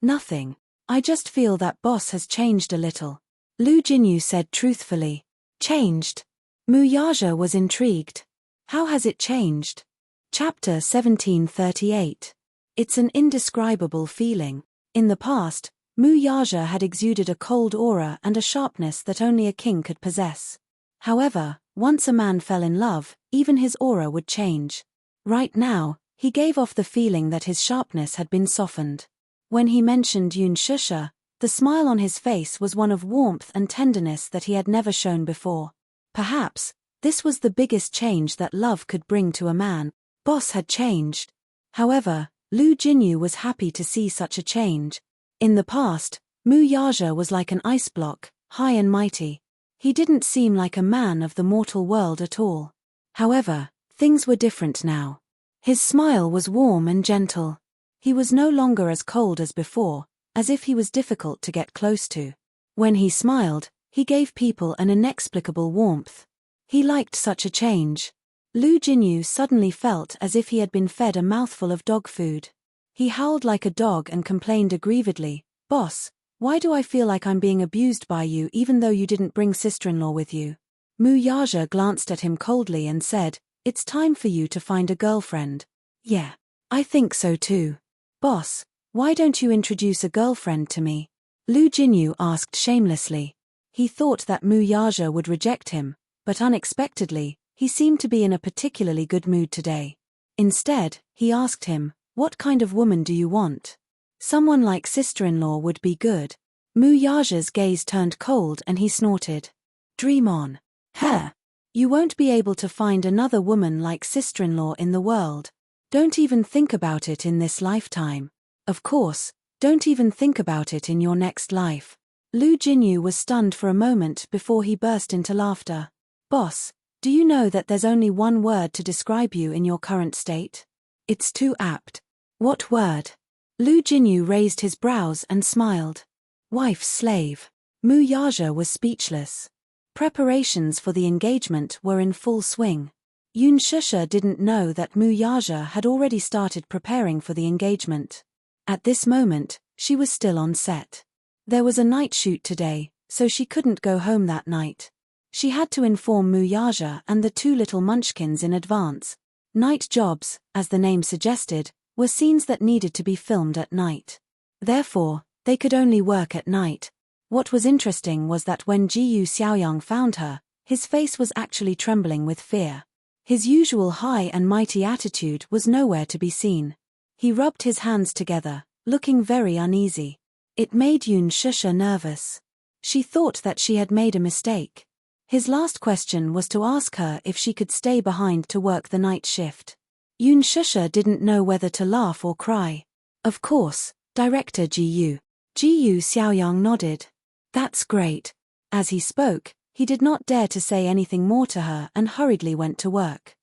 Nothing. I just feel that Boss has changed a little. Lu Jinyu said truthfully. Changed? Muyaja was intrigued. How has it changed? Chapter 1738. It's an indescribable feeling. In the past, Muyaja had exuded a cold aura and a sharpness that only a king could possess. However, once a man fell in love, even his aura would change. Right now, he gave off the feeling that his sharpness had been softened. When he mentioned Shusha, the smile on his face was one of warmth and tenderness that he had never shown before. Perhaps, this was the biggest change that love could bring to a man. Boss had changed. However, Lu Jinyu was happy to see such a change. In the past, Muyaja was like an ice block, high and mighty. He didn't seem like a man of the mortal world at all. However, things were different now. His smile was warm and gentle. He was no longer as cold as before, as if he was difficult to get close to. When he smiled, he gave people an inexplicable warmth. He liked such a change. Lu Jinyu suddenly felt as if he had been fed a mouthful of dog food. He howled like a dog and complained aggrievedly, "Boss, why do I feel like I'm being abused by you even though you didn't bring sister-in-law with you?" Muyaja glanced at him coldly and said, "It's time for you to find a girlfriend." "Yeah, I think so too. Boss, why don't you introduce a girlfriend to me?" Lu Jinyu asked shamelessly. He thought that Muyaja would reject him, but unexpectedly, he seemed to be in a particularly good mood today. Instead, he asked him, "What kind of woman do you want?" "Someone like sister-in-law would be good." Muyaja's gaze turned cold and he snorted. "Dream on. Huh. You won't be able to find another woman like sister-in-law in the world. Don't even think about it in this lifetime. Of course, don't even think about it in your next life." Lu Jinyu was stunned for a moment before he burst into laughter. "Boss, do you know that there's only one word to describe you in your current state? It's too apt." "What word?" Lu Jinyu raised his brows and smiled. "Wife's slave." Muyaja was speechless. Preparations for the engagement were in full swing. Shusha didn't know that Muyaja had already started preparing for the engagement. At this moment, she was still on set. There was a night shoot today, so she couldn't go home that night. She had to inform Muyaja and the two little munchkins in advance. Night jobs, as the name suggested, were scenes that needed to be filmed at night. Therefore, they could only work at night. What was interesting was that when Jiyu Xiaoyang found her, his face was actually trembling with fear. His usual high and mighty attitude was nowhere to be seen. He rubbed his hands together, looking very uneasy. It made Shusha nervous. She thought that she had made a mistake. His last question was to ask her if she could stay behind to work the night shift. Shusha didn't know whether to laugh or cry. "Of course, Director Jiyu." Jiyu Xiaoyang nodded. "That's great." As he spoke, he did not dare to say anything more to her and hurriedly went to work.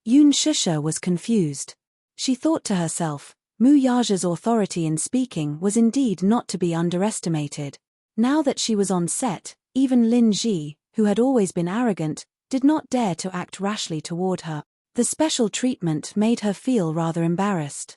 Shusha was confused. She thought to herself, Muyaja's authority in speaking was indeed not to be underestimated. Now that she was on set, even Lin Ji, who had always been arrogant, did not dare to act rashly toward her. The special treatment made her feel rather embarrassed.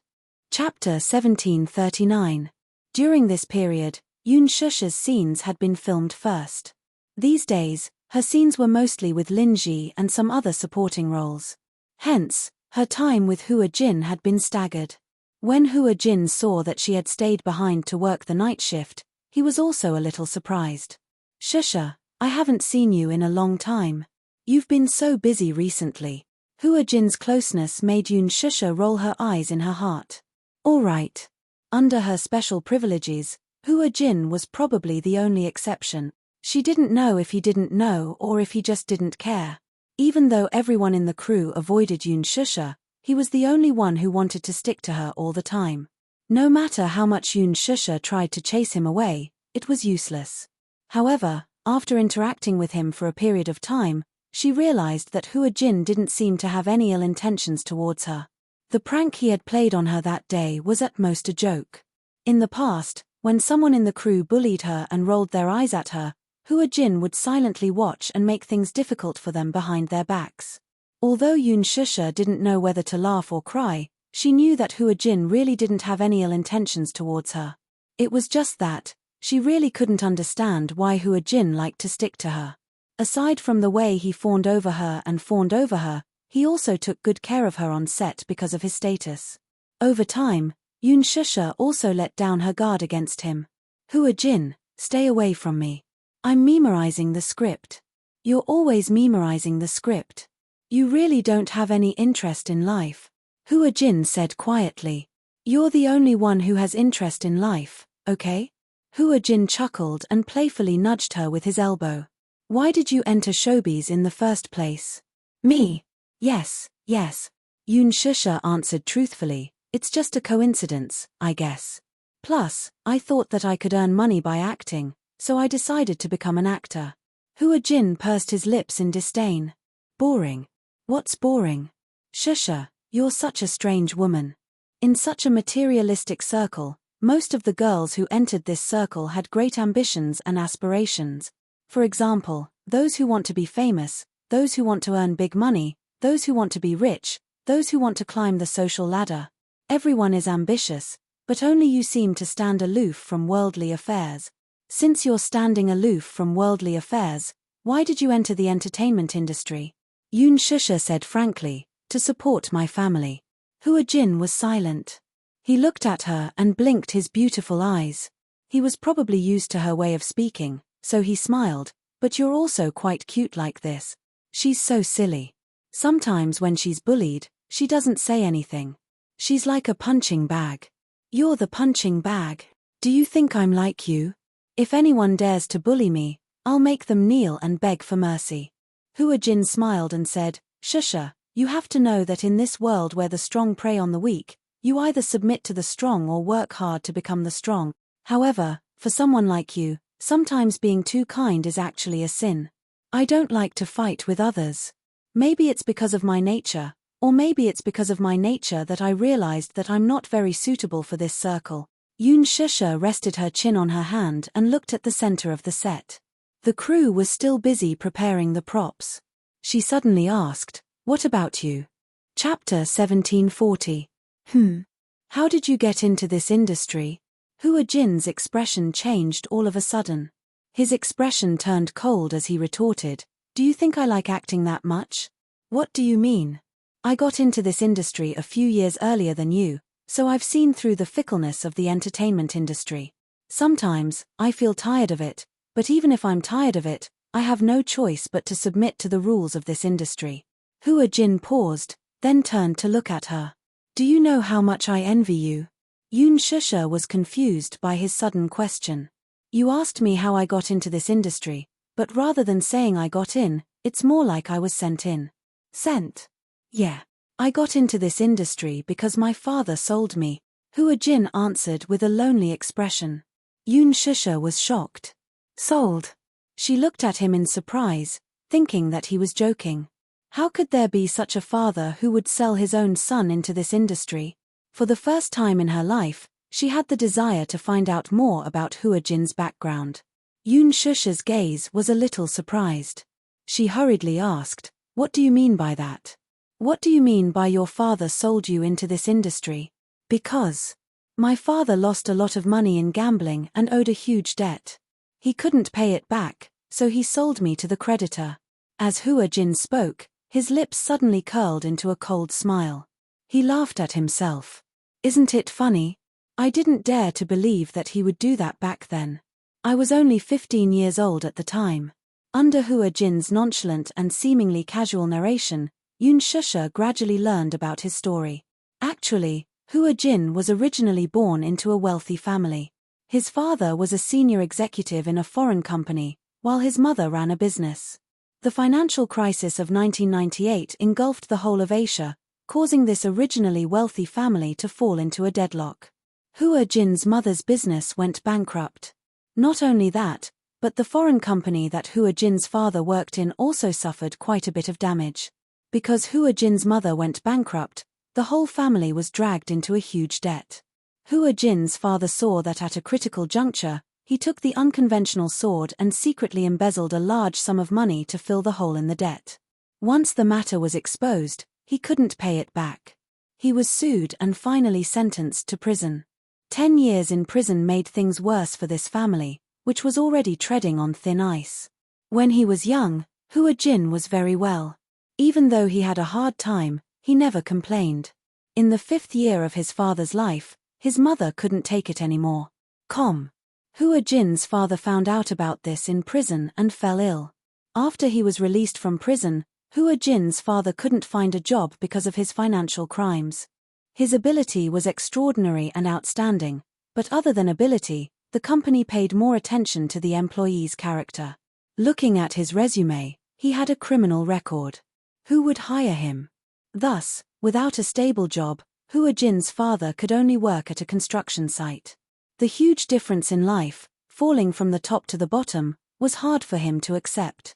Chapter 1739. During this period, Shusha's scenes had been filmed first. These days, her scenes were mostly with Lin Ji and some other supporting roles. Hence, her time with Hua Jin had been staggered. When Hua Jin saw that she had stayed behind to work the night shift, he was also a little surprised. "Shusha, I haven't seen you in a long time. You've been so busy recently." Hua Jin's closeness made Shusha roll her eyes in her heart. All right. Under her special privileges, Hua Jin was probably the only exception. She didn't know if he didn't know or if he just didn't care. Even though everyone in the crew avoided Shusha, he was the only one who wanted to stick to her all the time. No matter how much Shusha tried to chase him away, it was useless. However, after interacting with him for a period of time, she realized that Hua Jin didn't seem to have any ill intentions towards her. The prank he had played on her that day was at most a joke. In the past, when someone in the crew bullied her and rolled their eyes at her, Hua Jin would silently watch and make things difficult for them behind their backs. Although Shusha didn't know whether to laugh or cry, she knew that Hua Jin really didn't have any ill intentions towards her. It was just that, she really couldn't understand why Hua Jin liked to stick to her. Aside from the way he fawned over her, he also took good care of her on set because of his status. Over time, Yoon Shusha also let down her guard against him. Hua Jin, stay away from me. I'm memorizing the script. You're always memorizing the script. You really don't have any interest in life. Hua Jin said quietly. You're the only one who has interest in life, okay? Hua Jin chuckled and playfully nudged her with his elbow. Why did you enter showbiz in the first place? Me? Yes. Yoon Shusha answered truthfully. It's just a coincidence, I guess. Plus, I thought that I could earn money by acting, so I decided to become an actor. Hua Jin pursed his lips in disdain. Boring. What's boring? Shusha, you're such a strange woman. In such a materialistic circle, most of the girls who entered this circle had great ambitions and aspirations. For example, those who want to be famous, those who want to earn big money, those who want to be rich, those who want to climb the social ladder. Everyone is ambitious, but only you seem to stand aloof from worldly affairs. Since you're standing aloof from worldly affairs, why did you enter the entertainment industry? Yoon Shusha said frankly, to support my family. Hua Jin was silent. He looked at her and blinked his beautiful eyes. He was probably used to her way of speaking, so he smiled, but you're also quite cute like this. She's so silly. Sometimes when she's bullied, she doesn't say anything. She's like a punching bag. You're the punching bag. Do you think I'm like you? If anyone dares to bully me, I'll make them kneel and beg for mercy. Hua Jin smiled and said, Shusha, you have to know that in this world where the strong prey on the weak, you either submit to the strong or work hard to become the strong. However, for someone like you, sometimes being too kind is actually a sin. I don't like to fight with others. Maybe it's because of my nature, or maybe it's because of my nature that I realized that I'm not very suitable for this circle. Yoon Shusha rested her chin on her hand and looked at the center of the set. The crew was still busy preparing the props. She suddenly asked, what about you? Chapter 1740. How did you get into this industry? Hua Jin's expression changed all of a sudden. His expression turned cold as he retorted, do you think I like acting that much? What do you mean? I got into this industry a few years earlier than you, so I've seen through the fickleness of the entertainment industry. Sometimes, I feel tired of it, but even if I'm tired of it, I have no choice but to submit to the rules of this industry. Hua Jin paused, then turned to look at her. Do you know how much I envy you? Yoon Shusha was confused by his sudden question. You asked me how I got into this industry, but rather than saying I got in, it's more like I was sent in. Sent? Yeah. I got into this industry because my father sold me, Hua Jin answered with a lonely expression. Yoon Shusha was shocked. Sold? She looked at him in surprise, thinking that he was joking. How could there be such a father who would sell his own son into this industry? For the first time in her life, she had the desire to find out more about Hua Jin's background. Yoon Shusha's gaze was a little surprised. She hurriedly asked, what do you mean by that? What do you mean by your father sold you into this industry? Because my father lost a lot of money in gambling and owed a huge debt. He couldn't pay it back, so he sold me to the creditor. As Hua Jin spoke, his lips suddenly curled into a cold smile. He laughed at himself. Isn't it funny? I didn't dare to believe that he would do that back then. I was only 15 years old at the time. Under Hua Jin's nonchalant and seemingly casual narration, Yoon Shusha gradually learned about his story. Actually, Hua Jin was originally born into a wealthy family. His father was a senior executive in a foreign company, while his mother ran a business. The financial crisis of 1998 engulfed the whole of Asia, causing this originally wealthy family to fall into a deadlock. Hua Jin's mother's business went bankrupt. Not only that, but the foreign company that Hua Jin's father worked in also suffered quite a bit of damage. Because Hua Jin's mother went bankrupt, the whole family was dragged into a huge debt. Hua Jin's father saw that at a critical juncture, he took the unconventional sword and secretly embezzled a large sum of money to fill the hole in the debt. Once the matter was exposed, he couldn't pay it back. He was sued and finally sentenced to prison. 10 years in prison made things worse for this family, which was already treading on thin ice. When he was young, Hua Jin was very well. Even though he had a hard time, he never complained. In the 5th year of his father's life, his mother couldn't take it anymore. Hua Jin's father found out about this in prison and fell ill. After he was released from prison, Hua Jin's father couldn't find a job because of his financial crimes. His ability was extraordinary and outstanding, but other than ability, the company paid more attention to the employee's character. Looking at his resume, he had a criminal record. Who would hire him? Thus, without a stable job, Hua Jin's father could only work at a construction site. The huge difference in life, falling from the top to the bottom, was hard for him to accept.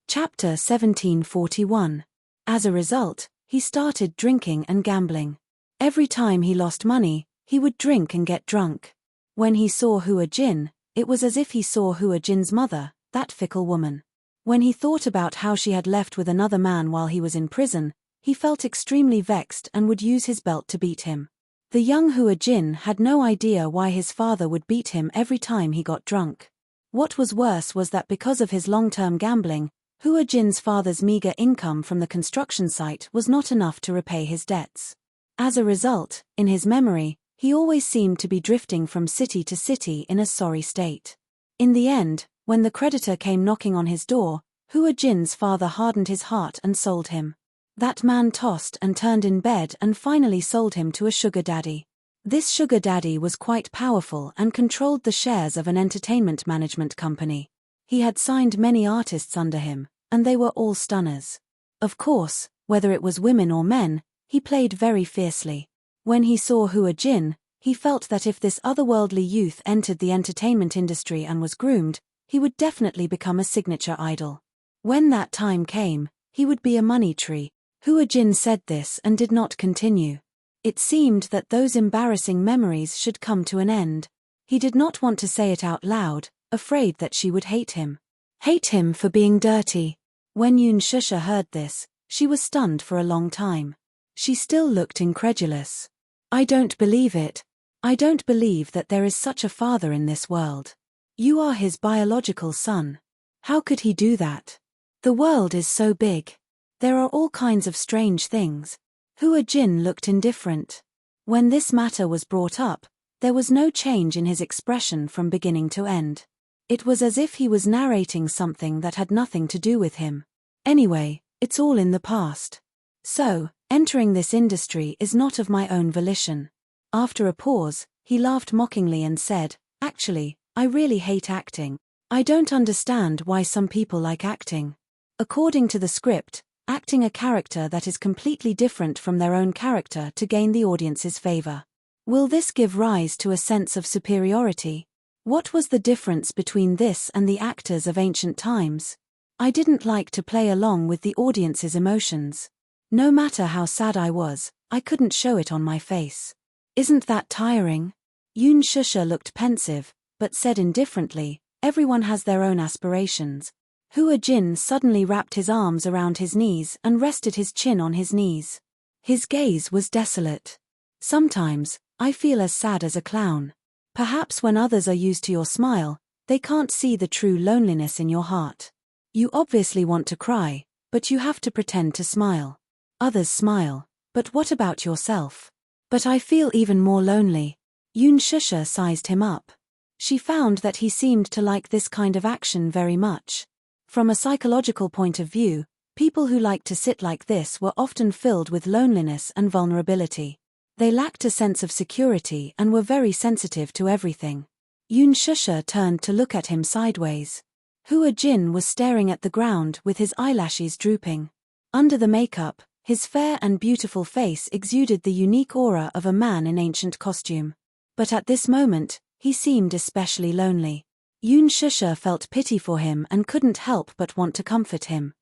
Chapter 1741. As a result, he started drinking and gambling. Every time he lost money, he would drink and get drunk. When he saw Hua Jin, it was as if he saw Hua Jin's mother, that fickle woman. When he thought about how she had left with another man while he was in prison, he felt extremely vexed and would use his belt to beat him. The young Hua Jin had no idea why his father would beat him every time he got drunk. What was worse was that because of his long-term gambling, Hua Jin's father's meager income from the construction site was not enough to repay his debts. As a result, in his memory, he always seemed to be drifting from city to city in a sorry state. In the end, when the creditor came knocking on his door, Hua Jin's father hardened his heart and sold him. That man tossed and turned in bed and finally sold him to a sugar daddy. This sugar daddy was quite powerful and controlled the shares of an entertainment management company. He had signed many artists under him, and they were all stunners. Of course, whether it was women or men, he played very fiercely. When he saw Hua Jin, he felt that if this otherworldly youth entered the entertainment industry and was groomed, he would definitely become a signature idol. When that time came, he would be a money tree. Hua Jin said this and did not continue. It seemed that those embarrassing memories should come to an end. He did not want to say it out loud, afraid that she would hate him. Hate him for being dirty. When Yun Shusha heard this, she was stunned for a long time. She still looked incredulous. I don't believe it. I don't believe that there is such a father in this world. You are his biological son. How could he do that? The world is so big. There are all kinds of strange things. Hua Jin looked indifferent. When this matter was brought up, there was no change in his expression from beginning to end. It was as if he was narrating something that had nothing to do with him. Anyway, it's all in the past. So, entering this industry is not of my own volition. After a pause, he laughed mockingly and said, Actually, I really hate acting. I don't understand why some people like acting. According to the script, acting a character that is completely different from their own character to gain the audience's favor. Will this give rise to a sense of superiority? What was the difference between this and the actors of ancient times? I didn't like to play along with the audience's emotions. No matter how sad I was, I couldn't show it on my face. Isn't that tiring? Yun Shusha looked pensive, but said indifferently, Everyone has their own aspirations. Hua Jin suddenly wrapped his arms around his knees and rested his chin on his knees. His gaze was desolate. Sometimes, I feel as sad as a clown. Perhaps when others are used to your smile, they can't see the true loneliness in your heart. You obviously want to cry, but you have to pretend to smile. Others smile, but what about yourself? But I feel even more lonely. Yun Shusha sized him up. She found that he seemed to like this kind of action very much. From a psychological point of view, people who liked to sit like this were often filled with loneliness and vulnerability. They lacked a sense of security and were very sensitive to everything. Yun Shusha turned to look at him sideways. Hua Jin was staring at the ground with his eyelashes drooping. Under the makeup, his fair and beautiful face exuded the unique aura of a man in ancient costume. But at this moment, he seemed especially lonely. Yun Shusha felt pity for him and couldn't help but want to comfort him.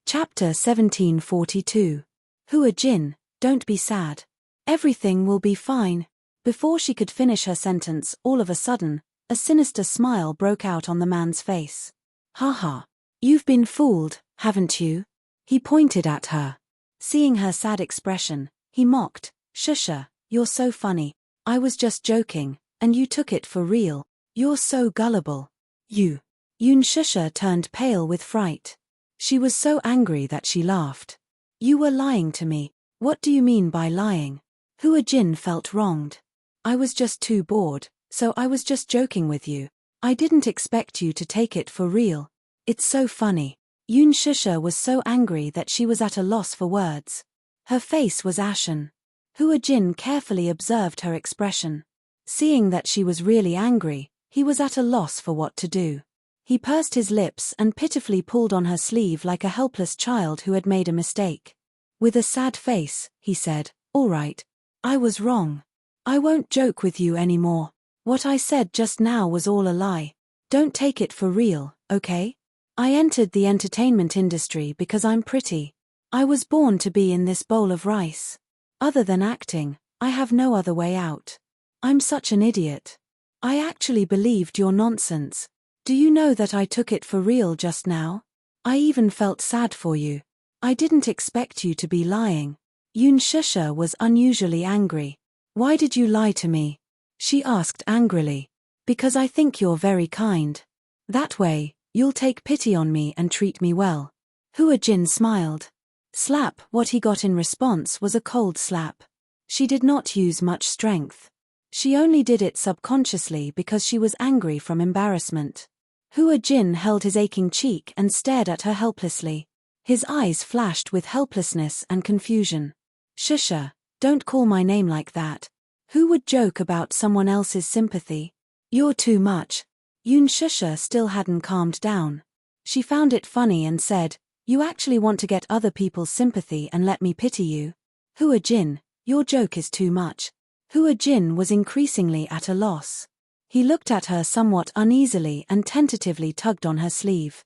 Chapter 1742. Hua Jin, don't be sad. Everything will be fine. Before she could finish her sentence, all of a sudden, a sinister smile broke out on the man's face. Haha. You've been fooled, haven't you? He pointed at her. Seeing her sad expression, he mocked, Shusha, you're so funny. I was just joking, and you took it for real. You're so gullible. You. Yun Shusha turned pale with fright. She was so angry that she laughed. You were lying to me. What do you mean by lying? Hua Jin felt wronged. I was just too bored, so I was just joking with you. I didn't expect you to take it for real. It's so funny. Yoon Shusha was so angry that she was at a loss for words. Her face was ashen. Hua Jin carefully observed her expression. Seeing that she was really angry, he was at a loss for what to do. He pursed his lips and pitifully pulled on her sleeve like a helpless child who had made a mistake. With a sad face, he said, "All right. I was wrong. I won't joke with you anymore. What I said just now was all a lie. Don't take it for real, okay? I entered the entertainment industry because I'm pretty. I was born to be in this bowl of rice. Other than acting, I have no other way out. I'm such an idiot. I actually believed your nonsense. Do you know that I took it for real just now? I even felt sad for you. I didn't expect you to be lying." Yoon Shusha was unusually angry. "Why did you lie to me?" she asked angrily. "Because I think you're very kind. That way, you'll take pity on me and treat me well." Hua Jin smiled. Slap. What he got in response was a cold slap. She did not use much strength. She only did it subconsciously because she was angry from embarrassment. Hua Jin held his aching cheek and stared at her helplessly. His eyes flashed with helplessness and confusion. "Shusha, don't call my name like that. Who would joke about someone else's sympathy? You're too much." Yoon Shusha still hadn't calmed down. She found it funny and said, "You actually want to get other people's sympathy and let me pity you? Hua Jin, your joke is too much." Hua Jin was increasingly at a loss. He looked at her somewhat uneasily and tentatively tugged on her sleeve.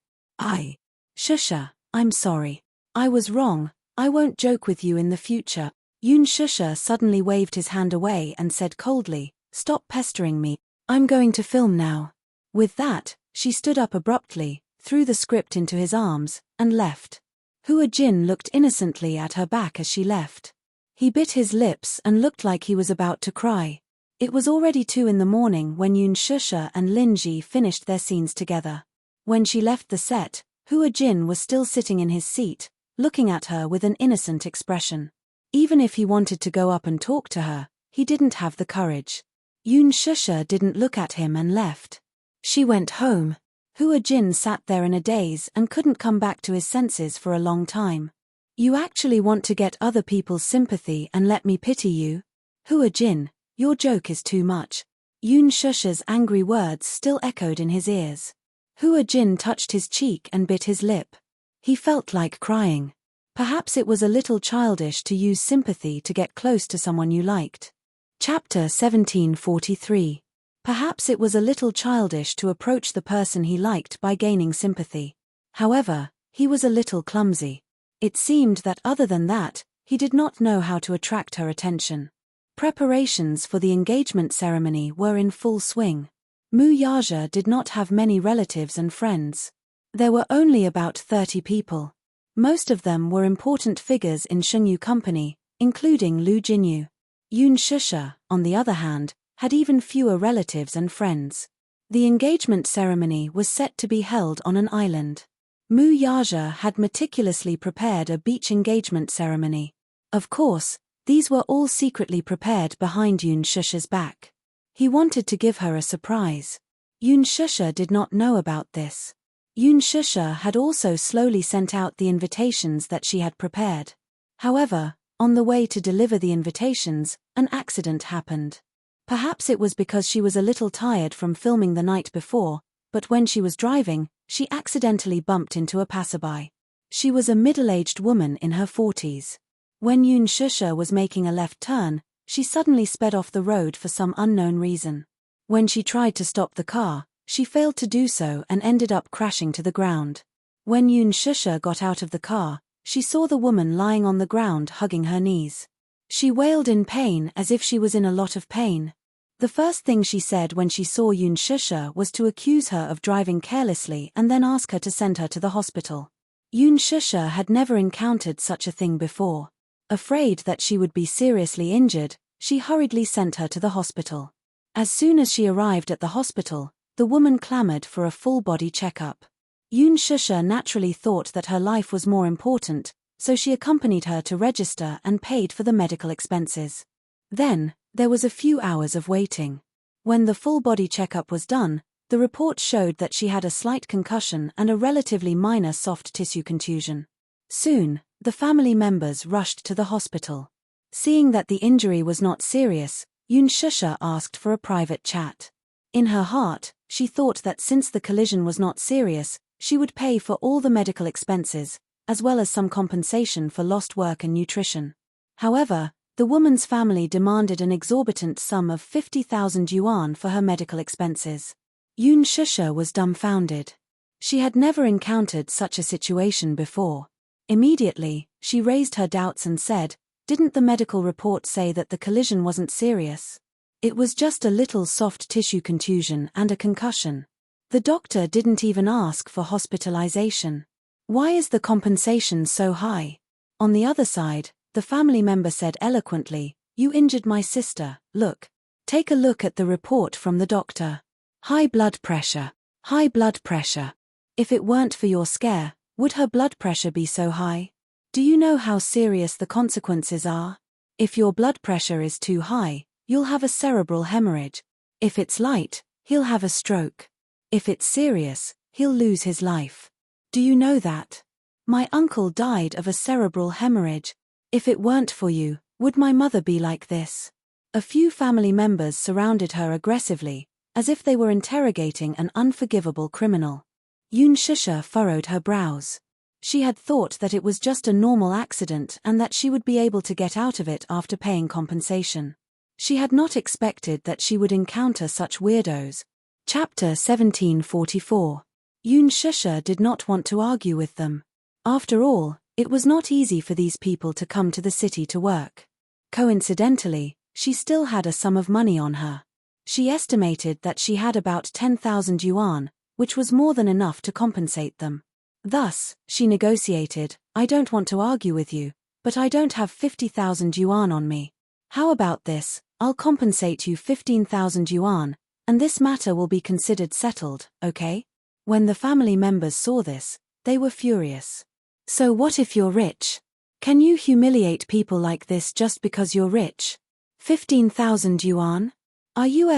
Shusha, I'm sorry. I was wrong. I won't joke with you in the future." Yoon Shusha suddenly waved his hand away and said coldly, "Stop pestering me. I'm going to film now." With that, she stood up abruptly, threw the script into his arms, and left. Hua Jin looked innocently at her back as she left. He bit his lips and looked like he was about to cry. It was already 2 in the morning when Yoon Shusha and Lin Ji finished their scenes together. When she left the set, Hua Jin was still sitting in his seat, looking at her with an innocent expression. Even if he wanted to go up and talk to her, he didn't have the courage. Yoon Shusha didn't look at him and left. She went home. Hua Jin sat there in a daze and couldn't come back to his senses for a long time. "You actually want to get other people's sympathy and let me pity you? Hua Jin, your joke is too much." Yoon Shusha's angry words still echoed in his ears. Hua Jin touched his cheek and bit his lip. He felt like crying. Perhaps it was a little childish to use sympathy to get close to someone you liked. Chapter 1743. Perhaps it was a little childish to approach the person he liked by gaining sympathy. However, he was a little clumsy. It seemed that other than that, he did not know how to attract her attention. Preparations for the engagement ceremony were in full swing. Mu Yaja did not have many relatives and friends. There were only about 30 people. Most of them were important figures in Shengyu Company, including Lu Jinyu. Yoon Shusha, on the other hand, had even fewer relatives and friends. The engagement ceremony was set to be held on an island. Mu Yaja had meticulously prepared a beach engagement ceremony. Of course, these were all secretly prepared behind Yoon Shusha's back. He wanted to give her a surprise. Yoon Shusha did not know about this. Yoon Shusha had also slowly sent out the invitations that she had prepared. However, on the way to deliver the invitations, an accident happened. Perhaps it was because she was a little tired from filming the night before, but when she was driving, she accidentally bumped into a passerby. She was a middle-aged woman in her 40s. When Yoon Shusha was making a left turn, she suddenly sped off the road for some unknown reason. When she tried to stop the car, she failed to do so and ended up crashing to the ground. When Yoon Shusha got out of the car, she saw the woman lying on the ground hugging her knees. She wailed in pain as if she was in a lot of pain. The first thing she said when she saw Yoon Shusha was to accuse her of driving carelessly and then ask her to send her to the hospital. Yoon Shusha had never encountered such a thing before. Afraid that she would be seriously injured, she hurriedly sent her to the hospital. As soon as she arrived at the hospital, the woman clamored for a full-body checkup. Yoon Shusha naturally thought that her life was more important, so she accompanied her to register and paid for the medical expenses. Then, there was a few hours of waiting. When the full body checkup was done, the report showed that she had a slight concussion and a relatively minor soft tissue contusion. Soon, the family members rushed to the hospital. Seeing that the injury was not serious, Yoon Shusha asked for a private chat. In her heart, she thought that since the collision was not serious, she would pay for all the medical expenses, as well as some compensation for lost work and nutrition. However, the woman's family demanded an exorbitant sum of 50,000 yuan for her medical expenses. Yoon Shusha was dumbfounded. She had never encountered such a situation before. Immediately, she raised her doubts and said, "Didn't the medical report say that the collision wasn't serious? It was just a little soft tissue contusion and a concussion. The doctor didn't even ask for hospitalization. Why is the compensation so high?" On the other side, the family member said eloquently, "You injured my sister, look. Take a look at the report from the doctor. High blood pressure. High blood pressure. If it weren't for your scare, would her blood pressure be so high? Do you know how serious the consequences are? If your blood pressure is too high, you'll have a cerebral hemorrhage. If it's light, he'll have a stroke. If it's serious, he'll lose his life. Do you know that? My uncle died of a cerebral hemorrhage. If it weren't for you, would my mother be like this?" A few family members surrounded her aggressively, as if they were interrogating an unforgivable criminal. Yoon Shusha furrowed her brows. She had thought that it was just a normal accident and that she would be able to get out of it after paying compensation. She had not expected that she would encounter such weirdos. Chapter 1744. Yoon Shusha did not want to argue with them. After all, it was not easy for these people to come to the city to work. Coincidentally, she still had a sum of money on her. She estimated that she had about 10,000 yuan, which was more than enough to compensate them. Thus, she negotiated, "I don't want to argue with you, but I don't have 50,000 yuan on me. How about this? I'll compensate you 15,000 yuan, and this matter will be considered settled, okay?" When the family members saw this, they were furious. "So what if you're rich? Can you humiliate people like this just because you're rich? 15,000 yuan? Are you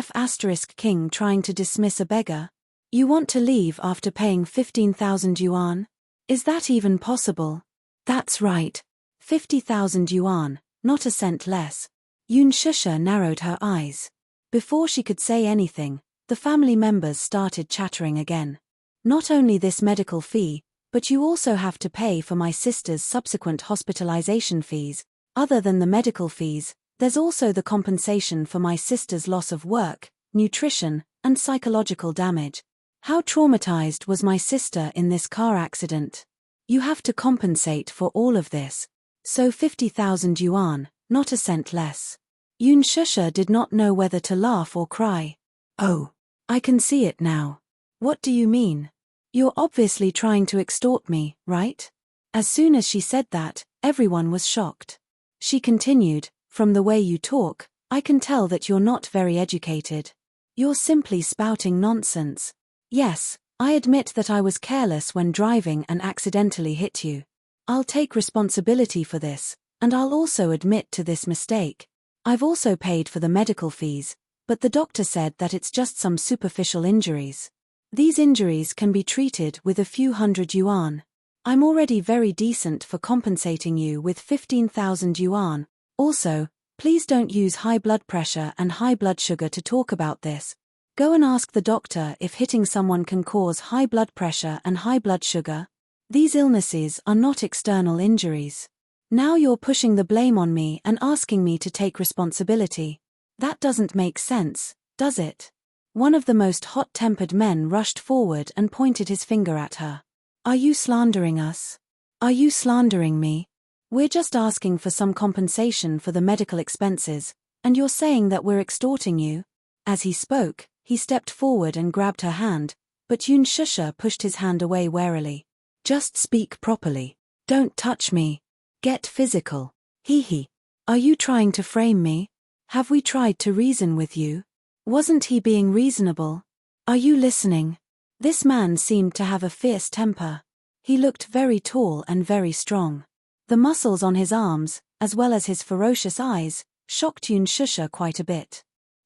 King trying to dismiss a beggar? You want to leave after paying 15,000 yuan? Is that even possible?" "That's right. 50,000 yuan, not a cent less." Yoon Shusha narrowed her eyes. Before she could say anything, the family members started chattering again. "Not only this medical fee, but you also have to pay for my sister's subsequent hospitalization fees. Other than the medical fees, there's also the compensation for my sister's loss of work, nutrition, and psychological damage. How traumatized was my sister in this car accident? You have to compensate for all of this. So 50,000 yuan, not a cent less." Yoon Shusha did not know whether to laugh or cry. "Oh, I can see it now. What do you mean? You're obviously trying to extort me, right?" As soon as she said that, everyone was shocked. She continued, "From the way you talk, I can tell that you're not very educated. You're simply spouting nonsense. Yes, I admit that I was careless when driving and accidentally hit you. I'll take responsibility for this, and I'll also admit to this mistake. I've also paid for the medical fees, but the doctor said that it's just some superficial injuries. These injuries can be treated with a few hundred yuan. I'm already very decent for compensating you with 15,000 yuan. Also, please don't use high blood pressure and high blood sugar to talk about this. Go and ask the doctor if hitting someone can cause high blood pressure and high blood sugar. These illnesses are not external injuries. Now you're pushing the blame on me and asking me to take responsibility. That doesn't make sense, does it?" One of the most hot-tempered men rushed forward and pointed his finger at her. "Are you slandering us? Are you slandering me? We're just asking for some compensation for the medical expenses, and you're saying that we're extorting you?" As he spoke, he stepped forward and grabbed her hand, but Yoon Shusha pushed his hand away warily. "Just speak properly. Don't touch me. Get physical. Hee. Are you trying to frame me? Have we tried to reason with you? Wasn't he being reasonable? Are you listening? This man seemed to have a fierce temper. He looked very tall and very strong. The muscles on his arms, as well as his ferocious eyes, shocked Yoon Shusha quite a bit.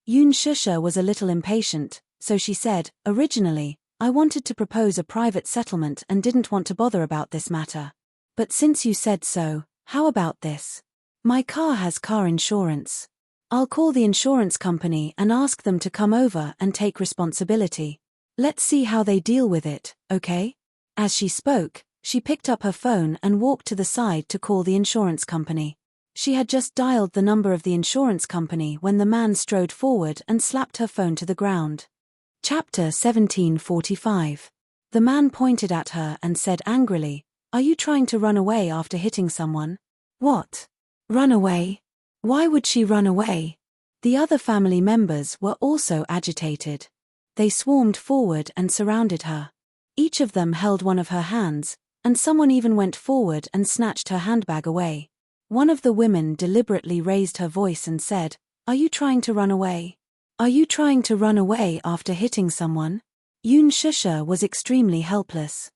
Yoon Shusha was a little impatient, so she said, "Originally, I wanted to propose a private settlement and didn't want to bother about this matter. But since you said so, how about this? My car has car insurance. I'll call the insurance company and ask them to come over and take responsibility. Let's see how they deal with it, okay?" As she spoke, she picked up her phone and walked to the side to call the insurance company. She had just dialed the number of the insurance company when the man strode forward and slapped her phone to the ground. Chapter 1745. The man pointed at her and said angrily, "Are you trying to run away after hitting someone?" "What? Run away? Why would she run away?" The other family members were also agitated. They swarmed forward and surrounded her. Each of them held one of her hands, and someone even went forward and snatched her handbag away. One of the women deliberately raised her voice and said, "Are you trying to run away? Are you trying to run away after hitting someone?" Yoon Shusha was extremely helpless.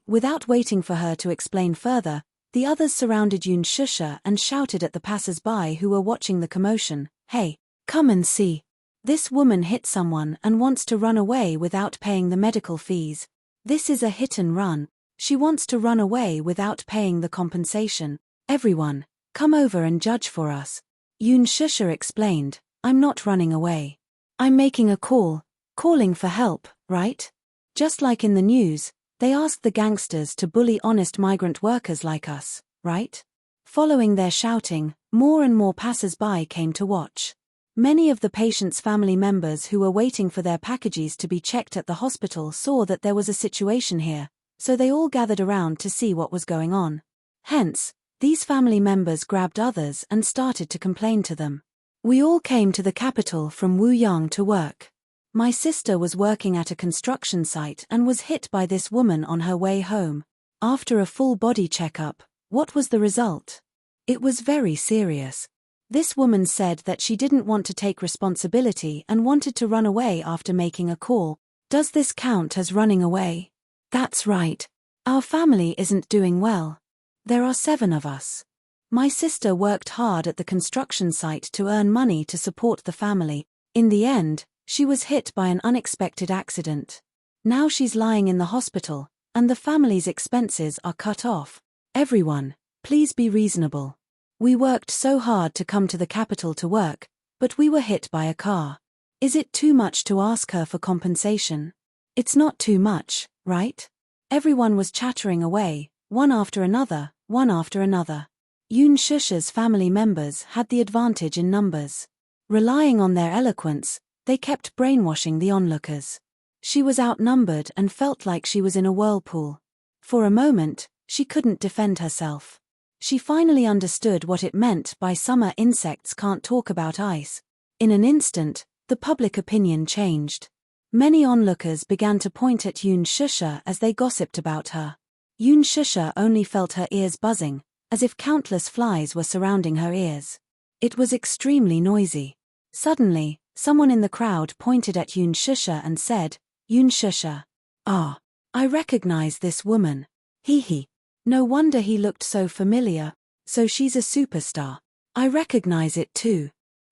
Without waiting for her to explain further, the others surrounded Yoon Shusha and shouted at the passers-by who were watching the commotion, "Hey, come and see. This woman hit someone and wants to run away without paying the medical fees. This is a hit and run. She wants to run away without paying the compensation. Everyone, come over and judge for us." Yoon Shusha explained, "I'm not running away. I'm making a call, calling for help, right? Just like in the news, they asked the gangsters to bully honest migrant workers like us, right?" Following their shouting, more and more passers-by came to watch. Many of the patients' family members who were waiting for their packages to be checked at the hospital saw that there was a situation here, so they all gathered around to see what was going on. Hence, these family members grabbed others and started to complain to them. "We all came to the capital from Wuyang to work. My sister was working at a construction site and was hit by this woman on her way home. After a full body checkup, what was the result? It was very serious. This woman said that she didn't want to take responsibility and wanted to run away after making a call. Does this count as running away?" "That's right. Our family isn't doing well. There are 7 of us. My sister worked hard at the construction site to earn money to support the family. In the end, she was hit by an unexpected accident. Now she's lying in the hospital, and the family's expenses are cut off. Everyone, please be reasonable. We worked so hard to come to the capital to work, but we were hit by a car. Is it too much to ask her for compensation? It's not too much, right?" Everyone was chattering away, one after another, one after another. Yoon Shusha's family members had the advantage in numbers. Relying on their eloquence, they kept brainwashing the onlookers. She was outnumbered and felt like she was in a whirlpool. For a moment, she couldn't defend herself. She finally understood what it meant by "summer insects can't talk about ice." In an instant, the public opinion changed. Many onlookers began to point at Yoon Shusha as they gossiped about her. Yoon Shusha only felt her ears buzzing, as if countless flies were surrounding her ears. It was extremely noisy. Suddenly, someone in the crowd pointed at Yoon Shusha and said, "Yoon Shusha. Ah, I recognize this woman. Hee. No wonder he looked so familiar. So she's a superstar. I recognize it too.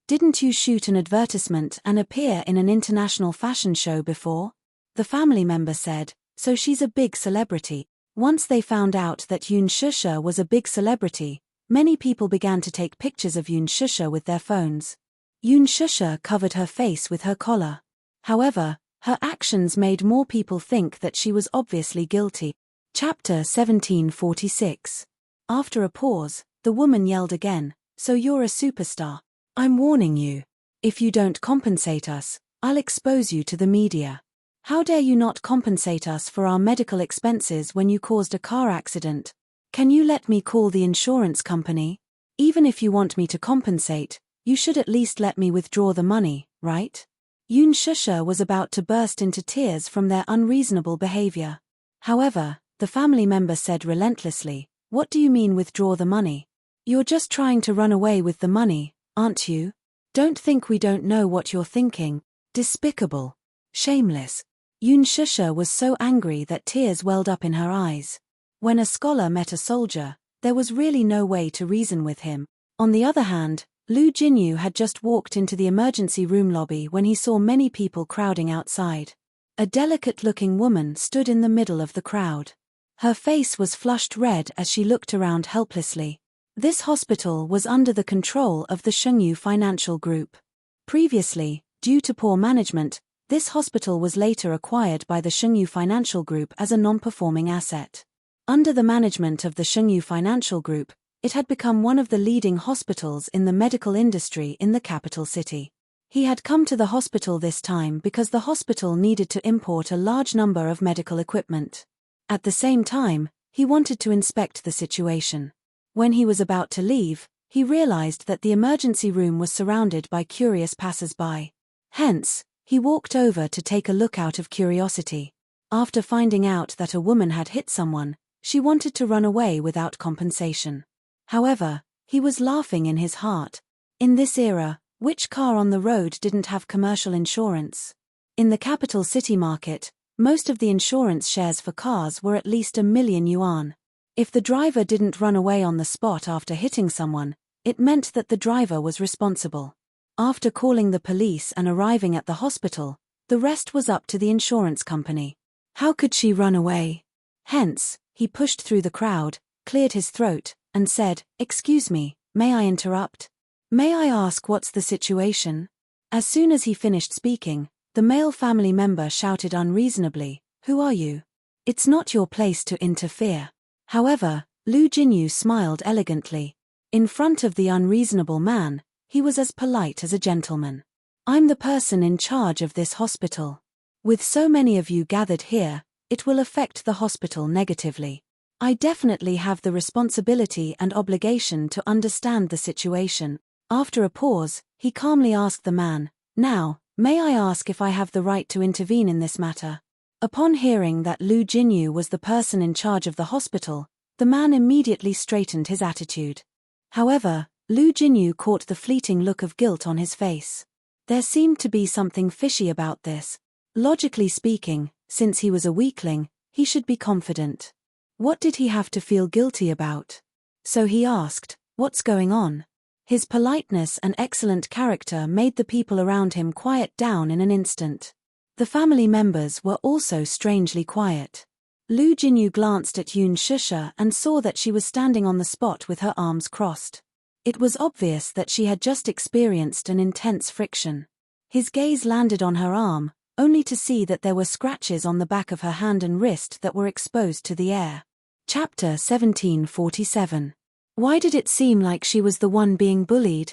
Didn't you shoot an advertisement and appear in an international fashion show before?" The family member said, "So she's a big celebrity." Once they found out that Yoon Shusha was a big celebrity, many people began to take pictures of Yoon Shusha with their phones. Yoon Shusha covered her face with her collar. However, her actions made more people think that she was obviously guilty. Chapter 1746. After a pause, the woman yelled again, "So you're a superstar. I'm warning you. If you don't compensate us, I'll expose you to the media. How dare you not compensate us for our medical expenses when you caused a car accident? Can you let me call the insurance company? Even if you want me to compensate, you should at least let me withdraw the money, right?" Yoon Shusha was about to burst into tears from their unreasonable behavior. However, the family member said relentlessly, "What do you mean withdraw the money? You're just trying to run away with the money, aren't you? Don't think we don't know what you're thinking. Despicable. Shameless." Yun Shusha was so angry that tears welled up in her eyes. When a scholar met a soldier, there was really no way to reason with him. On the other hand, Lu Jinyu had just walked into the emergency room lobby when he saw many people crowding outside. A delicate-looking woman stood in the middle of the crowd. Her face was flushed red as she looked around helplessly. This hospital was under the control of the Shengyu Financial Group. Previously, due to poor management, this hospital was later acquired by the Shengyu Financial Group as a non-performing asset. Under the management of the Shengyu Financial Group, it had become one of the leading hospitals in the medical industry in the capital city. He had come to the hospital this time because the hospital needed to import a large number of medical equipment. At the same time, he wanted to inspect the situation. When he was about to leave, he realized that the emergency room was surrounded by curious passers-by. Hence, he walked over to take a look out of curiosity. After finding out that a woman had hit someone, she wanted to run away without compensation. However, he was laughing in his heart. In this era, which car on the road didn't have commercial insurance? In the capital city market, most of the insurance shares for cars were at least 1,000,000 yuan. If the driver didn't run away on the spot after hitting someone, it meant that the driver was responsible. After calling the police and arriving at the hospital, the rest was up to the insurance company. How could she run away? Hence, he pushed through the crowd, cleared his throat, and said, "Excuse me, may I interrupt? May I ask what's the situation?" As soon as he finished speaking, the male family member shouted unreasonably, "Who are you? It's not your place to interfere." However, Lu Jinyu smiled elegantly. In front of the unreasonable man, he was as polite as a gentleman. "I'm the person in charge of this hospital. With so many of you gathered here, it will affect the hospital negatively. I definitely have the responsibility and obligation to understand the situation." After a pause, he calmly asked the man, "Now, may I ask if I have the right to intervene in this matter?" Upon hearing that Lu Jinyu was the person in charge of the hospital, the man immediately straightened his attitude. However, Lu Jinyu caught the fleeting look of guilt on his face. There seemed to be something fishy about this. Logically speaking, since he was a weakling, he should be confident. What did he have to feel guilty about? So he asked, "What's going on?" His politeness and excellent character made the people around him quiet down in an instant. The family members were also strangely quiet. Lu Jinyu glanced at Yun Shusha and saw that she was standing on the spot with her arms crossed. It was obvious that she had just experienced an intense friction. His gaze landed on her arm, only to see that there were scratches on the back of her hand and wrist that were exposed to the air. Chapter 1747. Why did it seem like she was the one being bullied?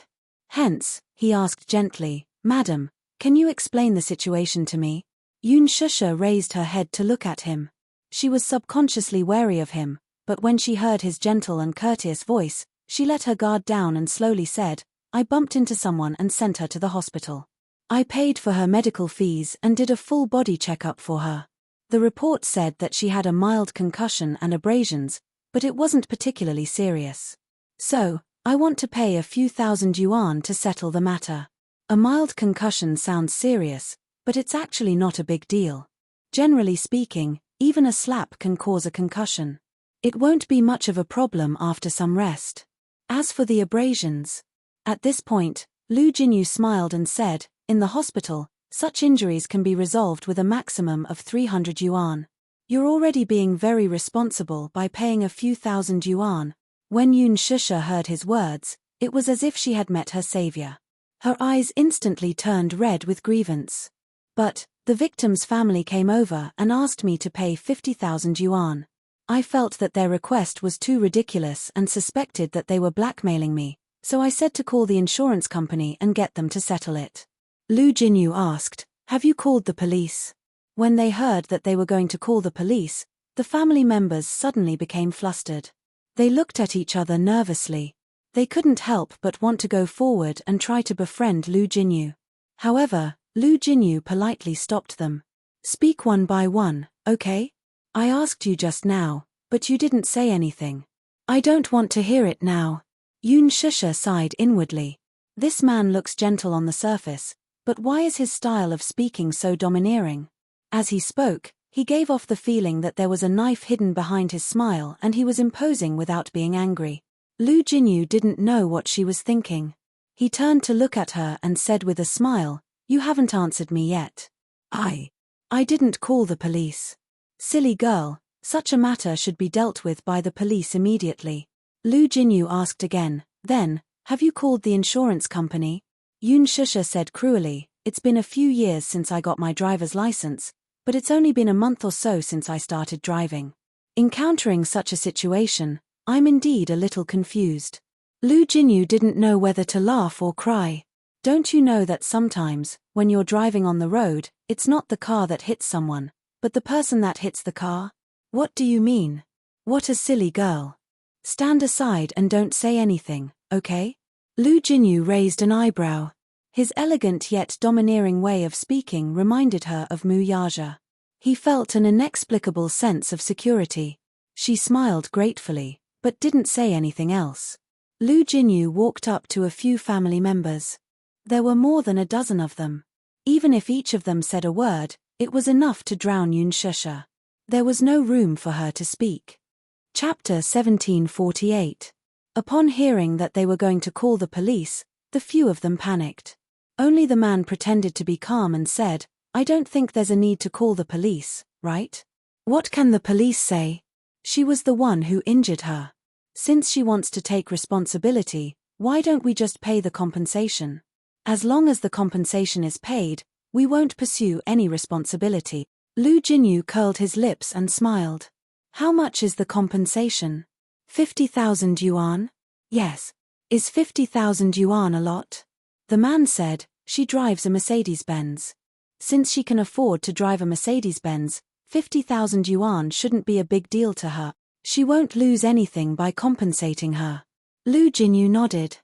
Hence, he asked gently, "Madam, can you explain the situation to me?" Yun Shusha raised her head to look at him. She was subconsciously wary of him, but when she heard his gentle and courteous voice, she let her guard down and slowly said, "I bumped into someone and sent her to the hospital. I paid for her medical fees and did a full body checkup for her. The report said that she had a mild concussion and abrasions, but it wasn't particularly serious. So, I want to pay a few thousand yuan to settle the matter." A mild concussion sounds serious, but it's actually not a big deal. Generally speaking, even a slap can cause a concussion. It won't be much of a problem after some rest. As for the abrasions, at this point, Lu Jinyu smiled and said, "In the hospital, such injuries can be resolved with a maximum of 300 yuan. You're already being very responsible by paying a few thousand yuan." When Yun Shusha heard his words, it was as if she had met her savior. Her eyes instantly turned red with grievance. "But, the victim's family came over and asked me to pay 50,000 yuan. I felt that their request was too ridiculous and suspected that they were blackmailing me, so I said to call the insurance company and get them to settle it." Lu Jinyu asked, "Have you called the police?" When they heard that they were going to call the police, the family members suddenly became flustered. They looked at each other nervously. They couldn't help but want to go forward and try to befriend Lu Jinyu. However, Lu Jinyu politely stopped them. "Speak one by one, okay? I asked you just now, but you didn't say anything. I don't want to hear it now." Yun Shusha sighed inwardly. This man looks gentle on the surface, but why is his style of speaking so domineering? As he spoke, he gave off the feeling that there was a knife hidden behind his smile and he was imposing without being angry. Lu Jinyu didn't know what she was thinking. He turned to look at her and said with a smile, "You haven't answered me yet." I didn't call the police." "Silly girl, such a matter should be dealt with by the police immediately." Lu Jinyu asked again, "Then, have you called the insurance company?" Yun Shusha said cruelly, "It's been a few years since I got my driver's license, but it's only been a month or so since I started driving. Encountering such a situation, I'm indeed a little confused." Lu Jinyu didn't know whether to laugh or cry. "Don't you know that sometimes, when you're driving on the road, it's not the car that hits someone, but the person that hits the car?" "What do you mean?" "What a silly girl. Stand aside and don't say anything, okay?" Lu Jinyu raised an eyebrow. His elegant yet domineering way of speaking reminded her of Mu Yaja. He felt an inexplicable sense of security. She smiled gratefully, but didn't say anything else. Lu Jinyu walked up to a few family members. There were more than a dozen of them. Even if each of them said a word, it was enough to drown Yun Shusha. There was no room for her to speak. Chapter 1748. Upon hearing that they were going to call the police, the few of them panicked. Only the man pretended to be calm and said, "I don't think there's a need to call the police, right? What can the police say? She was the one who injured her. Since she wants to take responsibility, why don't we just pay the compensation? As long as the compensation is paid, we won't pursue any responsibility." Lu Jinyu curled his lips and smiled. "How much is the compensation?" 50,000 yuan? "Yes. Is 50,000 yuan a lot?" The man said, "She drives a Mercedes-Benz. Since she can afford to drive a Mercedes-Benz, 50,000 yuan shouldn't be a big deal to her. She won't lose anything by compensating her." Lu Jinyu nodded.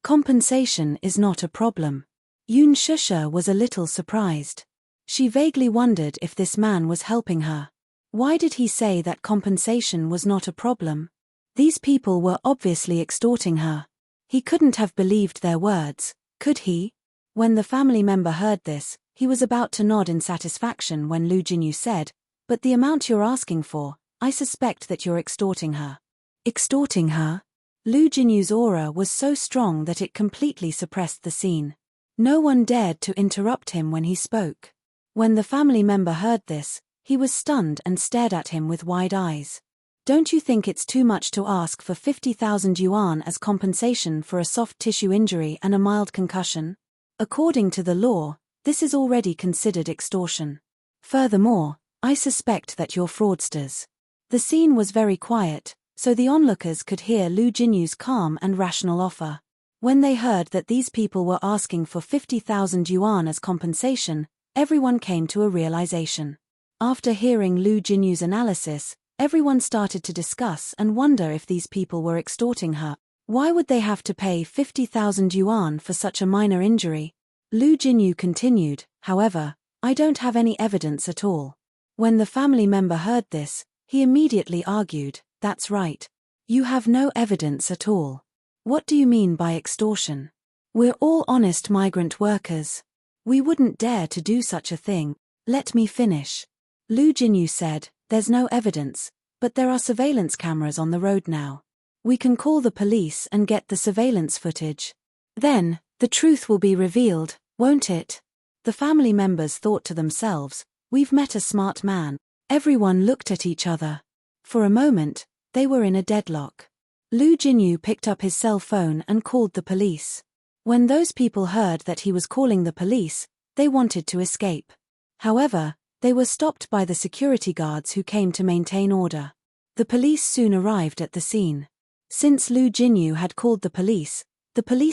Compensation is not a problem. Yun Shusha was a little surprised. She vaguely wondered if this man was helping her. Why did he say that compensation was not a problem? These people were obviously extorting her. He couldn't have believed their words, could he? When the family member heard this, he was about to nod in satisfaction when Lu Jinyu said, "But the amount you're asking for, I suspect that you're extorting her." Extorting her? Lu Jinyu's aura was so strong that it completely suppressed the scene. No one dared to interrupt him when he spoke. When the family member heard this, he was stunned and stared at him with wide eyes. "Don't you think it's too much to ask for 50,000 yuan as compensation for a soft tissue injury and a mild concussion? According to the law, this is already considered extortion. Furthermore, I suspect that you're fraudsters." The scene was very quiet, so the onlookers could hear Lu Jinyu's calm and rational offer. When they heard that these people were asking for 50,000 yuan as compensation, everyone came to a realization. After hearing Lu Jinyu's analysis, everyone started to discuss and wonder if these people were extorting her. Why would they have to pay 50,000 yuan for such a minor injury? Lu Jinyu continued, "However, I don't have any evidence at all." When the family member heard this, he immediately argued, "That's right. You have no evidence at all. What do you mean by extortion? We're all honest migrant workers. We wouldn't dare to do such a thing." "Let me finish." Lu Jinyu said, "There's no evidence, but there are surveillance cameras on the road now. We can call the police and get the surveillance footage. Then, the truth will be revealed, won't it?" The family members thought to themselves, "We've met a smart man." Everyone looked at each other. For a moment, they were in a deadlock. Lu Jinyu picked up his cell phone and called the police. When those people heard that he was calling the police, they wanted to escape. However, they were stopped by the security guards who came to maintain order. The police soon arrived at the scene. Since Lu Jinyu had called the police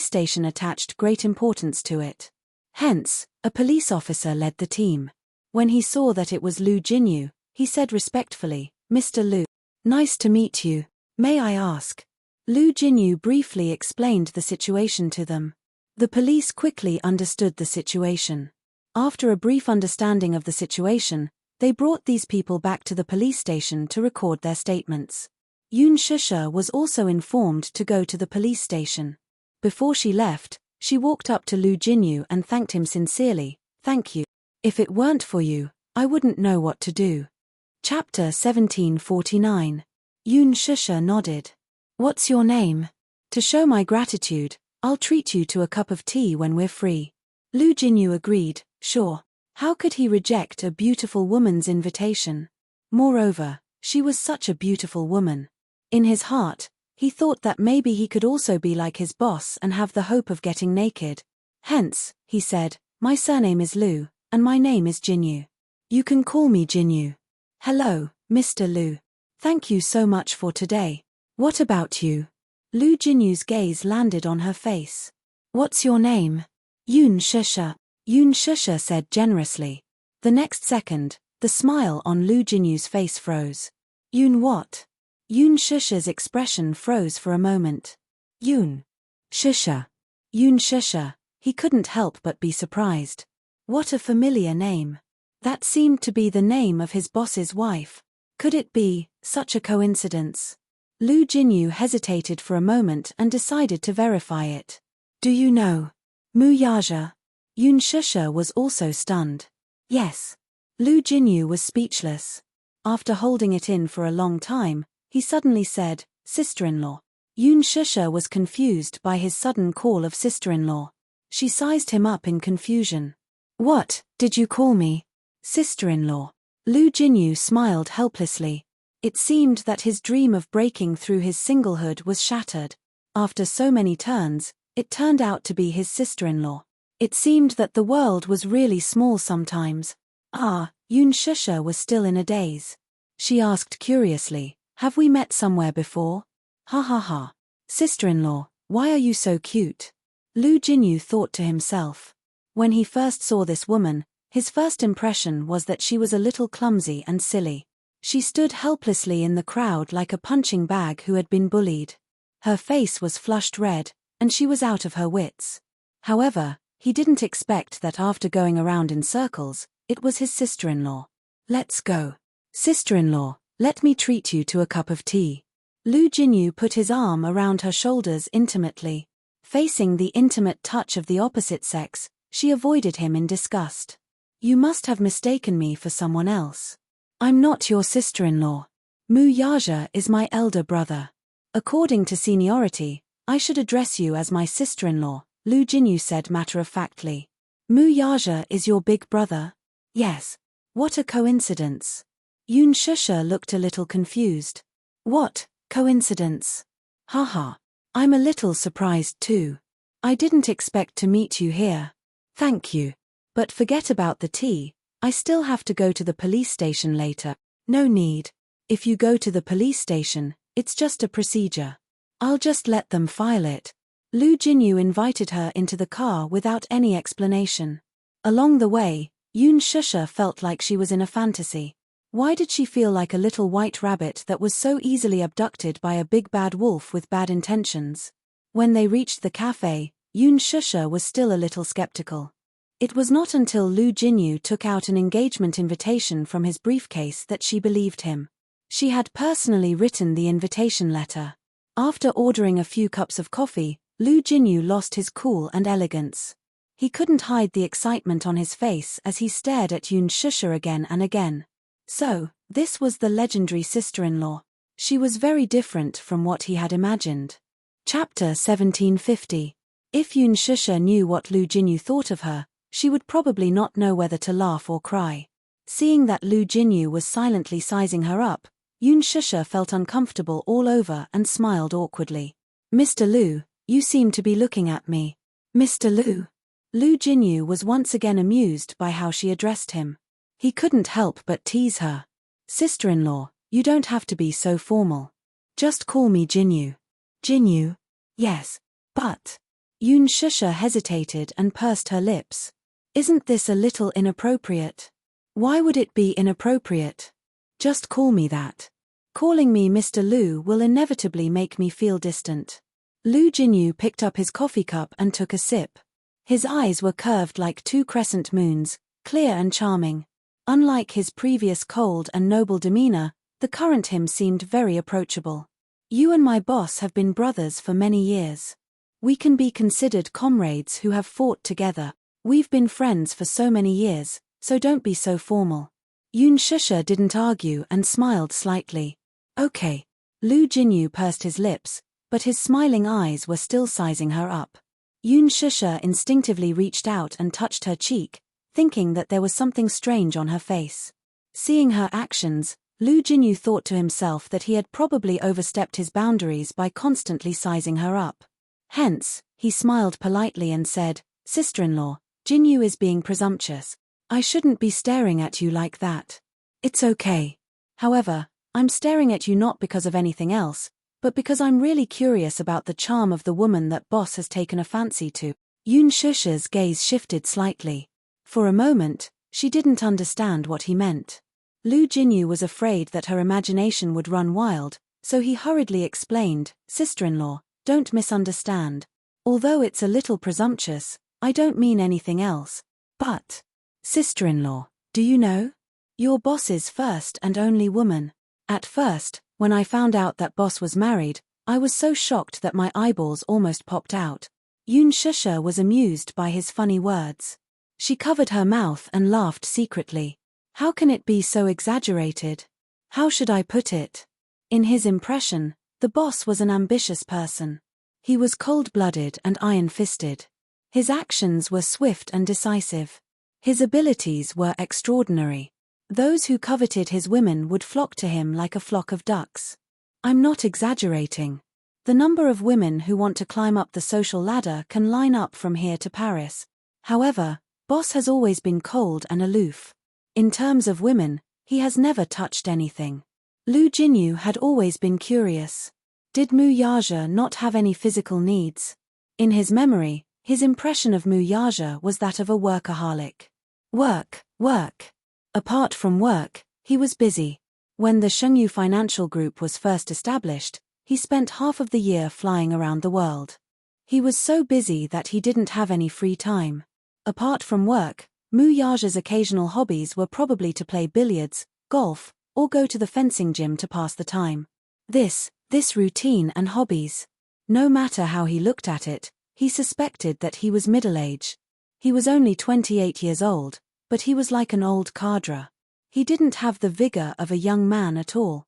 station attached great importance to it. Hence, a police officer led the team. When he saw that it was Lu Jinyu, he said respectfully, "Mr. Lu, nice to meet you. May I ask?" Lu Jinyu briefly explained the situation to them. The police quickly understood the situation. After a brief understanding of the situation, they brought these people back to the police station to record their statements. Yun Shusha was also informed to go to the police station. Before she left, she walked up to Lu Jinyu and thanked him sincerely. "Thank you. If it weren't for you, I wouldn't know what to do. Chapter 1749. Yoon Shusha nodded. What's your name? To show my gratitude, I'll treat you to a cup of tea when we're free. Lu Jinyu agreed, sure. How could he reject a beautiful woman's invitation? Moreover, she was such a beautiful woman. In his heart, he thought that maybe he could also be like his boss and have the hope of getting naked. Hence, he said, my surname is Lu, and my name is Jinyu. You can call me Jinyu. Hello, Mr. Lu. Thank you so much for today. What about you? Lu Jinyu's gaze landed on her face. What's your name? Yoon Shusha. Yoon Shusha said generously. The next second, the smile on Lu Jinyu's face froze. Yoon what? Yoon Shusha's expression froze for a moment. Yoon Shusha. Yoon Shusha, he couldn't help but be surprised. What a familiar name. That seemed to be the name of his boss's wife. Could it be such a coincidence? Lu Jinyu hesitated for a moment and decided to verify it. Do you know Mu Yaja? Yoon Shusha was also stunned. Yes. Lu Jinyu was speechless. After holding it in for a long time, he suddenly said, sister-in-law. Yoon Shusha was confused by his sudden call of sister-in-law. She sized him up in confusion. What did you call me? Sister-in-law. Lu Jinyu smiled helplessly. It seemed that his dream of breaking through his singlehood was shattered. After so many turns, it turned out to be his sister-in-law. It seemed that the world was really small sometimes. Yoon Shusha was still in a daze. She asked curiously, have we met somewhere before? Ha ha ha. Sister-in-law, why are you so cute? Lu Jinyu thought to himself. When he first saw this woman, his first impression was that she was a little clumsy and silly. She stood helplessly in the crowd like a punching bag who had been bullied. Her face was flushed red, and she was out of her wits. However, he didn't expect that after going around in circles, it was his sister-in-law. Let's go. Sister-in-law, let me treat you to a cup of tea. Lu Jinyu put his arm around her shoulders intimately. Facing the intimate touch of the opposite sex, she avoided him in disgust. You must have mistaken me for someone else. I'm not your sister-in-law. Mu Yaja is my elder brother. According to seniority, I should address you as my sister-in-law, Lu Jinyu said matter-of-factly. Mu Yaja is your big brother? Yes. What a coincidence. Yoon Shusha looked a little confused. What coincidence? Haha. I'm a little surprised too. I didn't expect to meet you here. Thank you. But forget about the tea, I still have to go to the police station later. No need. If you go to the police station, it's just a procedure. I'll just let them file it. Lu Jinyu invited her into the car without any explanation. Along the way, Yoon Shusha felt like she was in a fantasy. Why did she feel like a little white rabbit that was so easily abducted by a big bad wolf with bad intentions? When they reached the cafe, Yoon Shusha was still a little skeptical. It was not until Lu Jinyu took out an engagement invitation from his briefcase that she believed him. She had personally written the invitation letter. After ordering a few cups of coffee, Lu Jinyu lost his cool and elegance. He couldn't hide the excitement on his face as he stared at Yoon Shusha again and again. So, this was the legendary sister-in-law. She was very different from what he had imagined. Chapter 1750. If Yoon Shusha knew what Lu Jinyu thought of her, she would probably not know whether to laugh or cry. Seeing that Lu Jinyu was silently sizing her up, Yoon Shusha felt uncomfortable all over and smiled awkwardly. Mr. Lu, you seem to be looking at me. Mr. Lu. Lu Jinyu was once again amused by how she addressed him. He couldn't help but tease her. Sister-in-law, you don't have to be so formal. Just call me Jinyu. Jinyu? Yes. But. Yoon Shusha hesitated and pursed her lips. Isn't this a little inappropriate? Why would it be inappropriate? Just call me that. Calling me Mr. Lu will inevitably make me feel distant. Lu Jinyu picked up his coffee cup and took a sip. His eyes were curved like two crescent moons, clear and charming. Unlike his previous cold and noble demeanor, the current him seemed very approachable. You and my boss have been brothers for many years. We can be considered comrades who have fought together. We've been friends for so many years, so don't be so formal. Yoon Shusha didn't argue and smiled slightly. Okay. Lu Jinyu pursed his lips, but his smiling eyes were still sizing her up. Yoon Shusha instinctively reached out and touched her cheek, thinking that there was something strange on her face. Seeing her actions, Lu Jinyu thought to himself that he had probably overstepped his boundaries by constantly sizing her up. Hence, he smiled politely and said, "Sister-in-law, Jinyu is being presumptuous. I shouldn't be staring at you like that. It's okay. However, I'm staring at you not because of anything else, but because I'm really curious about the charm of the woman that boss has taken a fancy to." Yoon Shusha's gaze shifted slightly. For a moment, she didn't understand what he meant. Lu Jinyu was afraid that her imagination would run wild, so he hurriedly explained, "Sister-in-law, don't misunderstand. Although it's a little presumptuous, I don't mean anything else. But, sister-in-law, do you know? You're boss's first and only woman. At first, when I found out that boss was married, I was so shocked that my eyeballs almost popped out." Yoon Shusha was amused by his funny words. She covered her mouth and laughed secretly. How can it be so exaggerated? How should I put it? In his impression, the boss was an ambitious person. He was cold-blooded and iron-fisted. His actions were swift and decisive. His abilities were extraordinary. Those who coveted his women would flock to him like a flock of ducks. I'm not exaggerating. The number of women who want to climb up the social ladder can line up from here to Paris. However, boss has always been cold and aloof. In terms of women, he has never touched anything. Lu Jinyu had always been curious. Did Mu Yaja not have any physical needs? In his memory, his impression of Mu Yaja was that of a workaholic. Work, work. Apart from work, he was busy. When the Shengyu Financial Group was first established, he spent half of the year flying around the world. He was so busy that he didn't have any free time. Apart from work, Mu Yaja's occasional hobbies were probably to play billiards, golf, or go to the fencing gym to pass the time. This routine and hobbies. No matter how he looked at it, he suspected that he was middle-aged. He was only 28 years old, but he was like an old cadre. He didn't have the vigor of a young man at all.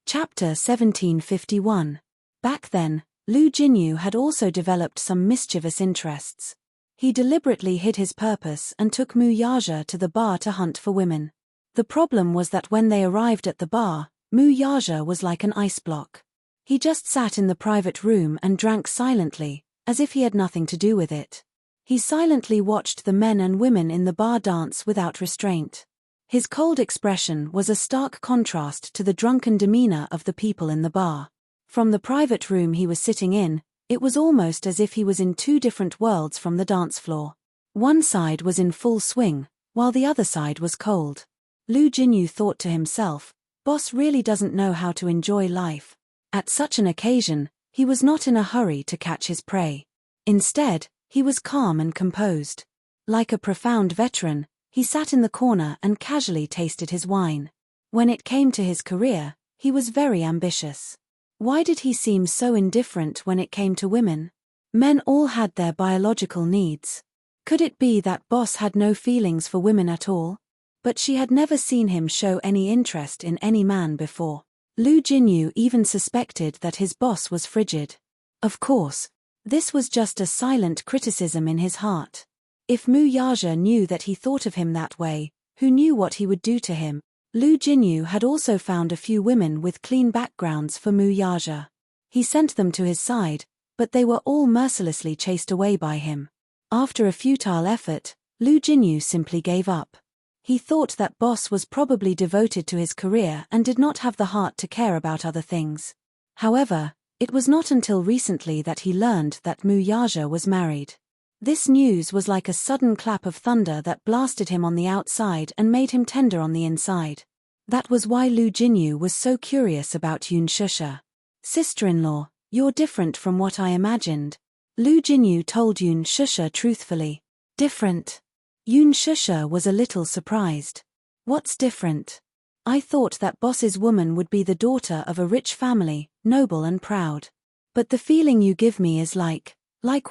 Chapter 1751. Back then, Lu Jinyu had also developed some mischievous interests. He deliberately hid his purpose and took Mu Yaja to the bar to hunt for women. The problem was that when they arrived at the bar, Mu Yaja was like an ice block. He just sat in the private room and drank silently, as if he had nothing to do with it. He silently watched the men and women in the bar dance without restraint. His cold expression was a stark contrast to the drunken demeanor of the people in the bar. From the private room he was sitting in, it was almost as if he was in two different worlds from the dance floor. One side was in full swing, while the other side was cold. Lu Jinyu thought to himself, boss really doesn't know how to enjoy life. At such an occasion, he was not in a hurry to catch his prey. Instead, he was calm and composed. Like a profound veteran, he sat in the corner and casually tasted his wine. When it came to his career, he was very ambitious. Why did he seem so indifferent when it came to women? Men all had their biological needs. Could it be that boss had no feelings for women at all? But she had never seen him show any interest in any man before. Lu Jinyu even suspected that his boss was frigid. Of course, this was just a silent criticism in his heart. If Mu Yaja knew that he thought of him that way, who knew what he would do to him? Lu Jinyu had also found a few women with clean backgrounds for Mu Yaja. He sent them to his side, but they were all mercilessly chased away by him. After a futile effort, Lu Jinyu simply gave up. He thought that boss was probably devoted to his career and did not have the heart to care about other things. However, it was not until recently that he learned that Mu Yaja was married. This news was like a sudden clap of thunder that blasted him on the outside and made him tender on the inside. That was why Lu Jinyu was so curious about Yoon Shusha. Sister-in-law, you're different from what I imagined. Lu Jinyu told Yoon Shusha truthfully. Different? Yoon Shusha was a little surprised. What's different? I thought that boss's woman would be the daughter of a rich family, noble and proud. But the feeling you give me is like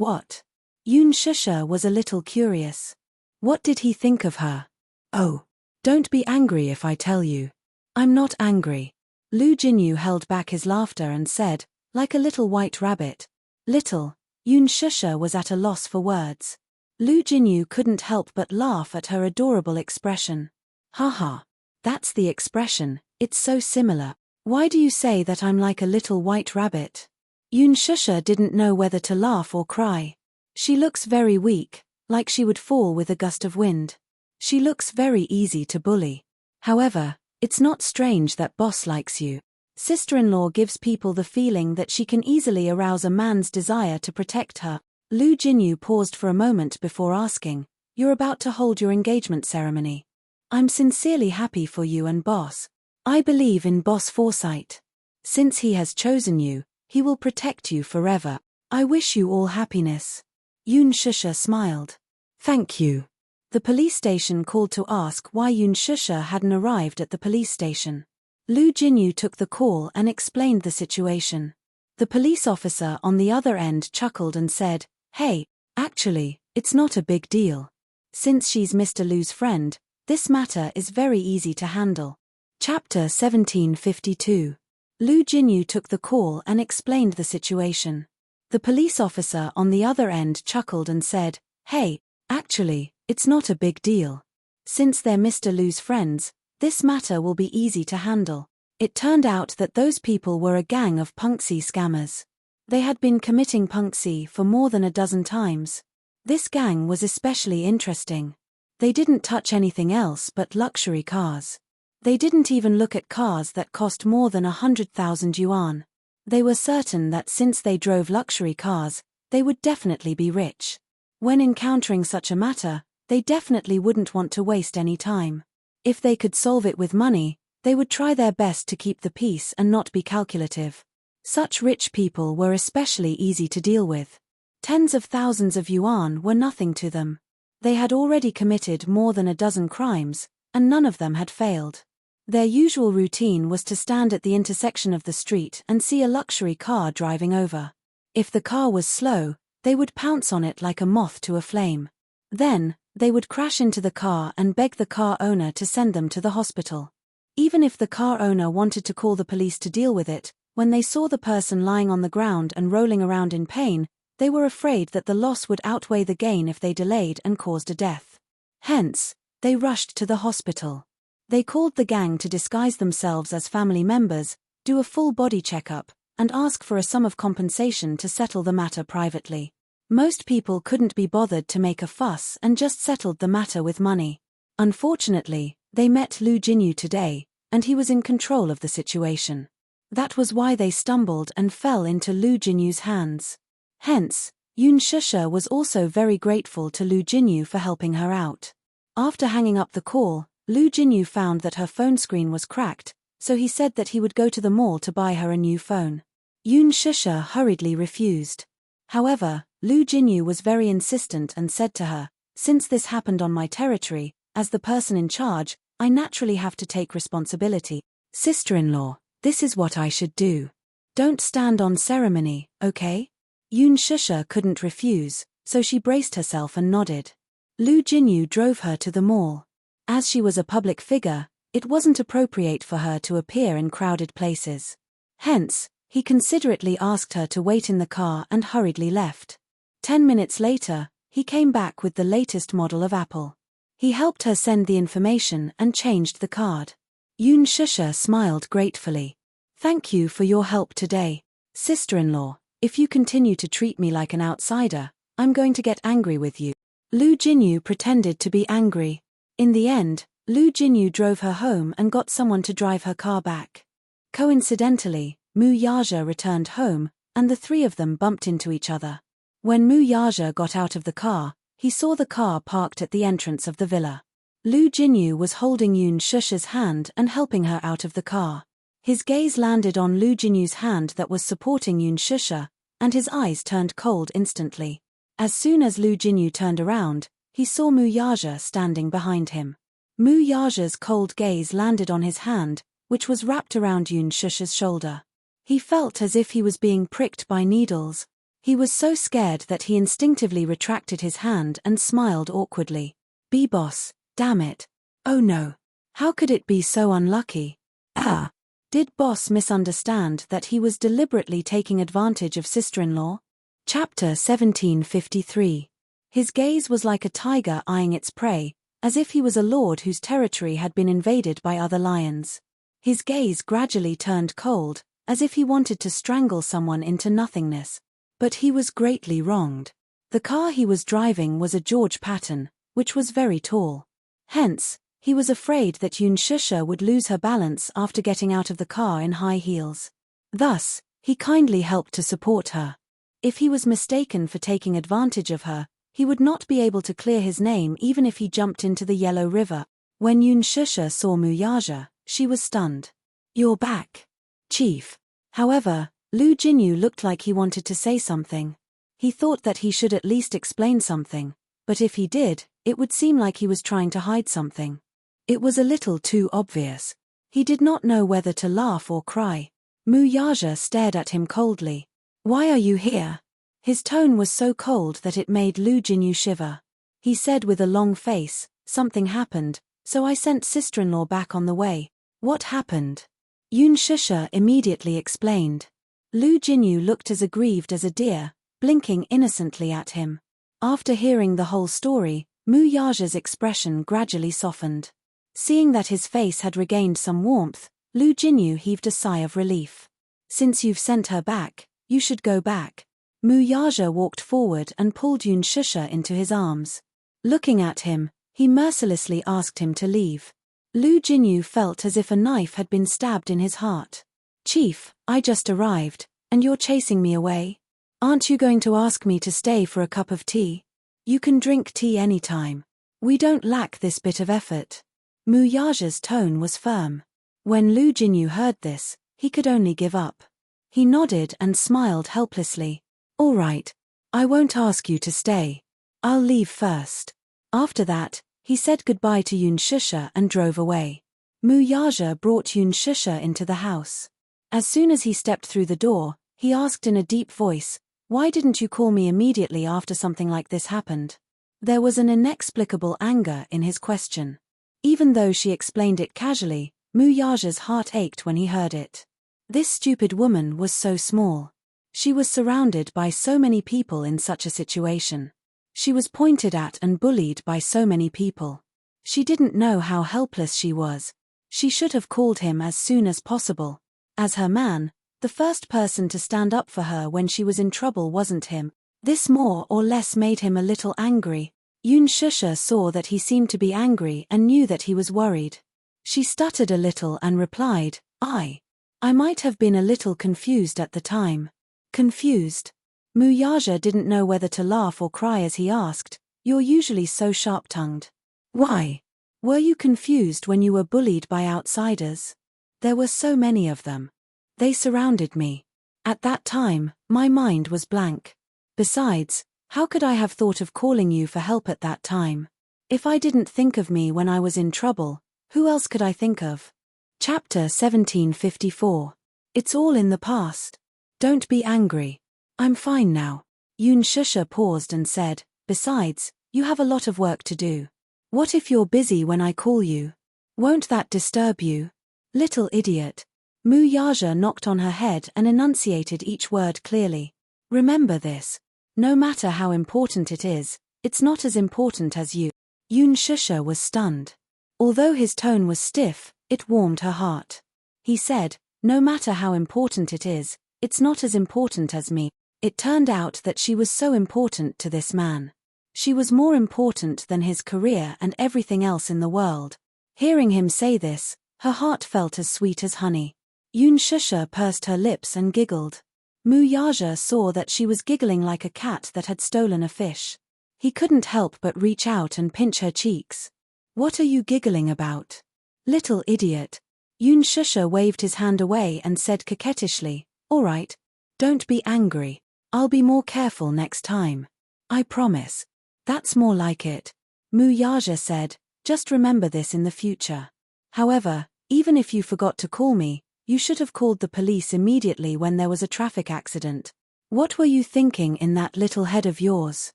what? Yoon Shusha was a little curious. What did he think of her? Oh. Don't be angry if I tell you. I'm not angry. Lu Jinyu held back his laughter and said, like a little white rabbit. Little. Yun Shusha was at a loss for words. Lu Jinyu couldn't help but laugh at her adorable expression. Haha. That's the expression, it's so similar. Why do you say that I'm like a little white rabbit? Yun Shusha didn't know whether to laugh or cry. She looks very weak, like she would fall with a gust of wind. She looks very easy to bully. However, it's not strange that boss likes you. Sister-in-law gives people the feeling that she can easily arouse a man's desire to protect her. Lu Jinyu paused for a moment before asking, "You're about to hold your engagement ceremony. I'm sincerely happy for you and boss. I believe in boss foresight. Since he has chosen you, he will protect you forever. I wish you all happiness." Yun Shusha smiled. Thank you. The police station called to ask why Yun Shusha hadn't arrived at the police station. Lu Jinyu took the call and explained the situation. The police officer on the other end chuckled and said, "Hey, actually, it's not a big deal. Since she's Mr. Lu's friend, this matter is very easy to handle." Chapter 1752. Lu Jinyu took the call and explained the situation. The police officer on the other end chuckled and said, "Hey, actually, it's not a big deal. Since they're Mr. Lu's friends, this matter will be easy to handle." It turned out that those people were a gang of Punxi scammers. They had been committing Punxi for more than a dozen times. This gang was especially interesting. They didn't touch anything else but luxury cars. They didn't even look at cars that cost more than 100,000 yuan. They were certain that since they drove luxury cars, they would definitely be rich. When encountering such a matter, they definitely wouldn't want to waste any time. If they could solve it with money, they would try their best to keep the peace and not be calculative. Such rich people were especially easy to deal with. Tens of thousands of yuan were nothing to them. They had already committed more than a dozen crimes, and none of them had failed. Their usual routine was to stand at the intersection of the street and see a luxury car driving over. If the car was slow, they would pounce on it like a moth to a flame. Then, they would crash into the car and beg the car owner to send them to the hospital. Even if the car owner wanted to call the police to deal with it, when they saw the person lying on the ground and rolling around in pain, they were afraid that the loss would outweigh the gain if they delayed and caused a death. Hence, they rushed to the hospital. They called the gang to disguise themselves as family members, do a full body checkup, and ask for a sum of compensation to settle the matter privately. Most people couldn't be bothered to make a fuss and just settled the matter with money. Unfortunately, they met Lu Jinyu today, and he was in control of the situation. That was why they stumbled and fell into Lu Jinyu's hands. Hence, Yun Shusha was also very grateful to Lu Jinyu for helping her out. After hanging up the call, Lu Jinyu found that her phone screen was cracked, so he said that he would go to the mall to buy her a new phone. Yun Shusha hurriedly refused. However, Lu Jinyu was very insistent and said to her, "Since this happened on my territory, as the person in charge, I naturally have to take responsibility. Sister-in-law, this is what I should do. Don't stand on ceremony, okay?" Yun Shusha couldn't refuse, so she braced herself and nodded. Lu Jinyu drove her to the mall. As she was a public figure, it wasn't appropriate for her to appear in crowded places. Hence, he considerately asked her to wait in the car and hurriedly left. 10 minutes later, he came back with the latest model of Apple. He helped her send the information and changed the card. Yun Shusha smiled gratefully. "Thank you for your help today. Sister-in-law, if you continue to treat me like an outsider, I'm going to get angry with you." Lu Jinyu pretended to be angry. In the end, Lu Jinyu drove her home and got someone to drive her car back. Coincidentally, Mu Yaja returned home, and the three of them bumped into each other. When Mu Yaja got out of the car, he saw the car parked at the entrance of the villa. Lu Jinyu was holding Yun Shusha's hand and helping her out of the car. His gaze landed on Lu Jinyu's hand that was supporting Yun Shusha, and his eyes turned cold instantly. As soon as Lu Jinyu turned around, he saw Mu Yaja standing behind him. Mu Yaja's cold gaze landed on his hand, which was wrapped around Yun Shusha's shoulder. He felt as if he was being pricked by needles. He was so scared that he instinctively retracted his hand and smiled awkwardly. "B-boss, damn it. Oh no. How could it be so unlucky? Ah! Did boss misunderstand that he was deliberately taking advantage of sister-in-law? Chapter 1753. His gaze was like a tiger eyeing its prey, as if he was a lord whose territory had been invaded by other lions. His gaze gradually turned cold, as if he wanted to strangle someone into nothingness. But he was greatly wronged. The car he was driving was a George Patton, which was very tall. Hence, he was afraid that Yunshusha would lose her balance after getting out of the car in high heels. Thus, he kindly helped to support her. If he was mistaken for taking advantage of her, he would not be able to clear his name even if he jumped into the Yellow River. When Yunshusha saw Muyaja, she was stunned. "You're back, Chief." However, Lu Jinyu looked like he wanted to say something. He thought that he should at least explain something, but if he did, it would seem like he was trying to hide something. It was a little too obvious. He did not know whether to laugh or cry. Muyaja stared at him coldly. "Why are you here?" His tone was so cold that it made Lu Jinyu shiver. He said with a long face, "Something happened, so I sent sister-in-law back on the way." "What happened?" Yunshusha immediately explained. Lu Jinyu looked as aggrieved as a deer, blinking innocently at him. After hearing the whole story, Muyaja's expression gradually softened. Seeing that his face had regained some warmth, Lu Jinyu heaved a sigh of relief. "Since you've sent her back, you should go back." Muyaja walked forward and pulled Yunshusha into his arms. Looking at him, he mercilessly asked him to leave. Lu Jinyu felt as if a knife had been stabbed in his heart. "Chief, I just arrived, and you're chasing me away? Aren't you going to ask me to stay for a cup of tea? You can drink tea anytime. We don't lack this bit of effort." Muyaja's tone was firm. When Lu Jinyu heard this, he could only give up. He nodded and smiled helplessly. "All right. I won't ask you to stay. I'll leave first." After that, he said goodbye to Yunshusha and drove away. Muyaja brought Yunshusha into the house. As soon as he stepped through the door, he asked in a deep voice, "Why didn't you call me immediately after something like this happened?" There was an inexplicable anger in his question. Even though she explained it casually, Muyaja's heart ached when he heard it. This stupid woman was so small. She was surrounded by so many people in such a situation. She was pointed at and bullied by so many people. She didn't know how helpless she was. She should have called him as soon as possible. As her man, the first person to stand up for her when she was in trouble wasn't him. This more or less made him a little angry. Yunshusha saw that he seemed to be angry and knew that he was worried. She stuttered a little and replied, I might have been a little confused at the time." Confused? Muyaja didn't know whether to laugh or cry as he asked, "You're usually so sharp-tongued. Why? Were you confused when you were bullied by outsiders? There were so many of them. They surrounded me. At that time, my mind was blank. Besides, how could I have thought of calling you for help at that time? If I didn't think of me when I was in trouble, who else could I think of?" Chapter 1754. It's all in the past. Don't be angry. I'm fine now. Yunshusha paused and said, "Besides, you have a lot of work to do. What if you're busy when I call you? Won't that disturb you?" Little idiot. Muyaja knocked on her head and enunciated each word clearly. "Remember this. No matter how important it is, it's not as important as you." Yunshusha was stunned. Although his tone was stiff, it warmed her heart. He said, "No matter how important it is, it's not as important as me." It turned out that she was so important to this man. She was more important than his career and everything else in the world. Hearing him say this, her heart felt as sweet as honey. Yunshusha pursed her lips and giggled. Muyaja saw that she was giggling like a cat that had stolen a fish. He couldn't help but reach out and pinch her cheeks. "What are you giggling about? Little idiot." Yunshusha waved his hand away and said coquettishly, "All right. Don't be angry. I'll be more careful next time. I promise." "That's more like it," Muyaja said. "Just remember this in the future. However, even if you forgot to call me, you should have called the police immediately when there was a traffic accident. What were you thinking in that little head of yours?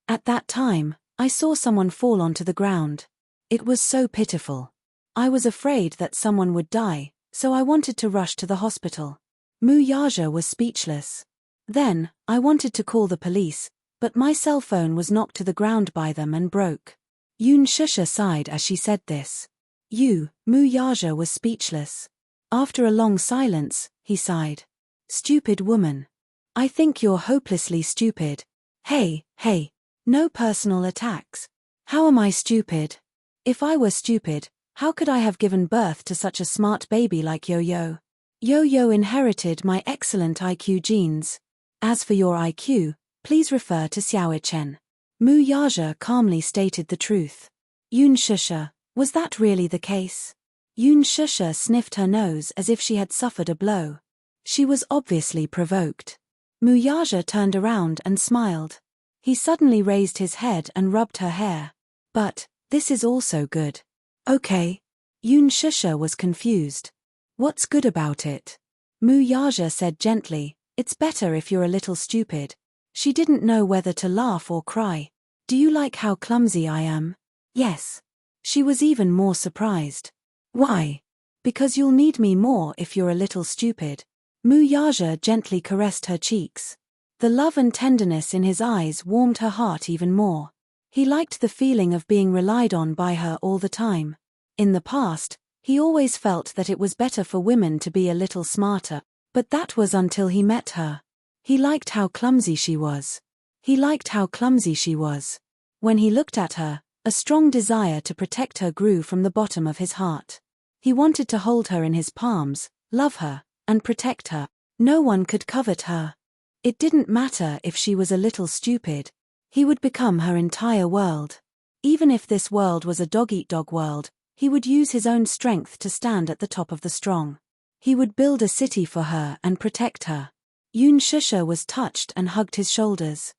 At that time, I saw someone fall onto the ground. It was so pitiful. I was afraid that someone would die, so I wanted to rush to the hospital. Mu Yaja was speechless. Then, I wanted to call the police, but my cell phone was knocked to the ground by them and broke. Yun Shusha sighed as she said this. Mu Yaja was speechless. After a long silence, he sighed. Stupid woman. I think you're hopelessly stupid. Hey, no personal attacks. How am I stupid? If I were stupid, how could I have given birth to such a smart baby like Yo-Yo? Yo-Yo inherited my excellent IQ genes. As for your IQ, please refer to Xiao Chen. Mu Yaja calmly stated the truth. Yun Shusha, was that really the case? Yun Shusha sniffed her nose as if she had suffered a blow. She was obviously provoked. Mu Yaja turned around and smiled. He suddenly raised his head and rubbed her hair. But, this is also good. Okay. Yun Shusha was confused. What's good about it? Mu Yaja said gently, it's better if you're a little stupid. She didn't know whether to laugh or cry. Do you like how clumsy I am? Yes. She was even more surprised. Why? Because you'll need me more if you're a little stupid. Mu Yaja gently caressed her cheeks. The love and tenderness in his eyes warmed her heart even more. He liked the feeling of being relied on by her all the time. In the past, he always felt that it was better for women to be a little smarter, but that was until he met her. He liked how clumsy she was. When he looked at her, a strong desire to protect her grew from the bottom of his heart. He wanted to hold her in his palms, love her, and protect her. No one could covet her. It didn't matter if she was a little stupid. He would become her entire world. Even if this world was a dog-eat-dog world, he would use his own strength to stand at the top of the strong. He would build a city for her and protect her. Yun Shusha was touched and hugged his shoulders.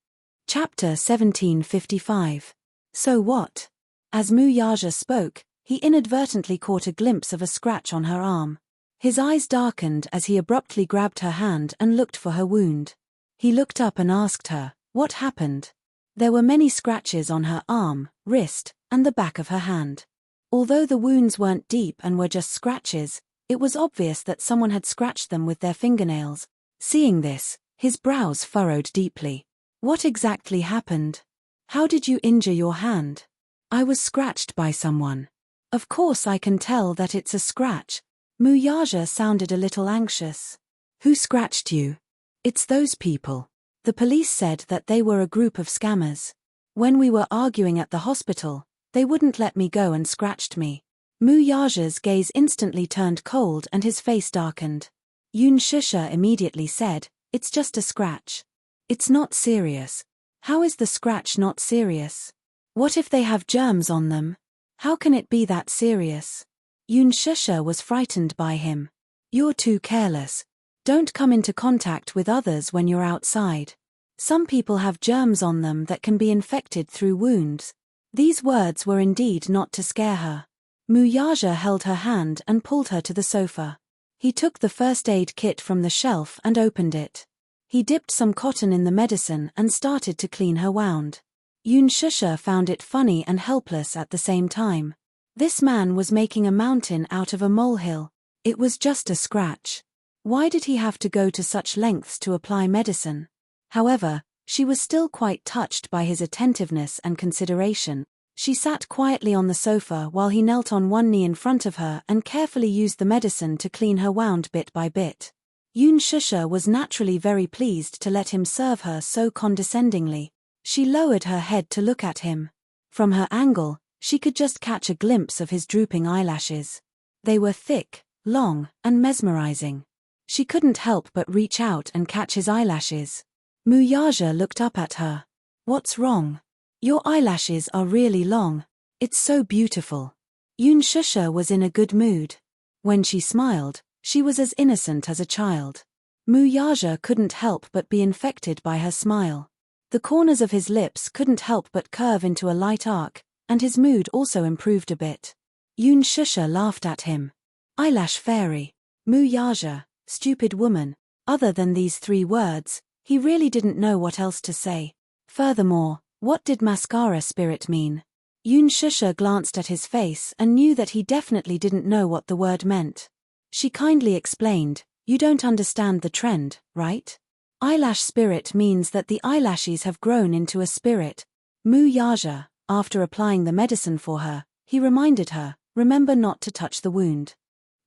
Chapter 1755. So what? As Mu Yaja spoke, he inadvertently caught a glimpse of a scratch on her arm. His eyes darkened as he abruptly grabbed her hand and looked for her wound. He looked up and asked her, what happened? There were many scratches on her arm, wrist, and the back of her hand. Although the wounds weren't deep and were just scratches, it was obvious that someone had scratched them with their fingernails. Seeing this, his brows furrowed deeply. What exactly happened? How did you injure your hand? I was scratched by someone. Of course I can tell that it's a scratch. Mu Yaja sounded a little anxious. Who scratched you? It's those people. The police said that they were a group of scammers. When we were arguing at the hospital, they wouldn't let me go and scratched me. Mu Yaja's gaze instantly turned cold and his face darkened. Yun Shusha immediately said, it's just a scratch. It's not serious. How is the scratch not serious? What if they have germs on them? How can it be that serious? Yun Shusha was frightened by him. You're too careless. Don't come into contact with others when you're outside. Some people have germs on them that can be infected through wounds. These words were indeed not to scare her. Mu Yaja held her hand and pulled her to the sofa. He took the first aid kit from the shelf and opened it. He dipped some cotton in the medicine and started to clean her wound. Yun Shusha found it funny and helpless at the same time. This man was making a mountain out of a molehill. It was just a scratch. Why did he have to go to such lengths to apply medicine? However, she was still quite touched by his attentiveness and consideration. She sat quietly on the sofa while he knelt on one knee in front of her and carefully used the medicine to clean her wound bit by bit. Yun Shusha was naturally very pleased to let him serve her so condescendingly. She lowered her head to look at him. From her angle, she could just catch a glimpse of his drooping eyelashes. They were thick, long, and mesmerizing. She couldn't help but reach out and catch his eyelashes. Mu Yaja looked up at her. What's wrong? Your eyelashes are really long. It's so beautiful. Yun Shusha was in a good mood. When she smiled, she was as innocent as a child. Mu Yaja couldn't help but be infected by her smile. The corners of his lips couldn't help but curve into a light arc, and his mood also improved a bit. Yun Shusha laughed at him. Eyelash fairy. Mu Yaja, stupid woman. Other than these 3 words, he really didn't know what else to say. Furthermore, what did mascara spirit mean? Yoon Shusha glanced at his face and knew that he definitely didn't know what the word meant. She kindly explained, "You don't understand the trend, right? Eyelash spirit means that the eyelashes have grown into a spirit." Mu Yaja, after applying the medicine for her, he reminded her, "Remember not to touch the wound.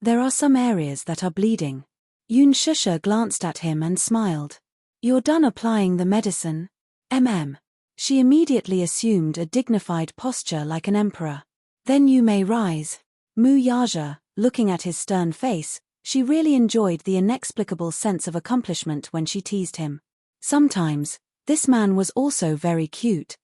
There are some areas that are bleeding." Yoon Shusha glanced at him and smiled. "You're done applying the medicine?" She immediately assumed a dignified posture like an emperor. "Then you may rise." Mu Yaja, looking at his stern face, she really enjoyed the inexplicable sense of accomplishment when she teased him. Sometimes, this man was also very cute.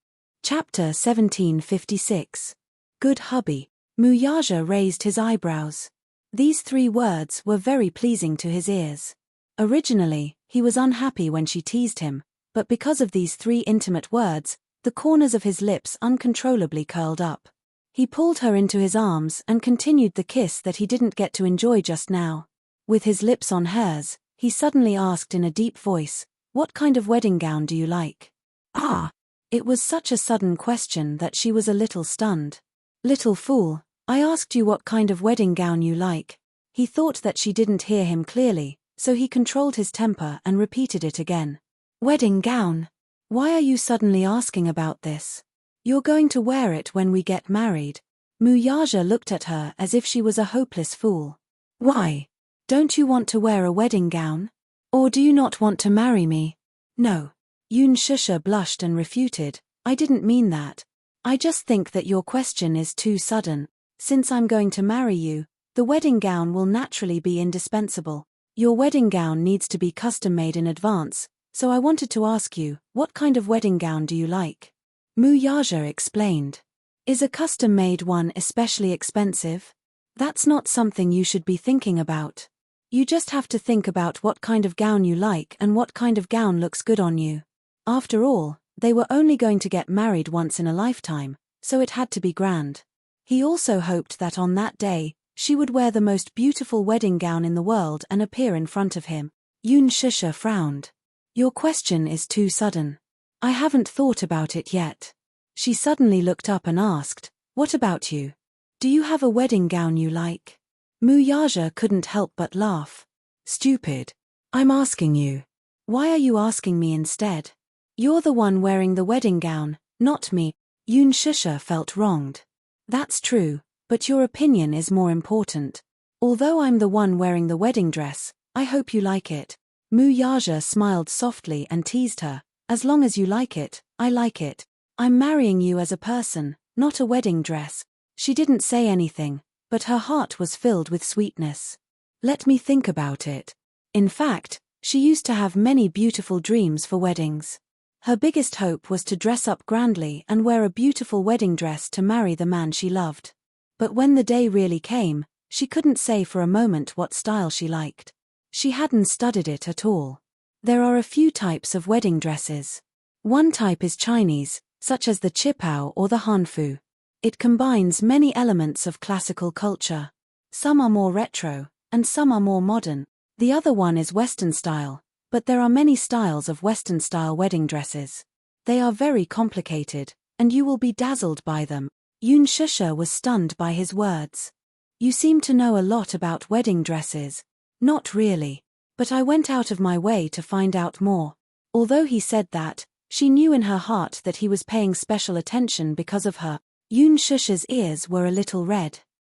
Chapter 1756. Good hubby. Mu Yaja raised his eyebrows. These 3 words were very pleasing to his ears. Originally, he was unhappy when she teased him, but because of these 3 intimate words, the corners of his lips uncontrollably curled up. He pulled her into his arms and continued the kiss that he didn't get to enjoy just now. With his lips on hers, he suddenly asked in a deep voice, "What kind of wedding gown do you like?" Ah! It was such a sudden question that she was a little stunned. "Little fool, I asked you what kind of wedding gown you like." He thought that she didn't hear him clearly, so he controlled his temper and repeated it again. "Wedding gown? Why are you suddenly asking about this? You're going to wear it when we get married." Mu Yaja looked at her as if she was a hopeless fool. "Why? Don't you want to wear a wedding gown? Or do you not want to marry me?" "No." Yoon Shusha blushed and refuted, "I didn't mean that. I just think that your question is too sudden. Since I'm going to marry you, the wedding gown will naturally be indispensable. Your wedding gown needs to be custom-made in advance, so I wanted to ask you, what kind of wedding gown do you like?" Mu Yaja explained. "Is a custom-made one especially expensive? That's not something you should be thinking about. You just have to think about what kind of gown you like and what kind of gown looks good on you. After all, they were only going to get married once in a lifetime, so it had to be grand." He also hoped that on that day, she would wear the most beautiful wedding gown in the world and appear in front of him. Yoon Shusha frowned. "Your question is too sudden. I haven't thought about it yet." She suddenly looked up and asked, "What about you? Do you have a wedding gown you like?" Mu Yaja couldn't help but laugh. "Stupid. I'm asking you. Why are you asking me instead? You're the one wearing the wedding gown, not me." Yoon Shusha felt wronged. "That's true, but your opinion is more important. Although I'm the one wearing the wedding dress, I hope you like it." Mu Yaja smiled softly and teased her, "As long as you like it, I like it. I'm marrying you as a person, not a wedding dress." She didn't say anything, but her heart was filled with sweetness. "Let me think about it." In fact, she used to have many beautiful dreams for weddings. Her biggest hope was to dress up grandly and wear a beautiful wedding dress to marry the man she loved. But when the day really came, she couldn't say for a moment what style she liked. She hadn't studied it at all. There are a few types of wedding dresses. One type is Chinese, such as the qipao or the hanfu. It combines many elements of classical culture. Some are more retro, and some are more modern. The other one is Western style, but there are many styles of Western-style wedding dresses. They are very complicated, and you will be dazzled by them. Yoon Shusha was stunned by his words. "You seem to know a lot about wedding dresses." "Not really. But I went out of my way to find out more." Although he said that, she knew in her heart that he was paying special attention because of her. Yoon Shusha's ears were a little red.